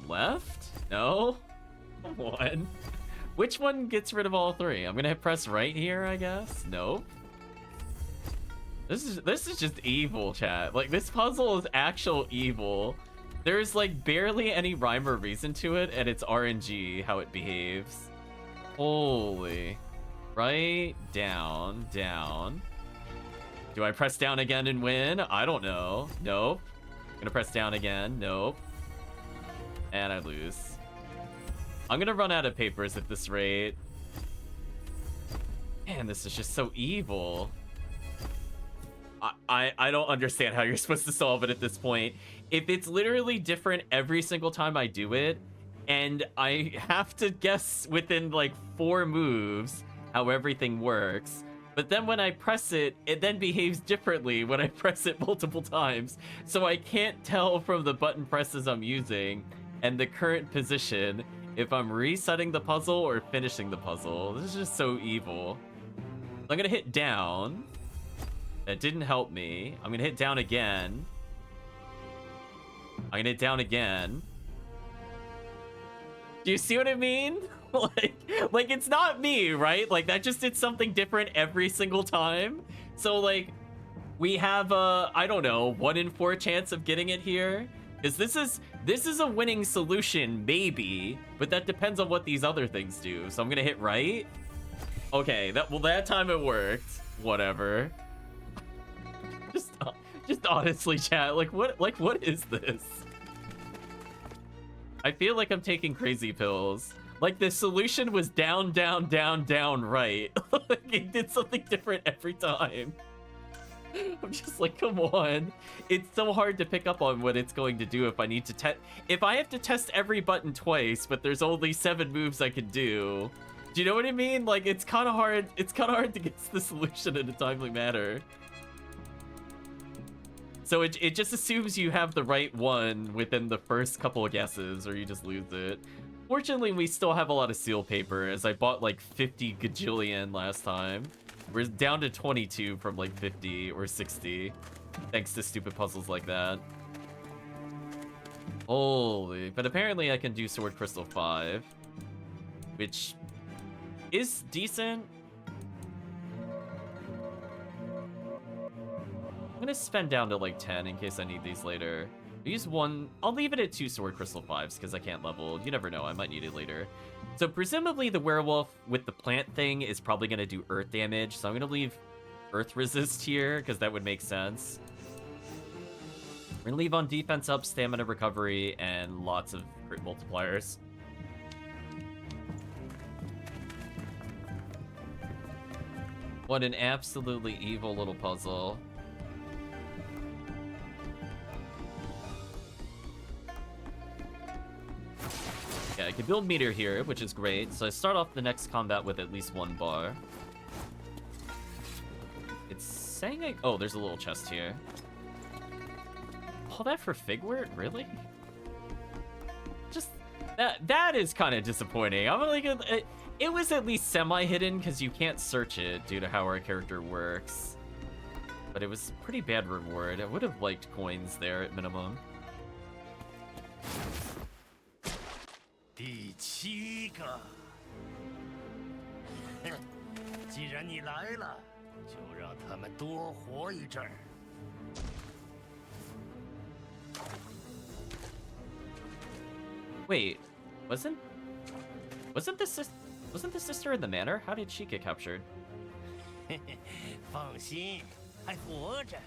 Left. No. Come on. Which one gets rid of all 3? I'm gonna hit press right here, I guess. Nope. This is just evil, chat. Like, this puzzle is actual evil. There's like barely any rhyme or reason to it, and it's RNG how it behaves. Holy. Right, down, down. Do I press down again and win? I don't know. Nope. Gonna press down again. Nope. And I lose. I'm gonna run out of papers at this rate. Man, this is just so evil. I don't understand how you're supposed to solve it at this point. If it's literally different every single time I do it, and I have to guess within like 4 moves how everything works, but then when I press it, it then behaves differently when I press it multiple times, so I can't tell from the button presses I'm using and the current position if I'm resetting the puzzle or finishing the puzzle. This is just so evil. I'm gonna hit down. That didn't help me. I'm gonna hit down again. I'm gonna hit down again. Do you see what I mean? like it's not me, right? Like that just did something different every single time. So like we have a, I don't know, 1 in 4 chance of getting it here. Because this is a winning solution, maybe, but that depends on what these other things do. So I'm gonna hit right. Okay, that time it worked. Whatever. Just honestly, chat, like what is this? I feel like I'm taking crazy pills. Like the solution was down, down, down, down, right. Like it did something different every time. I'm just like, come on. It's so hard to pick up on what it's going to do if I need to test. If I have to test every button twice, but there's only 7 moves I can do. Do you know what I mean? Like it's kind of hard. It's kind of hard to get to the solution in a timely manner. So it just assumes you have the right one within the first couple of guesses, or you just lose it. Fortunately, we still have a lot of seal paper, as I bought like 50 GuJian last time. We're down to 22 from like 50 or 60, thanks to stupid puzzles like that. Holy, but apparently I can do Sword Crystal 5, which is decent. I'm gonna spend down to like 10 in case I need these later. Use one. I'll leave it at 2 Sword Crystal 5s because I can't level. You never know, I might need it later. So presumably the werewolf with the plant thing is probably gonna do earth damage. So I'm gonna leave earth resist here because that would make sense. We're gonna leave on defense up, stamina recovery, and lots of crit multipliers. What an absolutely evil little puzzle. Yeah, I can build meter here, which is great. So I start off the next combat with at least 1 bar. It's saying oh, there's a little chest here. All that for Figwort? Really? Just that is kind of disappointing. I'm like, it was at least semi-hidden because you can't search it due to how our character works. But it was pretty bad reward. I would have liked coins there at minimum. 第7个，既然你来了，就让他们多活一阵儿。Wait, wasn't the sister in the manor? How did she get captured? 放心，还活着。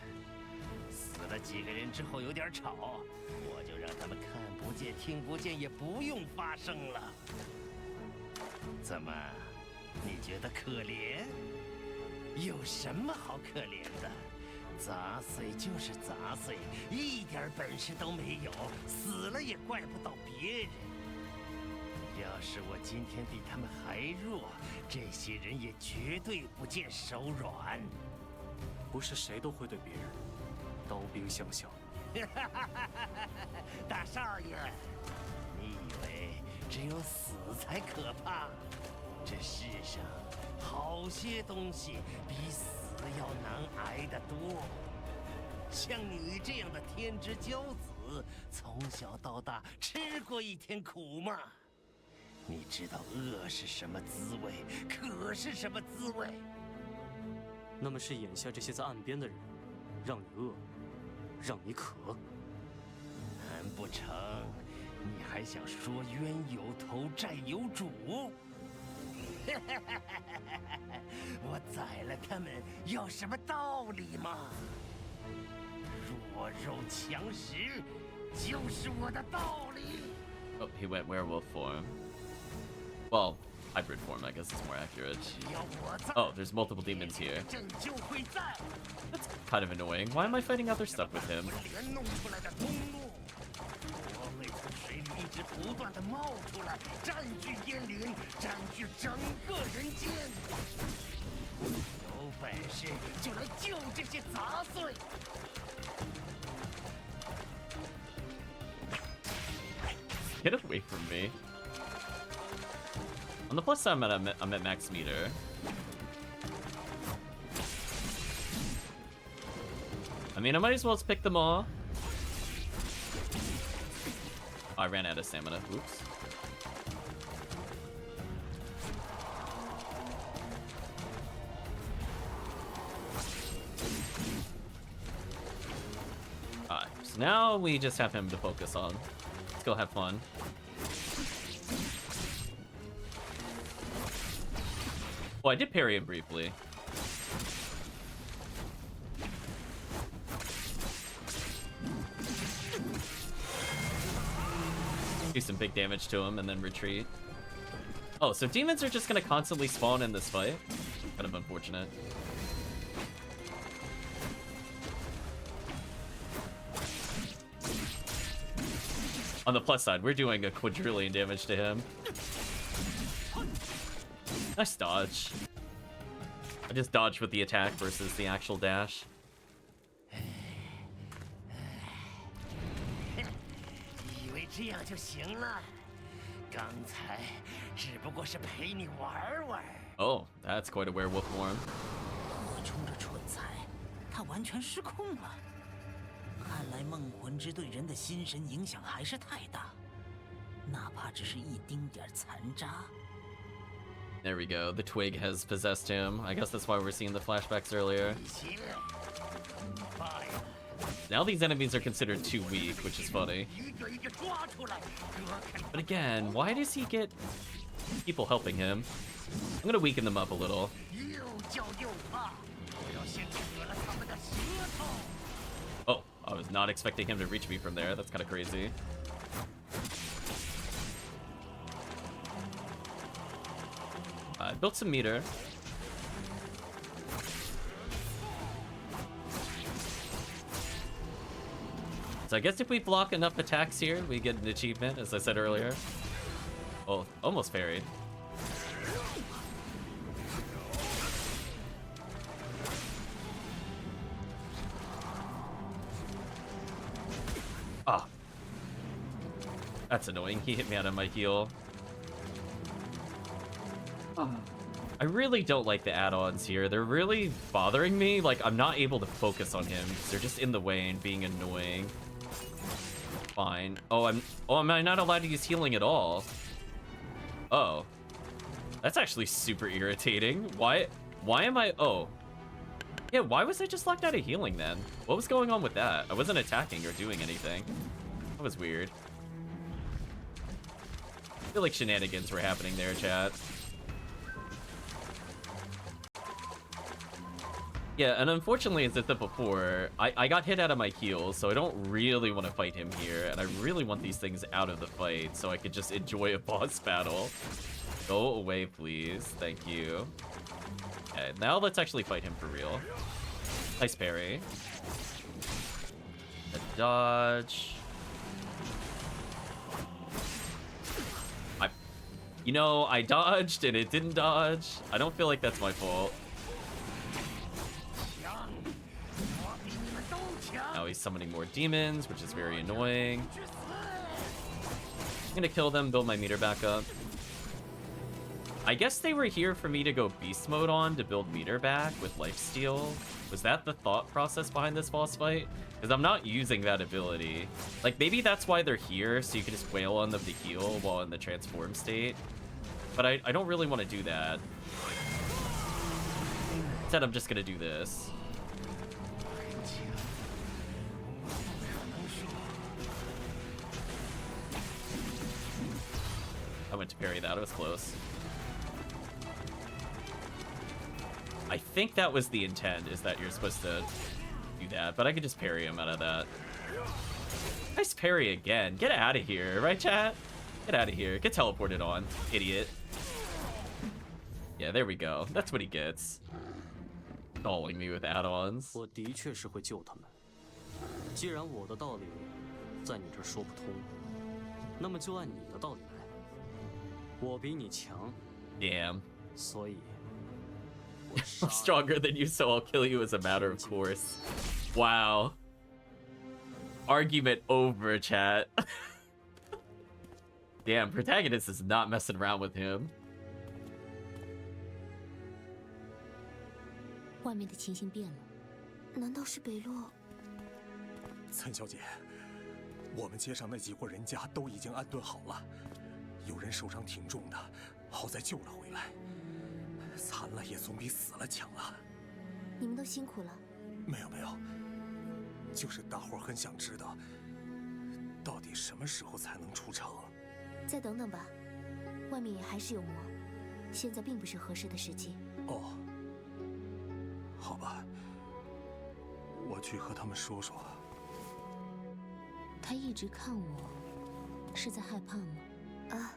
死了几个人之后有点吵，我就让他们看不见、听不见，也不用发声了。怎么，你觉得可怜？有什么好可怜的？杂碎就是杂碎，一点本事都没有，死了也怪不到别人。要是我今天比他们还弱，这些人也绝对不见手软。不是谁都会对别人刀兵相向。大少爷，你以为只有死才可怕？这世上好些东西比死要难挨得多。像你这样的天之骄子，从小到大吃过一天苦吗？你知道饿是什么滋味，渴是什么滋味？那么是眼下这些在岸边的人，让你饿，让你渴。难不成你还想说冤有头债有主？我宰了他们有什么道理吗？弱肉强食就是我的道理。Oh, he went werewolf form. Well, hybrid form, I guess is more accurate. Oh, there's multiple demons here. That's kind of annoying. Why am I fighting other stuff with him? 一直不断地冒出来，占据烟林，占据整个人间。有本事就来救这些杂碎！ Get away from me. On the plus side, I'm at max meter. I mean, I might as well pick them all. Oh, I ran out of stamina. Oops. Alright, so now we just have him to focus on. Let's go have fun. Oh, I did parry him briefly. Do some big damage to him and then retreat. Oh, so demons are just gonna constantly spawn in this fight? Kind of unfortunate. On the plus side, we're doing a quadrillion damage to him. Nice dodge. I just dodged with the attack versus the actual dash. 这样就行了，刚才只不过是陪你玩玩。Oh, that's quite a werewolf form. 我冲着蠢材，他完全失控了。看来梦魂之对人的心神影响还是太大，哪怕只是一丁点残渣。 There we go. The twig has possessed him. I guess that's why we're seeing the flashbacks earlier. Now these enemies are considered too weak, which is funny. But again, why does he get people helping him? I'm gonna weaken them up a little. Oh, I was not expecting him to reach me from there. That's kind of crazy. I built some meter. So I guess if we block enough attacks here, we get an achievement, as I said earlier. Oh, almost parried. Ah. That's annoying. He hit me out of my heal. I really don't like the add-ons here. They're really bothering me. Like, I'm not able to focus on him. They're just in the way and being annoying. Fine. Oh, am I not allowed to use healing at all? Oh. That's actually super irritating. Why am I... Oh. Yeah, why was I just locked out of healing then? What was going on with that? I wasn't attacking or doing anything. That was weird. I feel like shenanigans were happening there, chat. Yeah, and unfortunately, as I said before, I got hit out of my heals, so I don't really want to fight him here, and I really want these things out of the fight so I could just enjoy a boss battle. Go away, please. Thank you. Okay, now let's actually fight him for real. Nice parry. A dodge. You know, I dodged and it didn't dodge. I don't feel like that's my fault. Now he's summoning more demons, which is very annoying. I'm gonna kill them, build my meter back up. I guess they were here for me to go beast mode on to build meter back with lifesteal. Was that the thought process behind this boss fight? Because I'm not using that ability. Like, maybe that's why they're here, so you can just wail on them to heal while in the transform state. But I don't really want to do that. Instead, I'm just gonna do this. I went to parry that. It was close. I think that was the intent, is that you're supposed to do that, but I could just parry him out of that. Nice parry again. Get out of here, right, chat? Get out of here. Get teleported on, idiot. Yeah, there we go. That's what he gets. Stalling me with add-ons. 我的确是会救他们。既然我的道理在你这儿说不通，那么就按你的道理来。我比你强。Damn. 所以。 I'm stronger than you, so I'll kill you as a matter of course. Wow. Argument over, chat. Damn, protagonist is not messing around with him. 外面的情形变了，难道是北洛？岑小姐，我们街上那几户人家都已经安顿好了，有人受伤挺重的，好在救了回来。 残了也总比死了强啊！你们都辛苦了。没有没有，就是大伙儿很想知道，到底什么时候才能出城？再等等吧，外面也还是有魔，现在并不是合适的时机。哦，好吧，我去和他们说说。他一直看我，是在害怕吗？啊，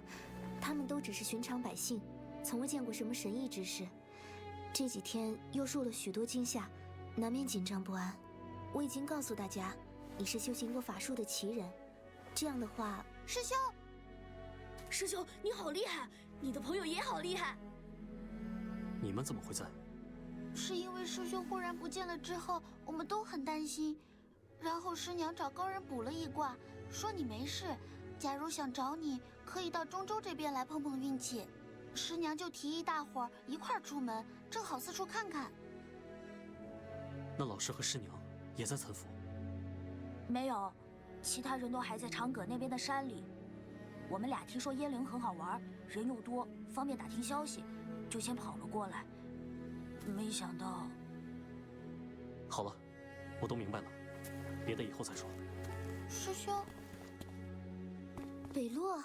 他们都只是寻常百姓。 从未见过什么神异之事，这几天又受了许多惊吓，难免紧张不安。我已经告诉大家，你是修行过法术的奇人，这样的话，师兄，师兄你好厉害，你的朋友也好厉害。你们怎么会在？是因为师兄忽然不见了之后，我们都很担心，然后师娘找高人卜了一卦，说你没事，假如想找你，可以到中州这边来碰碰运气。师娘就提议大伙儿一块儿出门，正好四处看看。那老师和师娘也在岑府？没有，其他人都还在长葛那边的山里。我们俩听说燕陵很好玩，人又多，方便打听消息，就先跑了过来。没想到……好了，我都明白了，别的以后再说。师兄，北洛，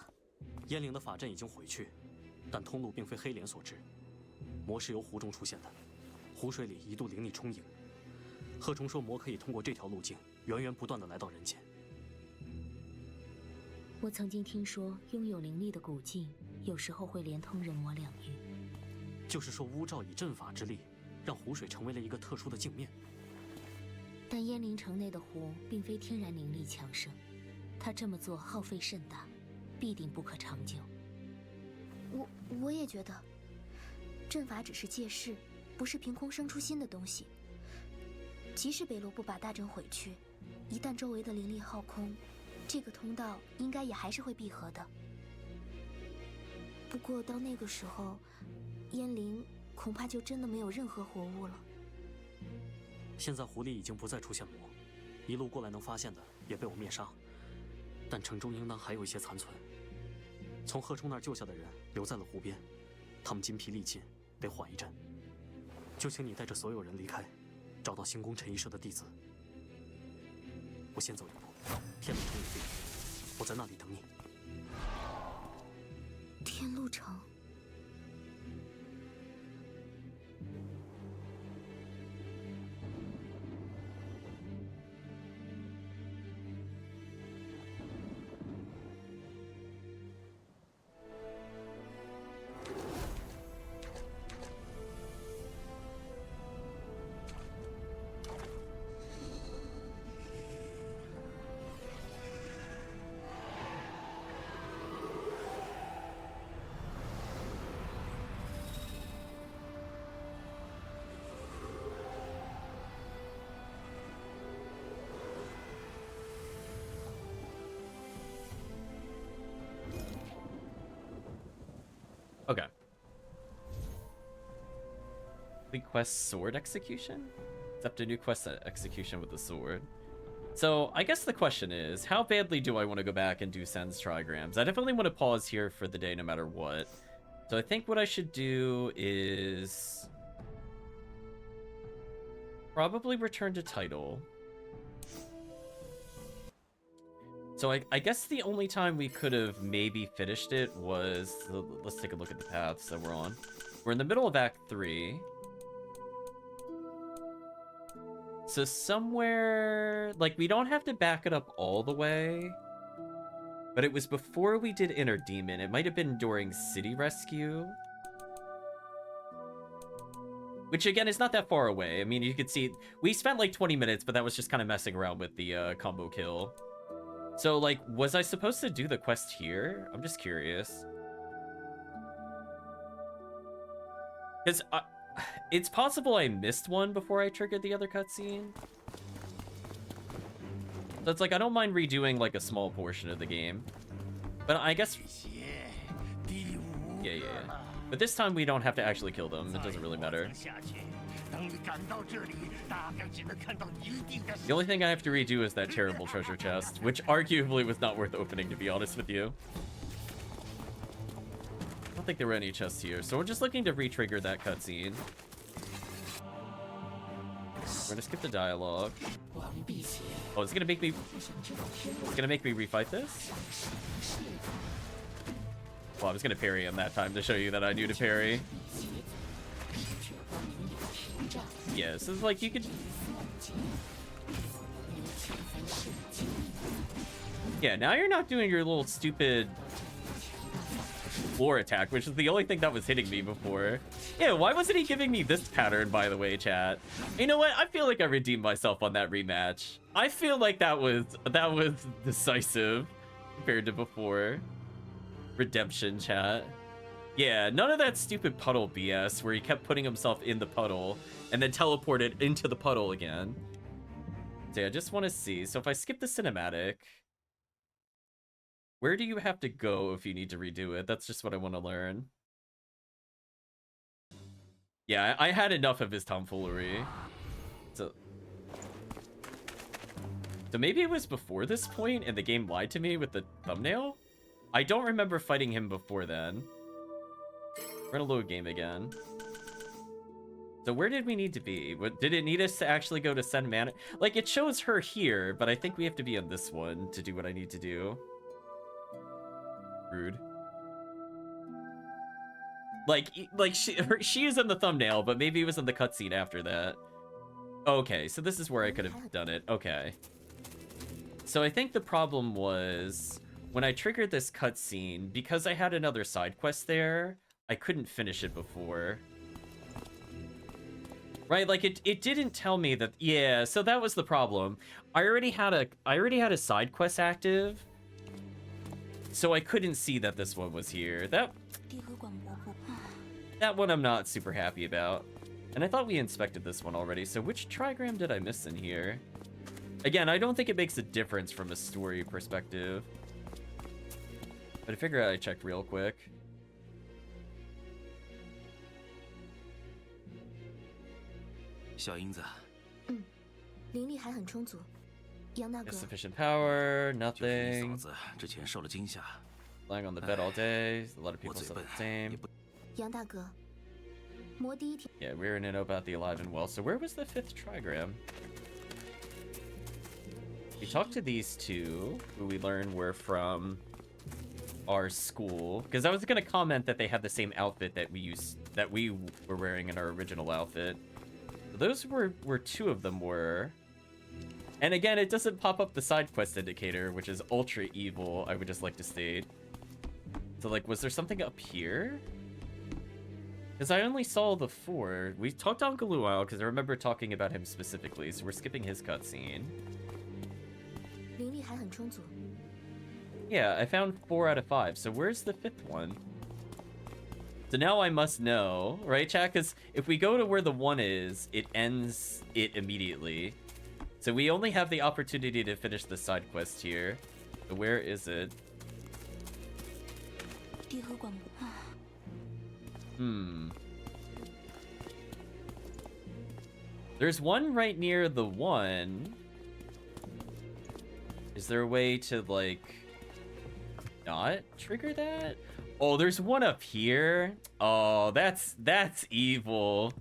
燕陵的法阵已经毁去，但通路并非黑莲所制，魔是由湖中出现的，湖水里一度灵力充盈。贺冲说魔可以通过这条路径源源不断的来到人间。我曾经听说，拥有灵力的古镜有时候会连通人魔两域。就是说，乌罩以阵法之力，让湖水成为了一个特殊的镜面。但燕陵城内的湖并非天然灵力强盛，他这么做耗费甚大，必定不可长久。我也觉得，阵法只是借势，不是凭空生出新的东西。即使北洛不把大阵毁去，一旦周围的灵力耗空，这个通道应该也还是会闭合的。不过到那个时候，燕陵恐怕就真的没有任何活物了。现在湖里已经不再出现魔，一路过来能发现的也被我灭杀，但城中应当还有一些残存。从贺冲那儿救下的人留在了湖边，他们筋疲力尽，得缓一阵。就请你带着所有人离开，找到行宫陈一社的弟子。我先走一步，天路城有地，我在那里等你。天路城。Okay. The quest sword execution? Accept a new quest execution with the sword. So I guess the question is, how badly do I want to go back and do Sen's trigrams? I definitely want to pause here for the day no matter what. So I think what I should do is probably return to title. So I guess the only time we could have maybe finished it was... Let's take a look at the paths that we're on. We're in the middle of Act 3. So somewhere... Like, we don't have to back it up all the way. But it was before we did Inner Demon. It might have been during City Rescue. Which, again, is not that far away. I mean, you could see... We spent like 20 minutes, but that was just kind of messing around with the combo kill. So, like, was I supposed to do the quest here? I'm just curious. Because it's possible I missed one before I triggered the other cutscene. So it's like, I don't mind redoing, like, a small portion of the game. But I guess... Yeah. But this time we don't have to actually kill them. It doesn't really matter. The only thing I have to redo is that terrible treasure chest, which arguably was not worth opening, to be honest with you. I don't think there were any chests here, so we're just looking to re-trigger that cutscene. We're gonna skip the dialogue. Oh, it's gonna make me... It's gonna make me refight this? Well, I was gonna parry him that time to show you that I knew to parry. Yeah, so it's like you could... Yeah, now you're not doing your little stupid floor attack, which is the only thing that was hitting me before. Yeah, why wasn't he giving me this pattern, by the way, chat? You know what? I feel like I redeemed myself on that rematch. I feel like that was decisive compared to before. Redemption, chat. Yeah, none of that stupid puddle BS where he kept putting himself in the puddle and then teleported into the puddle again. So yeah, I just want to see. So if I skip the cinematic, Where do you have to go if you need to redo it? That's just what I want to learn. Yeah, I had enough of his tomfoolery. So maybe it was before this point and the game lied to me with the thumbnail? I don't remember fighting him before then. We're gonna load game again. So where did we need to be? What, did it need us to actually go to send mana? Like, it shows her here, but I think we have to be on this one to do what I need to do. Rude. Like she is in the thumbnail, but maybe it was in the cutscene after that. Okay, so this is where I could have done it. Okay. So I think the problem was when I triggered this cutscene, because I had another side quest there, I couldn't finish it before. Right, like it didn't tell me that. Yeah, so that was the problem. I already had a side quest active, so I couldn't see that this one was here. That one I'm not super happy about. And I thought we inspected this one already, so which trigram did I miss in here? Again, I don't think it makes a difference from a story perspective. But I figure I checked real quick. Insufficient power, nothing. Lying on the bed all day. A lot of people said the same. Yeah, we already know about the alive and well. So where was the 5th trigram? We talked to these two, who we learned were from our school. Because I was gonna comment that they had the same outfit that we were wearing in our original outfit. Those were 2 of them were. And again, it doesn't pop up the side quest indicator, which is ultra evil, I would just like to state. So like, was there something up here? Because I only saw the 4. We talked on GuJian because I remember talking about him specifically, so we're skipping his cutscene. Yeah, I found 4 out of 5, so where's the 5th one? So now I must know, right, chat? Because if we go to where the 1 is, it ends it immediately. So we only have the opportunity to finish the side quest here. So where is it? There's one right near the 1. Is there a way to, like, not trigger that? Oh, there's one up here. Oh, that's evil.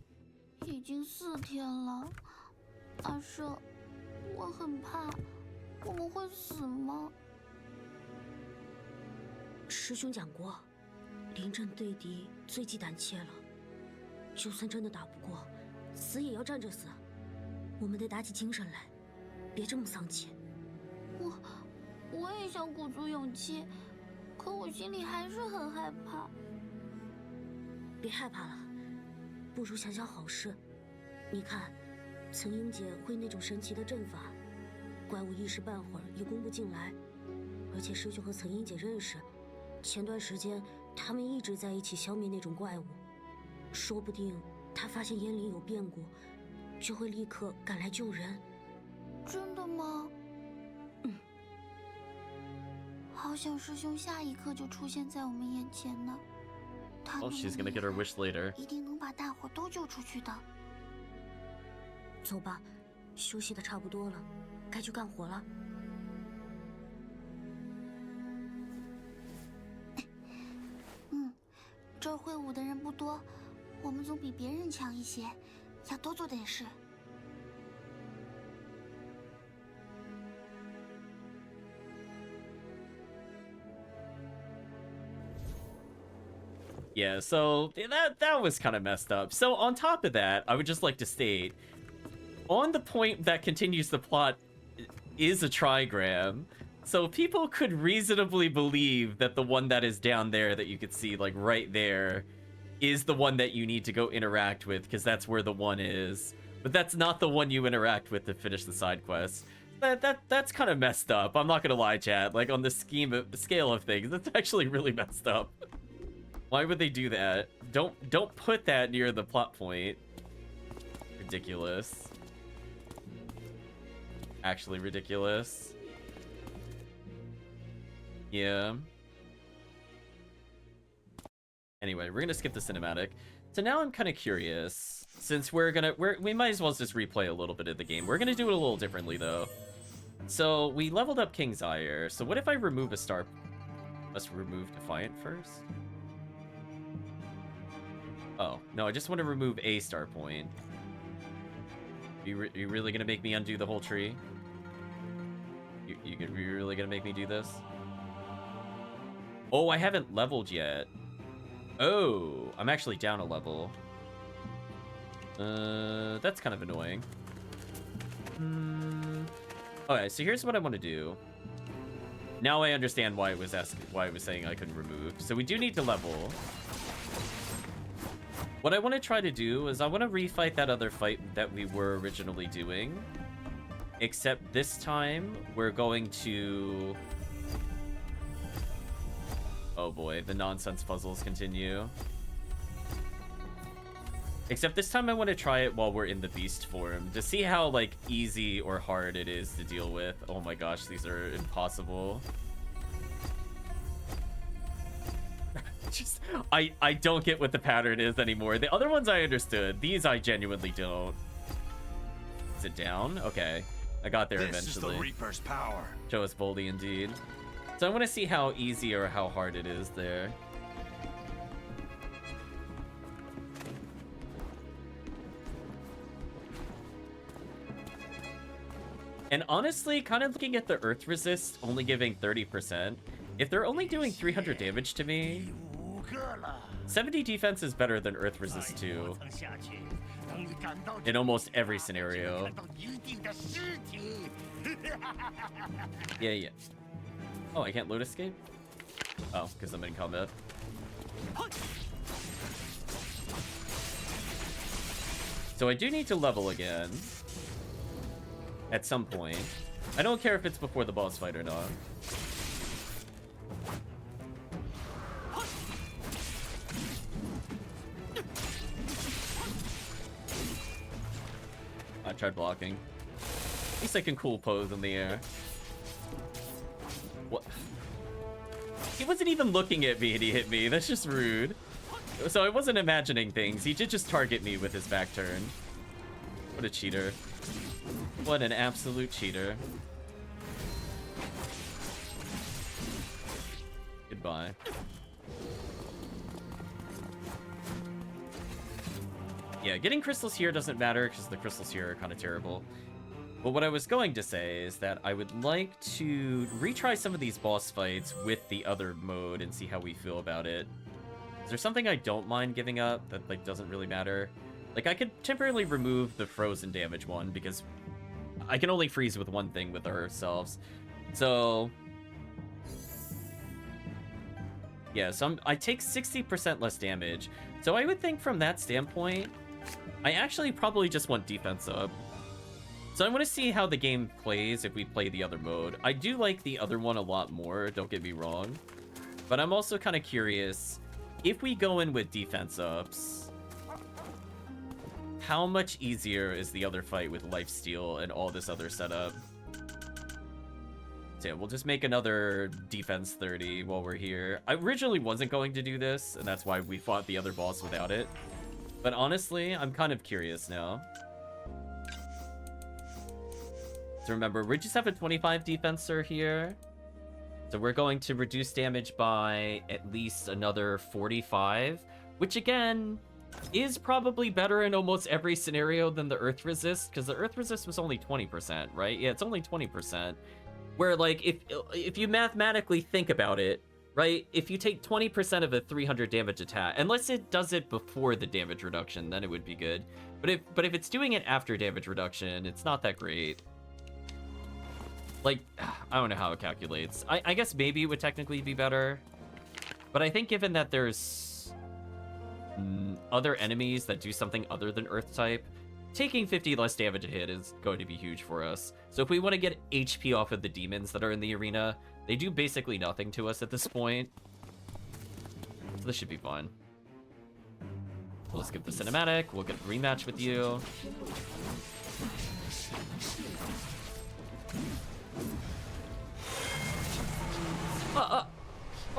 已经4天了，阿胜，我很怕，我们会死吗？师兄讲过，临阵对敌最忌胆怯了。就算真的打不过，死也要站着死。我们得打起精神来，别这么丧气。我也想鼓足勇气，可我心里还是很害怕。别害怕了，不如想想好事。你看，岑英姐会那种神奇的阵法，怪物一时半会儿也攻不进来。而且师兄和岑英姐认识，前段时间他们一直在一起消灭那种怪物。说不定他发现烟林有变故，就会立刻赶来救人。真的吗？好想师兄下一刻就出现在我们眼前呢。他那么 she's gonna get her wish later. 一定能把大伙都救出去的。走吧，休息的差不多了，该去干活了。这儿会武的人不多，我们总比别人强一些，要多做点事。Yeah, so that was kind of messed up. So on top of that, I would just like to state, on the point that continues the plot is a trigram, so people could reasonably believe that the one that is down there that you could see, like, right there, is the one that you need to go interact with, because that's where the 1 is. But that's not the one you interact with to finish the side quest. That's kind of messed up. I'm not gonna lie, chat. Like, on the scale of things, that's actually really messed up. Why would they do that? Don't put that near the plot point. Ridiculous. Actually ridiculous. Yeah. Anyway, we're gonna skip the cinematic. So now I'm kind of curious, since we might as well just replay a little bit of the game. We're gonna do it a little differently though. So we leveled up King's Ire. So what if I remove a star? Must remove Defiant first. Oh no, I just want to remove a star point. You really gonna make me undo the whole tree? You really gonna make me do this? Oh, I haven't leveled yet. Oh, I'm actually down a level. That's kind of annoying. Okay, so here's what I want to do. Now I understand why it was saying I couldn't remove. So we do need to level. What I want to try to do is I want to refight that other fight that we were originally doing. Except this time, we're going to... Oh boy, the nonsense puzzles continue. Except this time I want to try it while we're in the beast form, to see how, like, easy or hard it is to deal with. Oh my gosh, these are impossible. Just, I don't get what the pattern is anymore. The other ones I understood. These I genuinely don't. Is it down? Okay. I got there eventually. This is the Reaper's power. Show us boldly indeed. So I want to see how easy or how hard it is there. And honestly, kind of looking at the Earth Resist only giving 30%, if they're only doing 300 damage to me, 70 defense is better than Earth Resist 2. In almost every scenario. Yeah. Oh, I can't load escape? Oh, because I'm in combat. So I do need to level again. At some point. I don't care if it's before the boss fight or not. I tried blocking. At least I can cool pose in the air. What? He wasn't even looking at me and he hit me. That's just rude. So I wasn't imagining things. He did just target me with his back turn. What a cheater. What an absolute cheater. Goodbye. Yeah, getting crystals here doesn't matter because the crystals here are kind of terrible. But what I was going to say is that I would like to retry some of these boss fights with the other mode and see how we feel about it. Is there something I don't mind giving up that, like, doesn't really matter? Like, I could temporarily remove the frozen damage one because I can only freeze with one thing with ourselves. So yeah, so I take 60% less damage. So I would think from that standpoint, I actually probably just want defense up. So I want to see how the game plays if we play the other mode. I do like the other one a lot more, don't get me wrong. But I'm also kind of curious, if we go in with defense ups, how much easier is the other fight with lifesteal and all this other setup? So yeah, we'll just make another defense 30 while we're here. I originally wasn't going to do this, and that's why we fought the other boss without it. But honestly, I'm kind of curious now. So remember, we just have a 25 defensor here. So we're going to reduce damage by at least another 45, which again is probably better in almost every scenario than the Earth Resist, because the Earth Resist was only 20%, right? Yeah, it's only 20%. Where, like, if you mathematically think about it, right? If you take 20% of a 300 damage attack, unless it does it before the damage reduction, then it would be good. But if it's doing it after damage reduction, it's not that great. Like, I don't know how it calculates. I guess maybe it would technically be better. But I think given that there's other enemies that do something other than Earth type, taking 50 less damage a hit is going to be huge for us. So if we want to get HP off of the demons that are in the arena, they do basically nothing to us at this point. So this should be fine. We'll skip the cinematic. We'll get a rematch with you.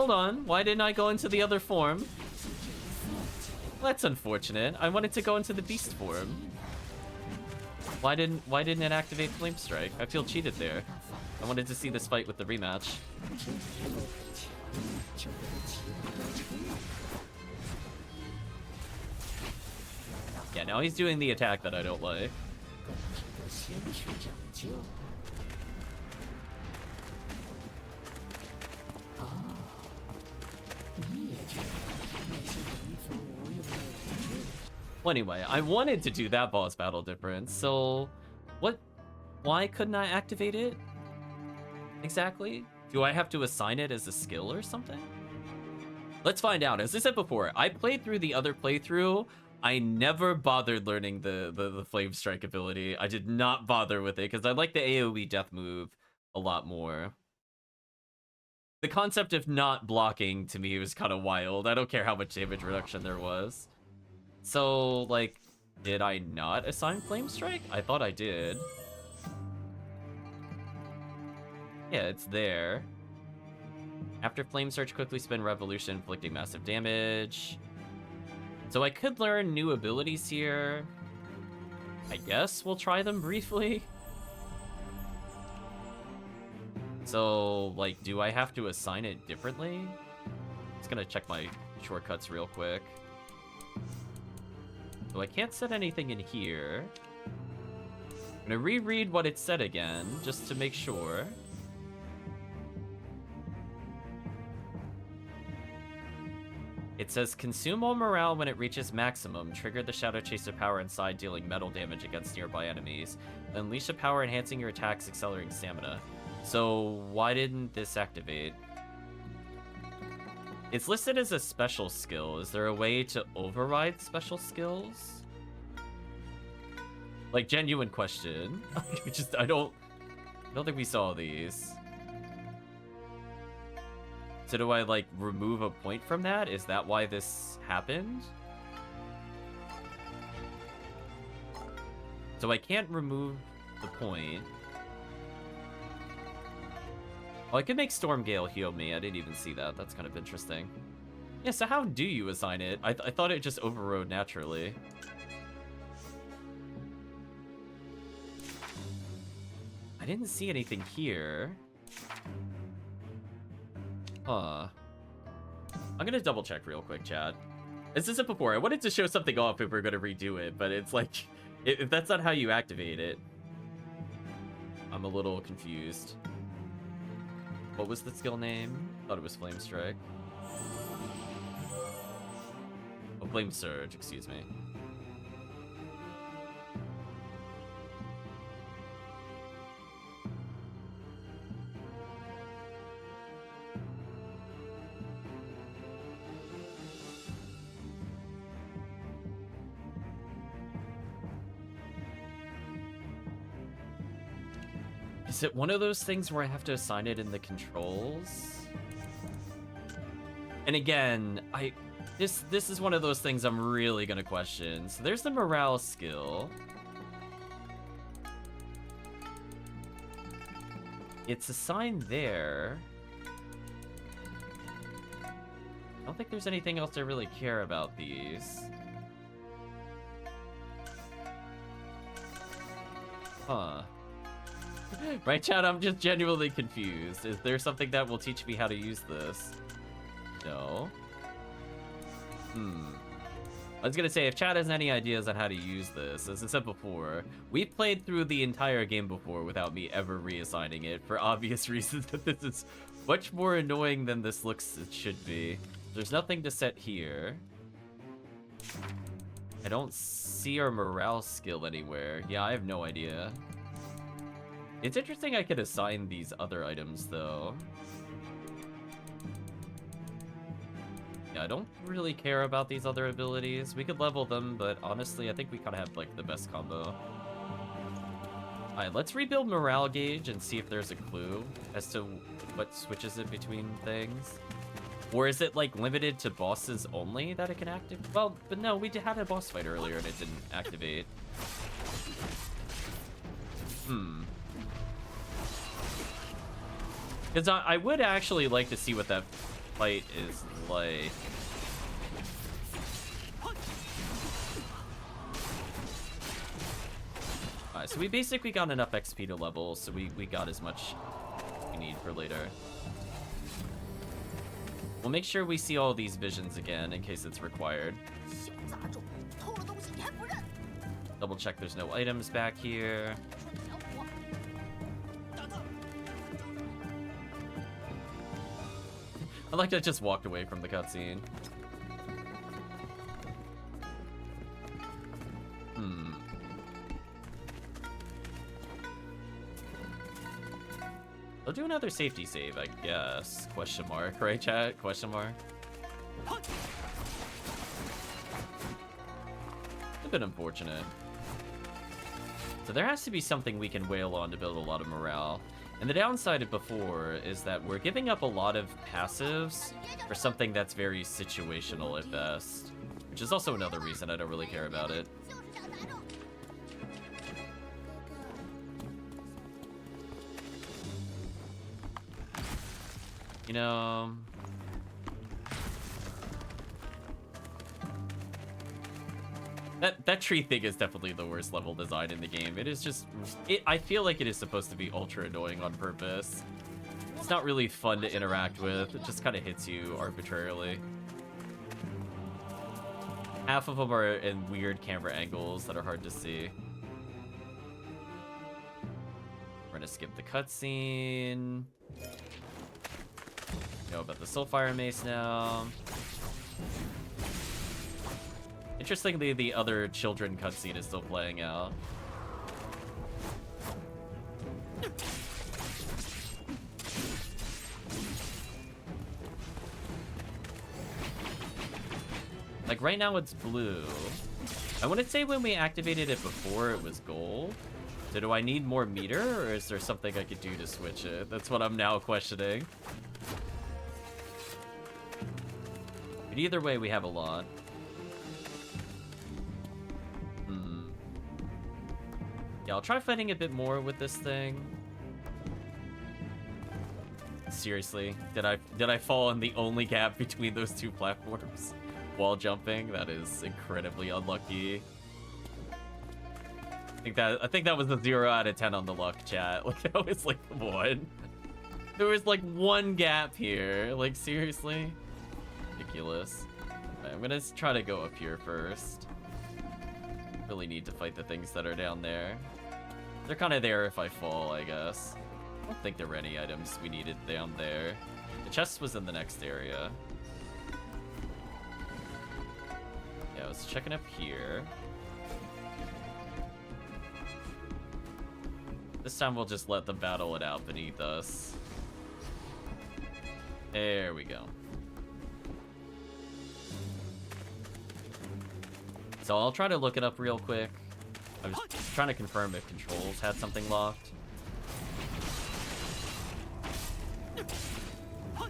Hold on, why didn't I go into the other form? That's unfortunate. I wanted to go into the beast form. Why didn't it activate Flame Strike? I feel cheated there. I wanted to see this fight with the rematch. Yeah, now he's doing the attack that I don't like. Well, anyway, I wanted to do that boss battle difference, so why couldn't I activate it? Exactly? Do I have to assign it as a skill or something? Let's find out. As I said before, I played through the other playthrough. I never bothered learning the Flame Strike ability. I did not bother with it because I like the AoE death move a lot more. The concept of not blocking to me was kind of wild. I don't care how much damage reduction there was. So, like, did I not assign Flame Strike? I thought I did. Yeah, it's there. After Flame Surge, quickly spin Revolution, inflicting massive damage. So I could learn new abilities here. I guess we'll try them briefly. So, like, do I have to assign it differently? Just gonna check my shortcuts real quick. So I can't set anything in here. I'm gonna reread what it said again, just to make sure. It says, consume all morale when it reaches maximum. Trigger the Shadow Chaser power inside, dealing metal damage against nearby enemies. Unleash a power enhancing your attacks, accelerating stamina. So why didn't this activate? It's listed as a special skill. Is there a way to override special skills? Like, genuine question. I don't think we saw these. So do I, like, remove a point from that? Is that why this happened? So I can't remove the point. Oh, I could make Stormgale heal me. I didn't even see that. That's kind of interesting. Yeah, so how do you assign it? I thought it just overrode naturally. I didn't see anything here. Huh. I'm gonna double check real quick, chat. As I said before, I wanted to show something off if we're gonna redo it, but it's like, if that's not how you activate it, I'm a little confused. What was the skill name? Thought it was Flame Strike. Oh, Flame Surge, excuse me. Is it one of those things where I have to assign it in the controls? And again, this is one of those things I'm really gonna question. So there's the morale skill. It's assigned there. I don't think there's anything else I really care about these. Huh. Right, chat? I'm just genuinely confused. Is there something that will teach me how to use this? No. I was gonna say, if chat has any ideas on how to use this, as I said before, we played through the entire game before without me ever reassigning it, for obvious reasons that this is much more annoying than this looks it should be. There's nothing to set here. I don't see our morale skill anywhere. Yeah, I have no idea. It's interesting I could assign these other items, though. Yeah, I don't really care about these other abilities. We could level them, but honestly, I think we kind of have, like, the best combo. Alright, let's rebuild morale gauge and see if there's a clue as to what switches it between things. Or is it, like, limited to bosses only that it can activate? Well, but no, we had a boss fight earlier and it didn't activate. Because I would actually like to see what that fight is like. Alright, so we basically got enough XP to level, so we got as much we need for later. We'll make sure we see all these visions again in case it's required. Double check there's no items back here. I like I just walked away from the cutscene. I'll do another safety save, I guess. Question mark, right, chat? Question mark. A bit unfortunate. So there has to be something we can wail on to build a lot of morale. And the downside of before is that we're giving up a lot of passives for something that's very situational at best. Which is also another reason I don't really care about it. You know... That tree thing is definitely the worst level design in the game. It is just... I feel like it is supposed to be ultra annoying on purpose. It's not really fun to interact with. It just kind of hits you arbitrarily. Half of them are in weird camera angles that are hard to see. We're gonna skip the cutscene. Know about the Soulfire Mace now. Interestingly, the other children cutscene is still playing out. Like right now it's blue. I wouldn't say when we activated it before it was gold. So do I need more meter or is there something I could do to switch it? That's what I'm now questioning. But either way, we have a lot. Yeah, I'll try fighting a bit more with this thing. Seriously, did I fall in the only gap between those two platforms while jumping? That is incredibly unlucky. I think that was a 0 out of 10 on the luck, chat. Like that was like 1. There was like 1 gap here. Like seriously, ridiculous. Right, I'm gonna try to go up here first. Really need to fight the things that are down there. They're kind of there if I fall, I guess. I don't think there were any items we needed down there. The chest was in the next area. Yeah, I was checking up here. This time we'll just let them battle it out beneath us. There we go. So I'll try to look it up real quick. I was trying to confirm if controls had something locked. I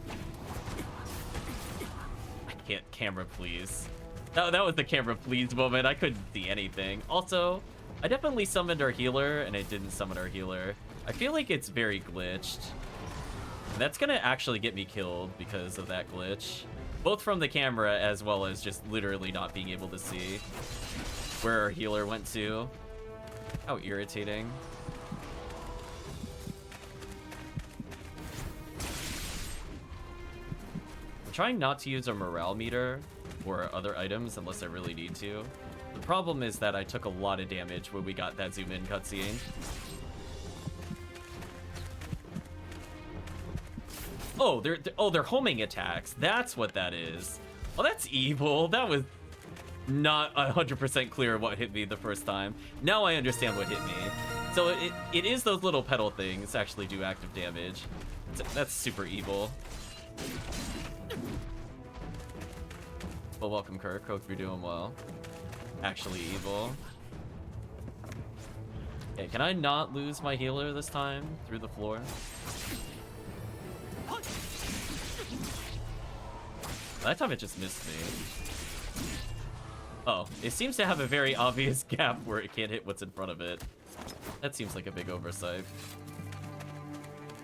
can't camera please. That was the camera please moment. I couldn't see anything. Also, I definitely summoned our healer and it didn't summon our healer. I feel like it's very glitched. And that's gonna actually get me killed because of that glitch. Both from the camera as well as just literally not being able to see where our healer went to. How irritating. I'm trying not to use a morale meter or other items unless I really need to. The problem is that I took a lot of damage when we got that zoom in cutscene. Oh, they're homing attacks. That's what that is. Oh, that's evil. That was not 100% clear what hit me the first time. Now I understand what hit me. So it is those little petal things actually do active damage. That's super evil. Well, welcome, Kirk. Hope you're doing well. Actually evil. Okay, can I not lose my healer this time through the floor? That time it just missed me. Oh, it seems to have a very obvious gap where it can't hit what's in front of it. That seems like a big oversight.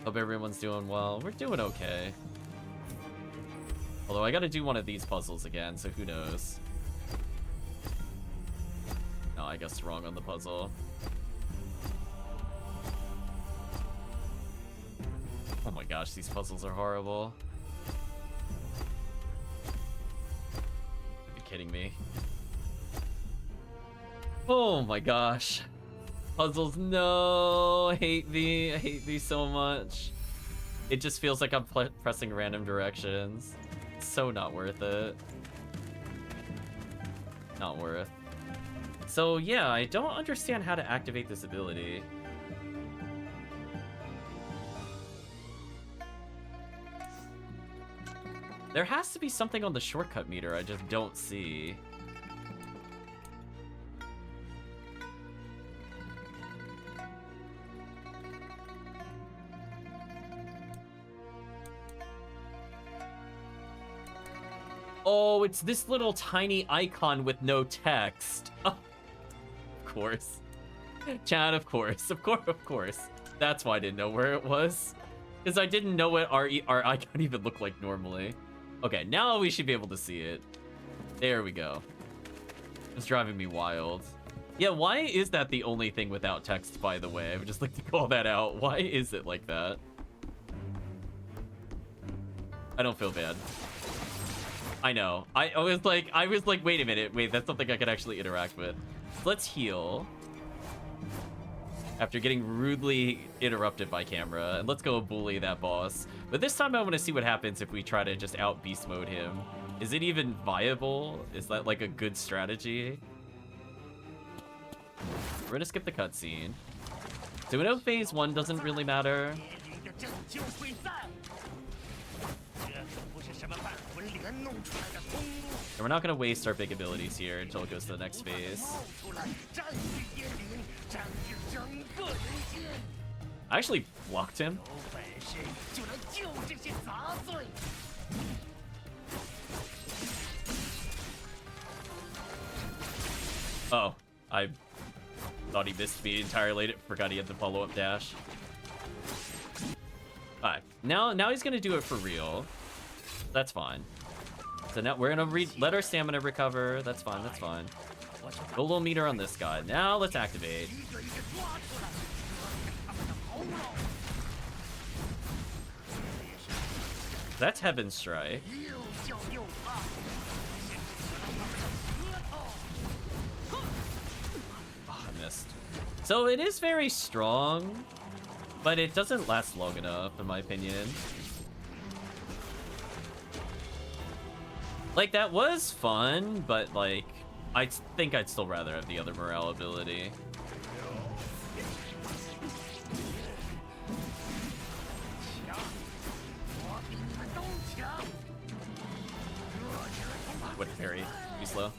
Hope everyone's doing well. We're doing okay. Although I gotta do one of these puzzles again, so who knows. No, I guess wrong on the puzzle. Oh my gosh, these puzzles are horrible. Are you kidding me? Oh my gosh. Puzzles, no! I hate these so much. It just feels like I'm pressing random directions. It's so not worth it. Not worth. So yeah, I don't understand how to activate this ability. There has to be something on the shortcut meter I just don't see. Oh, it's this little tiny icon with no text. Oh, of course. Chad, of course. Of course. That's why I didn't know where it was. Because I didn't know what our icon even looked like normally. Okay, now we should be able to see it. There we go. It's driving me wild. Yeah, why is that the only thing without text, by the way? I would just like to call that out. Why is it like that? I don't feel bad. I know. I was like, wait a minute. Wait, that's something I could actually interact with. Let's heal. After getting rudely interrupted by camera. And let's go bully that boss. But this time I want to see what happens if we try to just out beast mode him. Is it even viable? Is that like a good strategy? We're gonna skip the cutscene. So we know phase 1 doesn't really matter. And we're not gonna waste our big abilities here until it goes to the next phase. I actually blocked him. Oh, I thought he missed me entirely. Forgot he had the follow-up dash. Alright, now he's gonna do it for real. That's fine. So now we're gonna let our stamina recover. That's fine, that's fine. Go a little meter on this guy. Now let's activate. That's Heaven Strike. Oh, I missed. So it is very strong, but it doesn't last long enough, in my opinion. Like, that was fun, but, like, I think I'd still rather have the other morale ability. What parry? Be slow.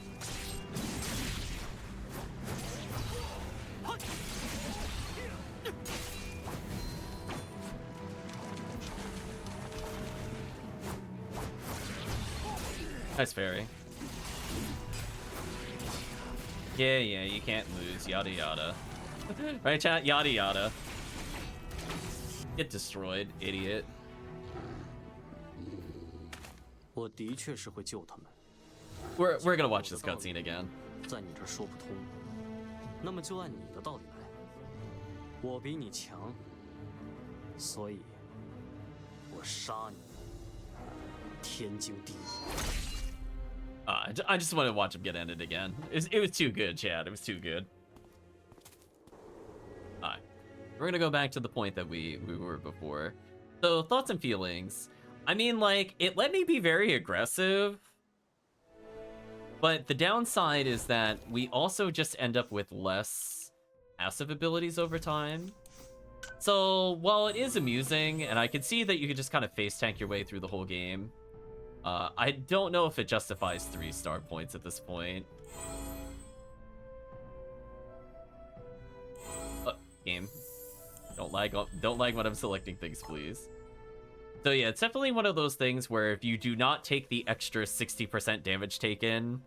Nice fairy. Yeah, you can't lose. Yada yada. Right, chat? Yada yada. Get destroyed, idiot. 我的确是会救他们。 We're gonna watch this cutscene again. 在你这儿说不通，那么就按你的道理来。我比你强，所以我杀你。天经地义。 I just want to watch him get ended again. It was too good, Chad. It was too good. Alright. We're gonna go back to the point that we were before. So, thoughts and feelings. I mean, like, it let me be very aggressive. But the downside is that we also just end up with less passive abilities over time. So, while it is amusing, and I can see that you can just kind of face tank your way through the whole game, I don't know if it justifies 3 star points at this point. Game. Don't lag when I'm selecting things, please. So yeah, it's definitely one of those things where if you do not take the extra 60% damage taken,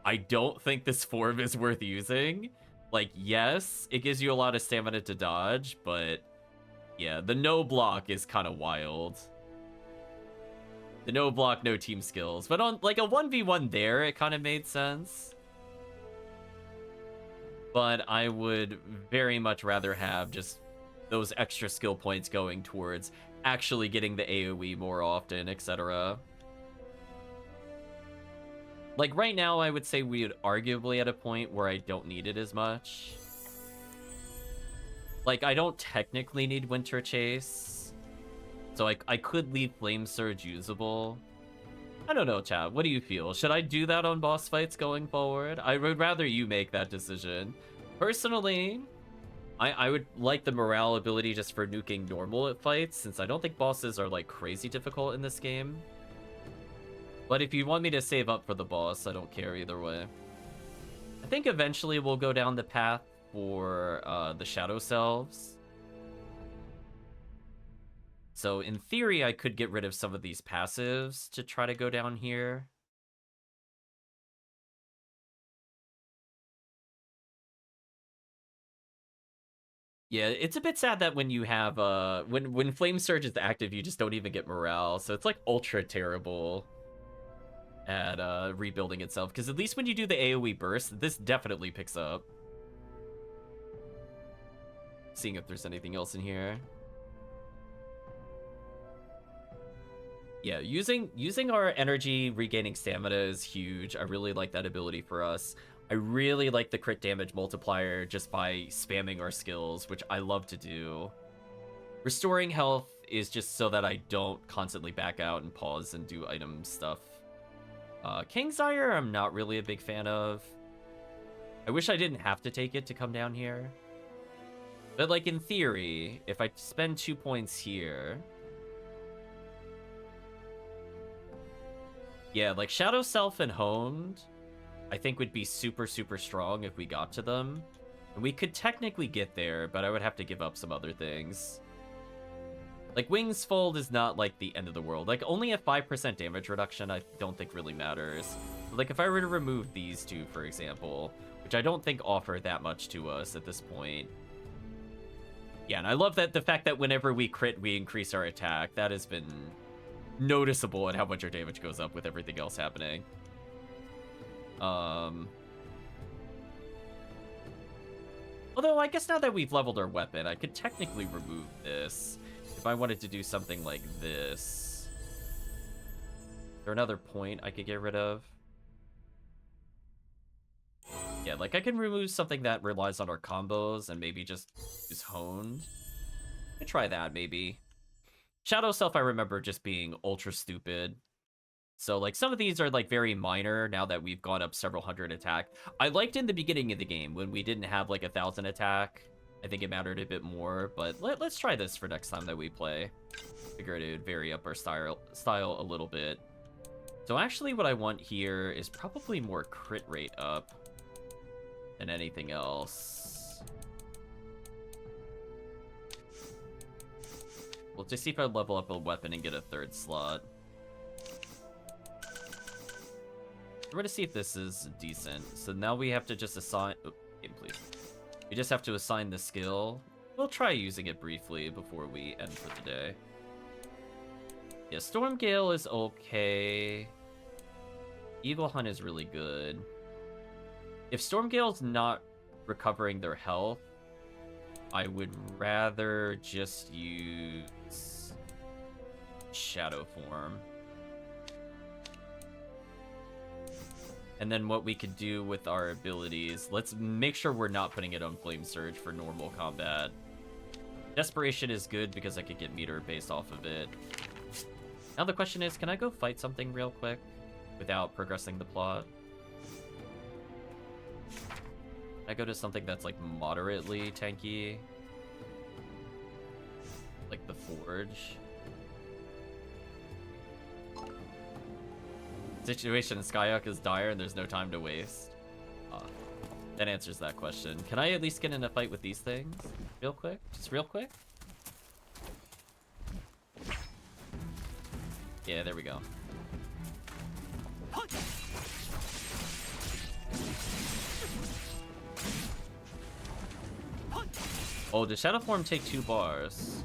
I don't think this form is worth using. Like, yes, it gives you a lot of stamina to dodge, but yeah, the no block is kind of wild. The no block, no team skills. But on like a 1v1 there, it kind of made sense. But I would very much rather have just those extra skill points going towards actually getting the AoE more often, etc. Like right now, I would say we're arguably at a point where I don't need it as much. Like, I don't technically need Winter Chase. So I could leave Flame Surge usable. I don't know, chat. What do you feel? Should I do that on boss fights going forward? I would rather you make that decision. Personally, I would like the morale ability just for nuking normal fights, since I don't think bosses are, like, crazy difficult in this game. But if you want me to save up for the boss, I don't care either way. I think eventually we'll go down the path for the Shadow Selves. So in theory, I could get rid of some of these passives to try to go down here. Yeah, it's a bit sad that when you have when Flame Surge is active, you just don't even get morale. So it's like ultra terrible at rebuilding itself, because at least when you do the AoE burst, this definitely picks up. Seeing if there's anything else in here. Yeah, using our energy regaining stamina is huge. I really like that ability for us. I really like the crit damage multiplier just by spamming our skills, which I love to do. Restoring health is just so that I don't constantly back out and pause and do item stuff. King's Ire, I'm not really a big fan of. I wish I didn't have to take it to come down here. But, like, in theory, if I spend 2 points here... Yeah, like, Shadow Self and Honed, I think would be super, super strong if we got to them. And we could technically get there, but I would have to give up some other things. Like, Wings Fold is not, like, the end of the world. Like, only a 5% damage reduction I don't think really matters. But, like, if I were to remove these two, for example, which I don't think offer that much to us at this point. Yeah, and I love that the fact that whenever we crit, we increase our attack. That has been noticeable at how much our damage goes up with everything else happening. Although, I guess now that we've leveled our weapon, I could technically remove this. If I wanted to do something like this. Is there another point I could get rid of? Yeah, like I can remove something that relies on our combos and maybe just is honed. I could try that, maybe. Shadow Self, I remember just being ultra stupid. So, like, some of these are, like, very minor now that we've gone up several hundred attack. I liked in the beginning of the game when we didn't have, like, 1,000 attack. I think it mattered a bit more, but let's try this for next time that we play. Figured it would vary up our style a little bit. So actually what I want here is probably more crit rate up than anything else. We'll just see if I level up a weapon and get a 3rd slot. We're gonna see if this is decent. So now we have to just assign... Oh, game, please. We just have to assign the skill. We'll try using it briefly before we end for the day. Yeah, Storm Gale is okay. Eagle Hunt is really good. If Storm Gale's not recovering their health, I would rather just use Shadow Form. And then what we could do with our abilities, let's make sure we're not putting it on Flame Surge for normal combat. Desperation is good because I could get meter based off of it. Now the question is, can I go fight something real quick without progressing the plot? Can I go to something that's like moderately tanky? Like the Forge? Situation in Skyhook is dire and there's no time to waste. That answers that question. Can I at least get in a fight with these things? Real quick? Just real quick? Yeah, there we go. Oh, does Shadow Form take 2 bars?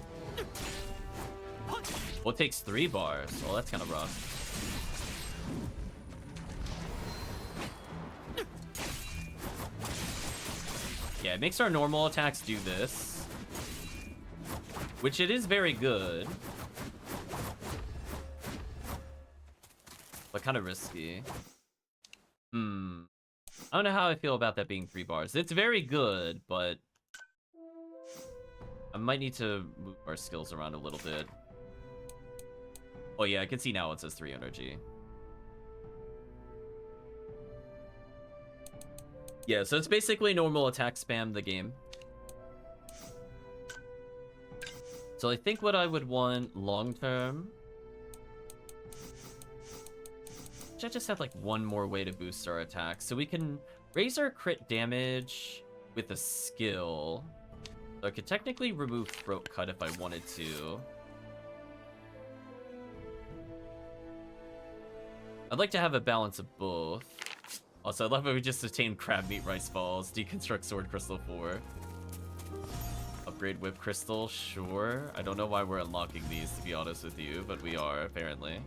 Well, it takes 3 bars. Well, that's kind of rough. Yeah, it makes our normal attacks do this. Which it is very good. But kind of risky. I don't know how I feel about that being 3 bars. It's very good, but I might need to move our skills around a little bit. Oh yeah, I can see now it says 3 energy. Yeah, so it's basically normal attack spam the game. So I think what I would want long term... I just had like one more way to boost our attack. So we can raise our crit damage with a skill. So I could technically remove Throat Cut if I wanted to. I'd like to have a balance of both. Also, I love how we just attained Crab Meat Rice Balls. Deconstruct Sword Crystal 4. Upgrade Whip Crystal, sure. I don't know why we're unlocking these, to be honest with you, but we are, apparently.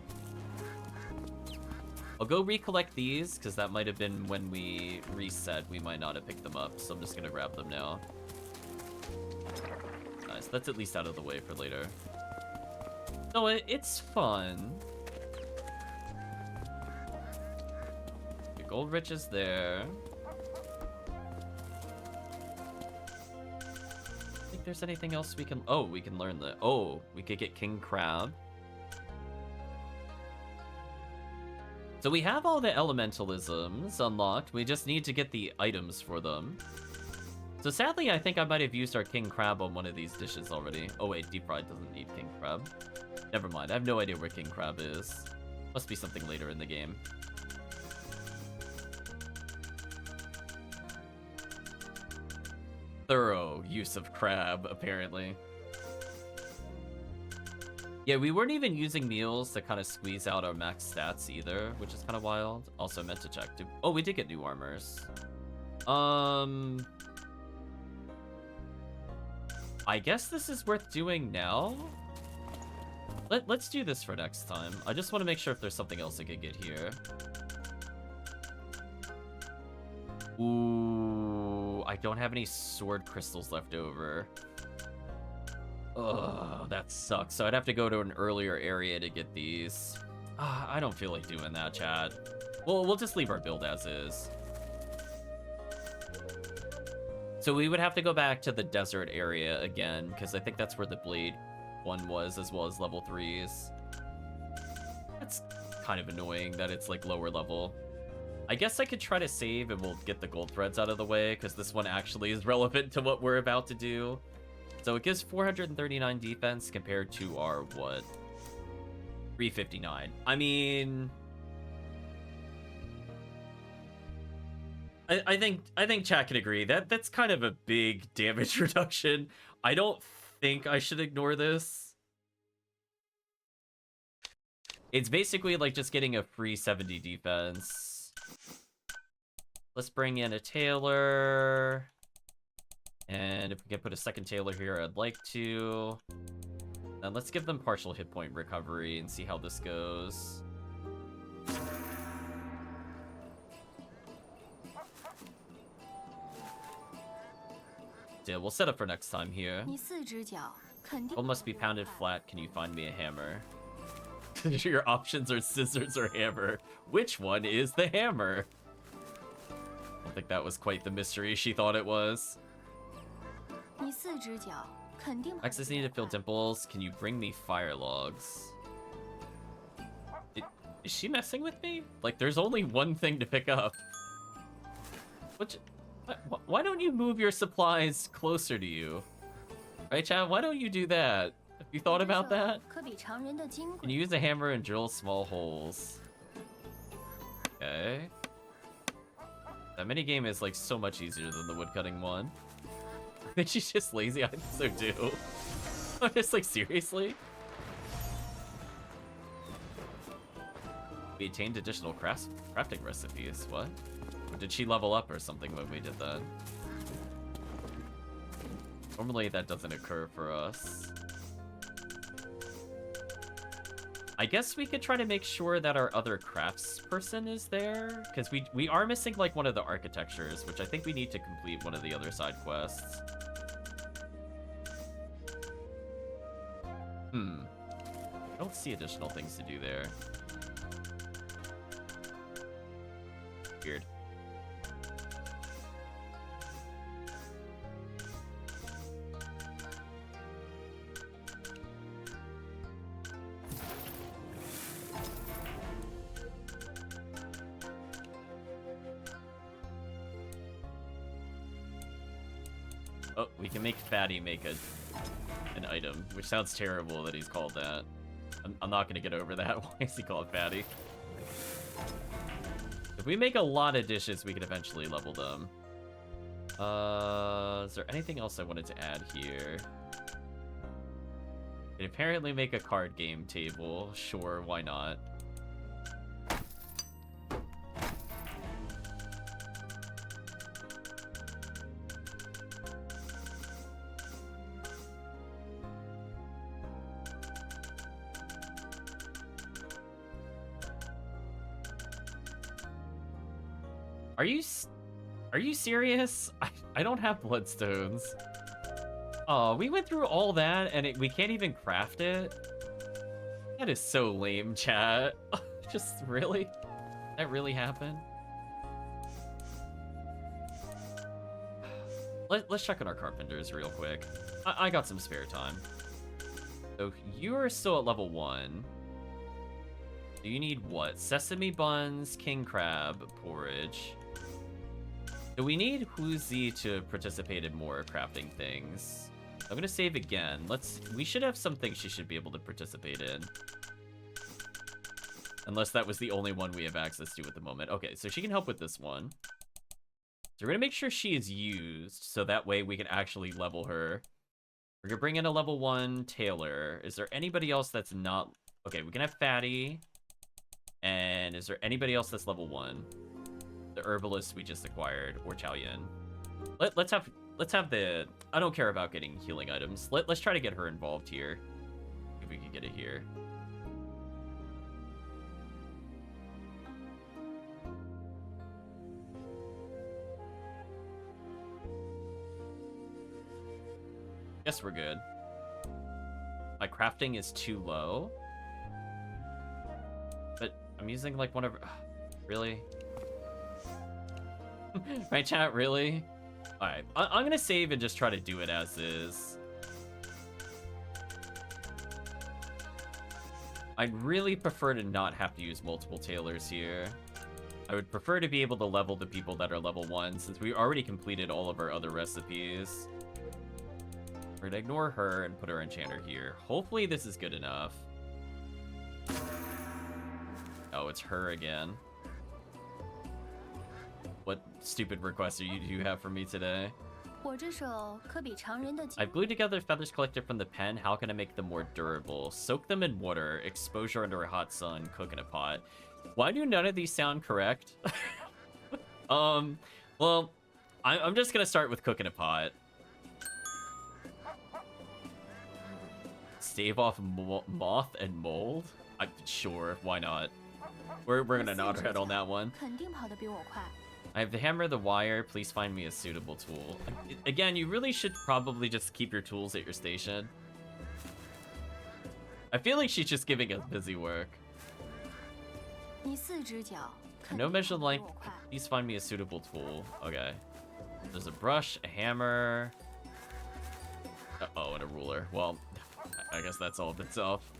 I'll go recollect these, because that might have been when we reset. We might not have picked them up, so I'm just going to grab them now. Nice, that's at least out of the way for later. No, it's fun. The gold rich is there. I think there's anything else we can... Oh, we can learn the... Oh, we could get King Crab. So we have all the elementalisms unlocked. We just need to get the items for them. So sadly, I think I might have used our King Crab on one of these dishes already. Oh wait, Deep Fried doesn't need King Crab. Never mind, I have no idea where King Crab is. Must be something later in the game. Thorough use of crab, apparently. Yeah, we weren't even using meals to kind of squeeze out our max stats either, which is kind of wild. Also meant to check. Oh, we did get new armors. I guess this is worth doing now. Let's do this for next time. I just want to make sure if there's something else I could get here. Ooh, I don't have any sword crystals left over. Ugh, that sucks. So I'd have to go to an earlier area to get these. I don't feel like doing that, chat. Well, we'll just leave our build as is. So we would have to go back to the desert area again, because I think that's where the blade one was, as well as level 3s. That's kind of annoying that it's like lower level. I guess I could try to save and we'll get the gold threads out of the way, because this one actually is relevant to what we're about to do. So it gives 439 defense compared to our, what? 359. I mean... I think chat can agree that that's kind of a big damage reduction. I don't think I should ignore this. It's basically like just getting a free 70 defense. Let's bring in a tailor. And if we can put a second tailor here, I'd like to. And let's give them partial hit point recovery and see how this goes. Yeah, we'll set up for next time here. What must be pounded flat? Can you find me a hammer? Your options are scissors or hammer. Which one is the hammer? I don't think that was quite the mystery she thought it was. Access need to fill dimples. Can you bring me fire logs? Is she messing with me? Like, there's only one thing to pick up. Why don't you move your supplies closer to you? Right, Chad? Why don't you do that? Have you thought about that? Can you use a hammer and drill small holes? Okay. That minigame is like so much easier than the woodcutting one. I think she's just lazy. I think so too. I'm just like, seriously? We attained additional crafting recipes. What? Or did she level up or something when we did that? Normally that doesn't occur for us. I guess we could try to make sure that our other crafts person is there, because we are missing like one of the architectures, which I think we need to complete one of the other side quests. I don't see additional things to do there. Weird. Oh, we can make Fatty make an item, which sounds terrible that he's called that. I'm not gonna get over that. Why is he called Fatty? If we make a lot of dishes, we can eventually level them. Is there anything else I wanted to add here? We apparently make a card game table. Sure, why not? Are you serious? I don't have bloodstones. Oh, we went through all that and we can't even craft it? That is so lame, chat. Just really? That really happened? Let's check on our carpenters real quick. I got some spare time. So you are still at level 1. So you need what? Sesame buns, king crab, porridge. So we need Wuzhao to participate in more crafting things. I'm gonna save again. We should have something she should be able to participate in. Unless that was the only one we have access to at the moment. Okay, so she can help with this one. So we're gonna make sure she is used, so that way we can actually level her. We're gonna bring in a level 1 tailor. Is there anybody else that's not... Okay, we can have Fatty. And is there anybody else that's level 1? The herbalist we just acquired, or GuJian. Let's have the... I don't care about getting healing items. Let's try to get her involved here. If we can get it here. Guess we're good. My crafting is too low. But I'm using like one of... Really? Right, chat? Really? Alright, I'm gonna save and just try to do it as is. I'd really prefer to not have to use multiple tailors here. I would prefer to be able to level the people that are level 1, since we already completed all of our other recipes. We're gonna ignore her and put our enchanter here. Hopefully this is good enough. Oh, it's her again. What stupid request do you have for me today? I've glued together feathers collected from the pen. How can I make them more durable? Soak them in water, exposure under a hot sun, cook in a pot. Why do none of these sound correct? Well, I'm just gonna start with cook in a pot. Stave off moth and mold? Sure, why not? We're gonna nod our head on that one. I have the hammer, the wire. Please find me a suitable tool. Again, you really should probably just keep your tools at your station. I feel like she's just giving us busy work. No measured length. Please find me a suitable tool. Okay. There's a brush, a hammer. Oh, and a ruler. Well, I guess that solved itself.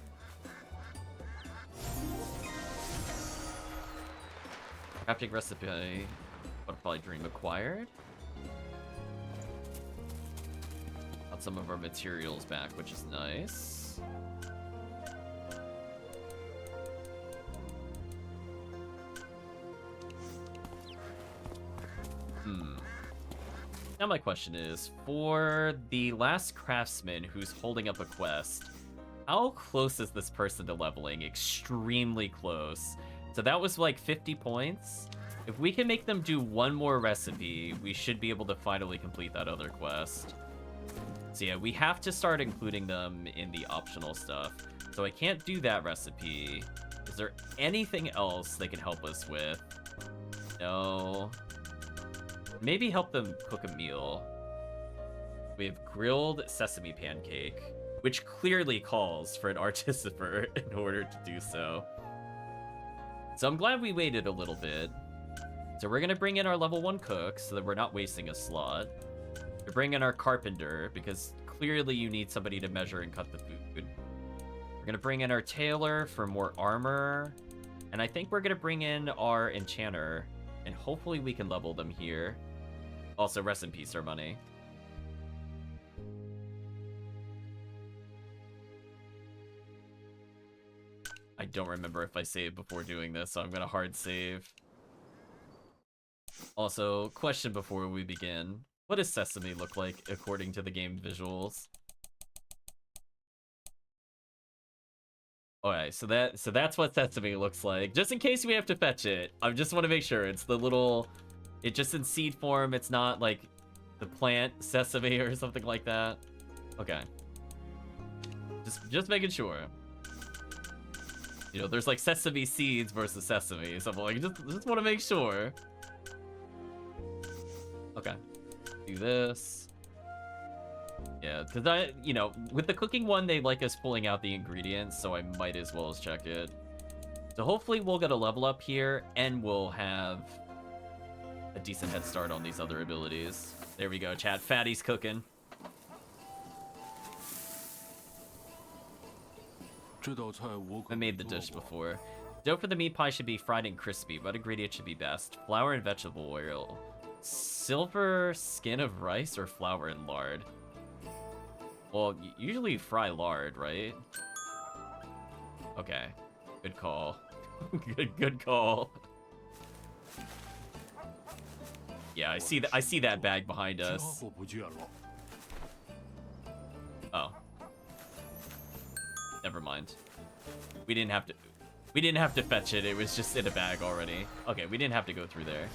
Crafting recipe. Butterfly dream acquired. Got some of our materials back, which is nice. Now my question is, for the last craftsman who's holding up a quest, how close is this person to leveling? Extremely close. So that was like 50 points. If we can make them do one more recipe, we should be able to finally complete that other quest. So yeah, we have to start including them in the optional stuff. So I can't do that recipe. Is there anything else they can help us with? No. Maybe help them cook a meal. We have grilled sesame pancake, which clearly calls for an artificer in order to do so. So I'm glad we waited a little bit. So we're gonna bring in our level 1 cook so that we're not wasting a slot. We're bringing in our carpenter because clearly you need somebody to measure and cut the food. We're gonna bring in our tailor for more armor. And I think we're gonna bring in our enchanter and hopefully we can level them here. Also, rest in peace, our money. I don't remember if I saved before doing this, so I'm gonna hard save. Also, question before we begin. What does Sesame look like according to the game visuals? Alright, so that's what Sesame looks like. Just in case we have to fetch it. I just want to make sure it's the little... It's just in seed form, it's not like the plant Sesame or something like that. Okay. Just making sure. You know, there's like sesame seeds versus sesame, so I'm like, just want to make sure. Okay. Do this. Yeah, because you know, with the cooking one, they like us pulling out the ingredients, so I might as well as check it. So hopefully we'll get a level up here, and we'll have a decent head start on these other abilities. There we go, chat. Fatty's cooking. I made the dish before. Dough for the meat pie should be fried and crispy. What ingredient should be best? Flour and vegetable oil. Silver skin of rice or flour and lard? Well, usually fry lard, right? Okay. Good call. Good call. Yeah, I see that bag behind us. Oh. Never mind. We didn't have to fetch it. It was just in a bag already. Okay, we didn't have to go through there.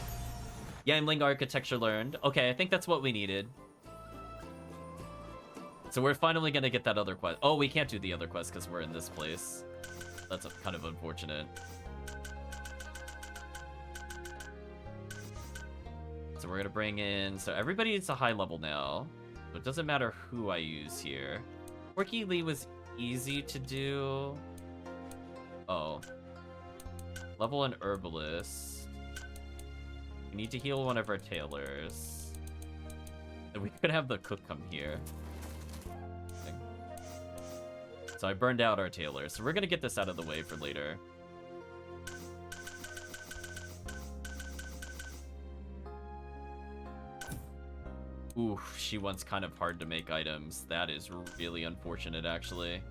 Yangling architecture learned. Okay, I think that's what we needed. So we're finally gonna get that other quest. Oh, we can't do the other quest because we're in this place. That's kind of unfortunate. So we're gonna bring in... So everybody is a high level now. So it doesn't matter who I use here. Quirky Lee was easy to do. Oh. Level an herbalist. We need to heal one of our tailors. And we could have the cook come here. Okay. So I burned out our tailor. So we're gonna get this out of the way for later. Oof, she wants kind of hard to make items. That is really unfortunate, actually.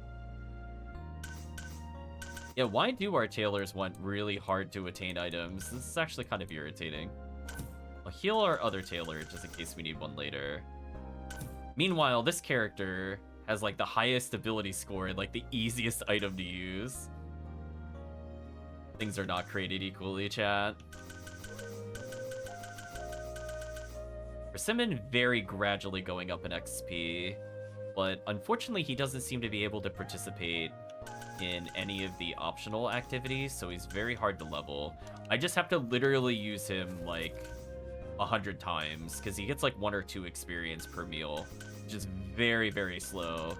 Yeah, why do our tailors want really hard to attain items? This is actually kind of irritating. I'll heal our other tailor just in case we need one later. Meanwhile, this character has like the highest ability score and like the easiest item to use. Things are not created equally, chat. Persimmon very gradually going up in XP, but unfortunately he doesn't seem to be able to participate in any of the optional activities, so he's very hard to level. I just have to literally use him like 100 times because he gets like 1 or 2 experience per meal, which is very, very slow,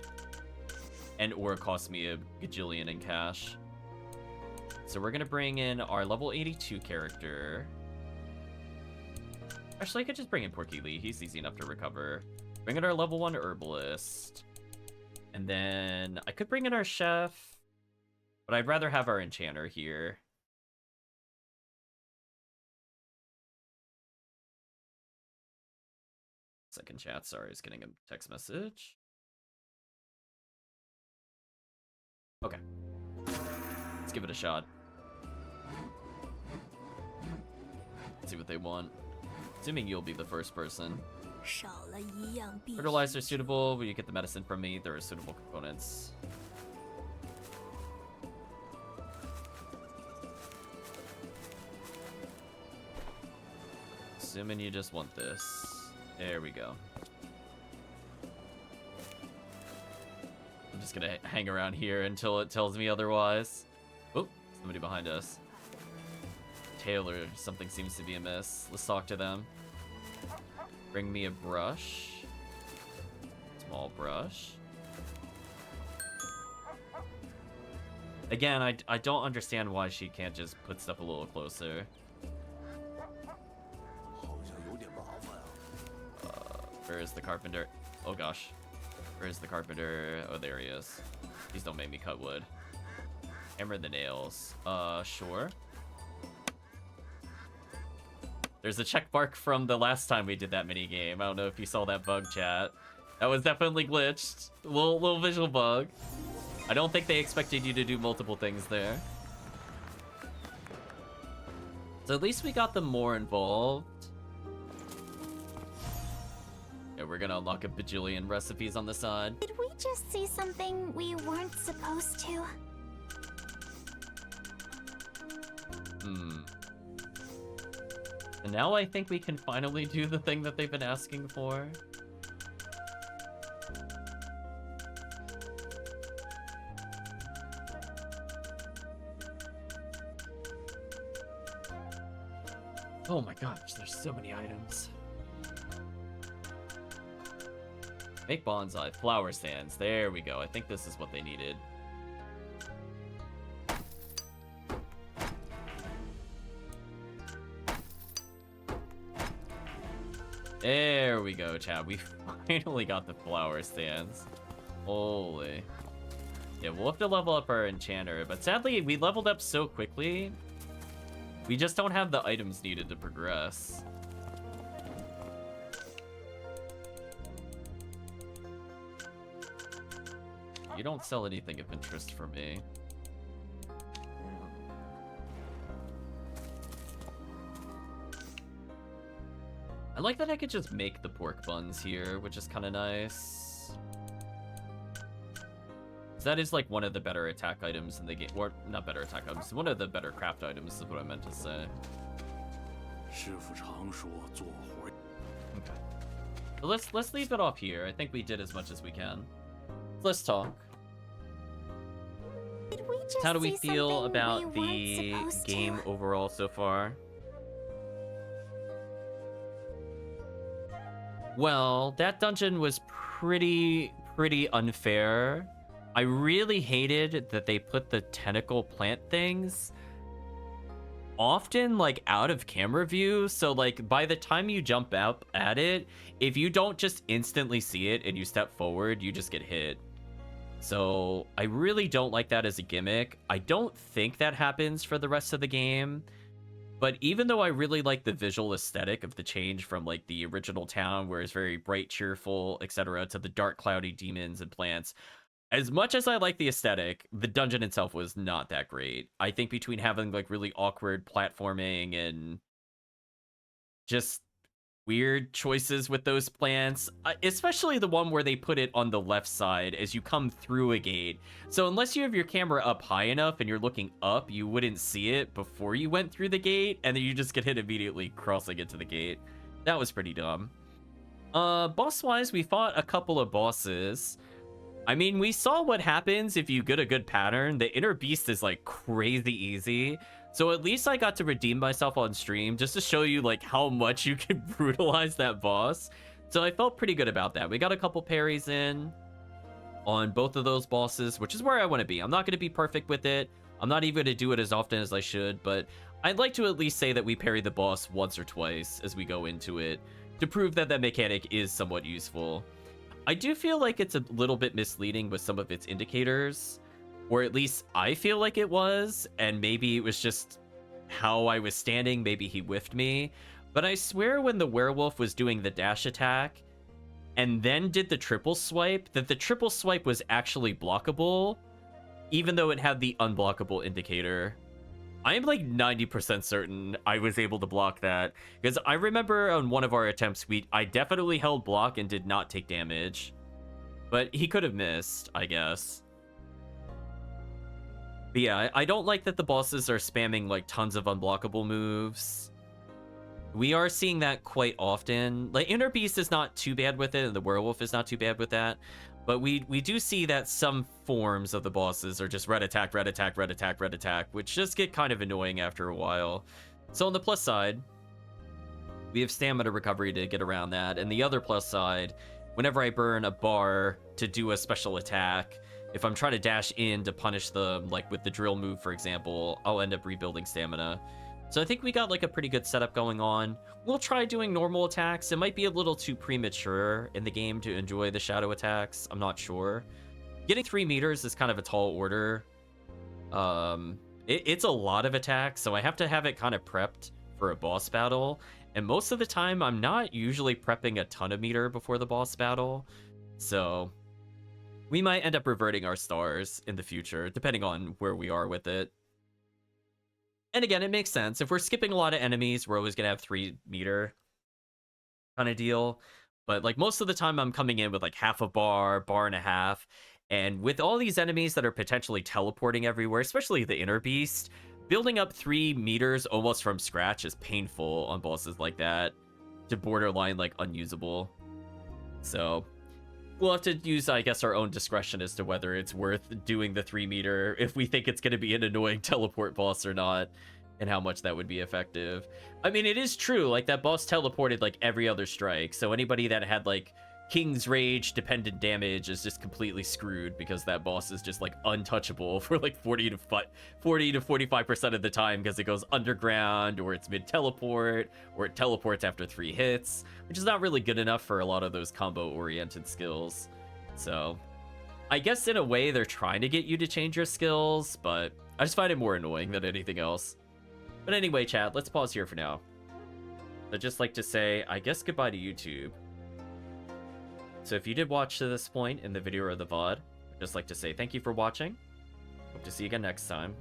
and or costs me a GuJian in cash. So we're gonna bring in our level 82 character. Actually, I could just bring in Porky Lee. He's easy enough to recover. Bring in our level 1 herbalist. And then I could bring in our chef, but I'd rather have our enchanter here. Second chat, sorry, I was getting a text message. Okay. Let's give it a shot. Let's see what they want. Assuming you'll be the first person. Fertilizer suitable. Will you get the medicine from me? There are suitable components. Assuming you just want this. There we go. I'm just gonna hang around here until it tells me otherwise. Oh, somebody behind us. Taylor, something seems to be amiss. Let's talk to them. Bring me a brush. Small brush. Again, I don't understand why she can't just put stuff a little closer. Where is the carpenter? Oh gosh. Where is the carpenter? Oh, there he is. Please don't make me cut wood. Hammer the nails. Sure. There's a check mark from the last time we did that mini game. I don't know if you saw that bug, chat. That was definitely glitched. Little visual bug. I don't think they expected you to do multiple things there. So at least we got them more involved. Yeah, we're gonna unlock a bajillion recipes on the side. Did we just see something we weren't supposed to? And now I think we can finally do the thing that they've been asking for. Oh my gosh, there's so many items. Make bonsai, flower stands. There we go. I think this is what they needed. There we go, chat. We finally got the flower stands. Holy. Yeah, we'll have to level up our enchanter, but sadly, we leveled up so quickly. We just don't have the items needed to progress. You don't sell anything of interest for me. I like that I could just make the pork buns here, which is kind of nice. So that is like one of the better attack items in the game, or not better attack items, one of the better craft items is what I meant to say. Okay. So let's leave it off here. I think we did as much as we can. Let's talk. How do we feel about the game overall so far? Well, that dungeon was pretty unfair. I really hated that they put the tentacle plant things often like out of camera view, so like by the time you jump up at it, if you don't just instantly see it and you step forward, you just get hit. So I really don't like that as a gimmick. I don't think that happens for the rest of the game. But even though I really like the visual aesthetic of the change from like the original town where it's very bright, cheerful, etc., to the dark, cloudy demons and plants, as much as I like the aesthetic, the dungeon itself was not that great. I think between having like really awkward platforming and just weird choices with those plants, especially the one where they put it on the left side as you come through a gate. So unless you have your camera up high enough and you're looking up, you wouldn't see it before you went through the gate, and then you just get hit immediately crossing into the gate. That was pretty dumb. Boss-wise, we fought a couple of bosses. I mean, we saw what happens if you get a good pattern. The inner beast is like crazy easy. So at least I got to redeem myself on stream just to show you like how much you can brutalize that boss. So I felt pretty good about that. We got a couple parries in on both of those bosses, which is where I want to be. I'm not going to be perfect with it. I'm not even going to do it as often as I should, but I'd like to at least say that we parry the boss once or twice as we go into it to prove that that mechanic is somewhat useful. I do feel like it's a little bit misleading with some of its indicators, or at least I feel like it was, and maybe it was just how I was standing, maybe he whiffed me, but I swear when the werewolf was doing the dash attack and then did the triple swipe, that the triple swipe was actually blockable, even though it had the unblockable indicator. I am like 90% certain I was able to block that, because I remember on one of our attempts, I definitely held block and did not take damage, but he could have missed, I guess. But yeah, I don't like that the bosses are spamming like tons of unblockable moves. We are seeing that quite often. Like Inner Beast is not too bad with it, and the werewolf is not too bad with that. But we do see that some forms of the bosses are just red attack, red attack, red attack, red attack, which just get kind of annoying after a while. So on the plus side, we have stamina recovery to get around that. And the other plus side, whenever I burn a bar to do a special attack, if I'm trying to dash in to punish them, like with the drill move, for example, I'll end up rebuilding stamina. So I think we got like a pretty good setup going on. We'll try doing normal attacks. It might be a little too premature in the game to enjoy the shadow attacks. I'm not sure. Getting 3 meters is kind of a tall order. It's a lot of attacks, so I have to have it kind of prepped for a boss battle. And most of the time, I'm not usually prepping a ton of meter before the boss battle. So we might end up reverting our stars in the future, depending on where we are with it. And again, it makes sense. If we're skipping a lot of enemies, we're always going to have 3 meter kind of deal. But like most of the time, I'm coming in with like half a bar, bar and a half. And with all these enemies that are potentially teleporting everywhere, especially the inner beast, building up 3 meters almost from scratch is painful on bosses like that, to borderline like unusable. So we'll have to use, I guess, our own discretion as to whether it's worth doing the 3 meter if we think it's going to be an annoying teleport boss or not, and how much that would be effective. I mean, it is true, like that boss teleported like every other strike, so anybody that had like King's Rage dependent damage is just completely screwed, because that boss is just like untouchable for like 40 to 45% of the time, because it goes underground, or it's mid teleport, or it teleports after 3 hits, which is not really good enough for a lot of those combo oriented skills. So I guess in a way they're trying to get you to change your skills, but I just find it more annoying than anything else. But anyway, chat, let's pause here for now. I'd just like to say, I guess, goodbye to YouTube. So if you did watch to this point in the video or the VOD, I'd just like to say thank you for watching. Hope to see you again next time.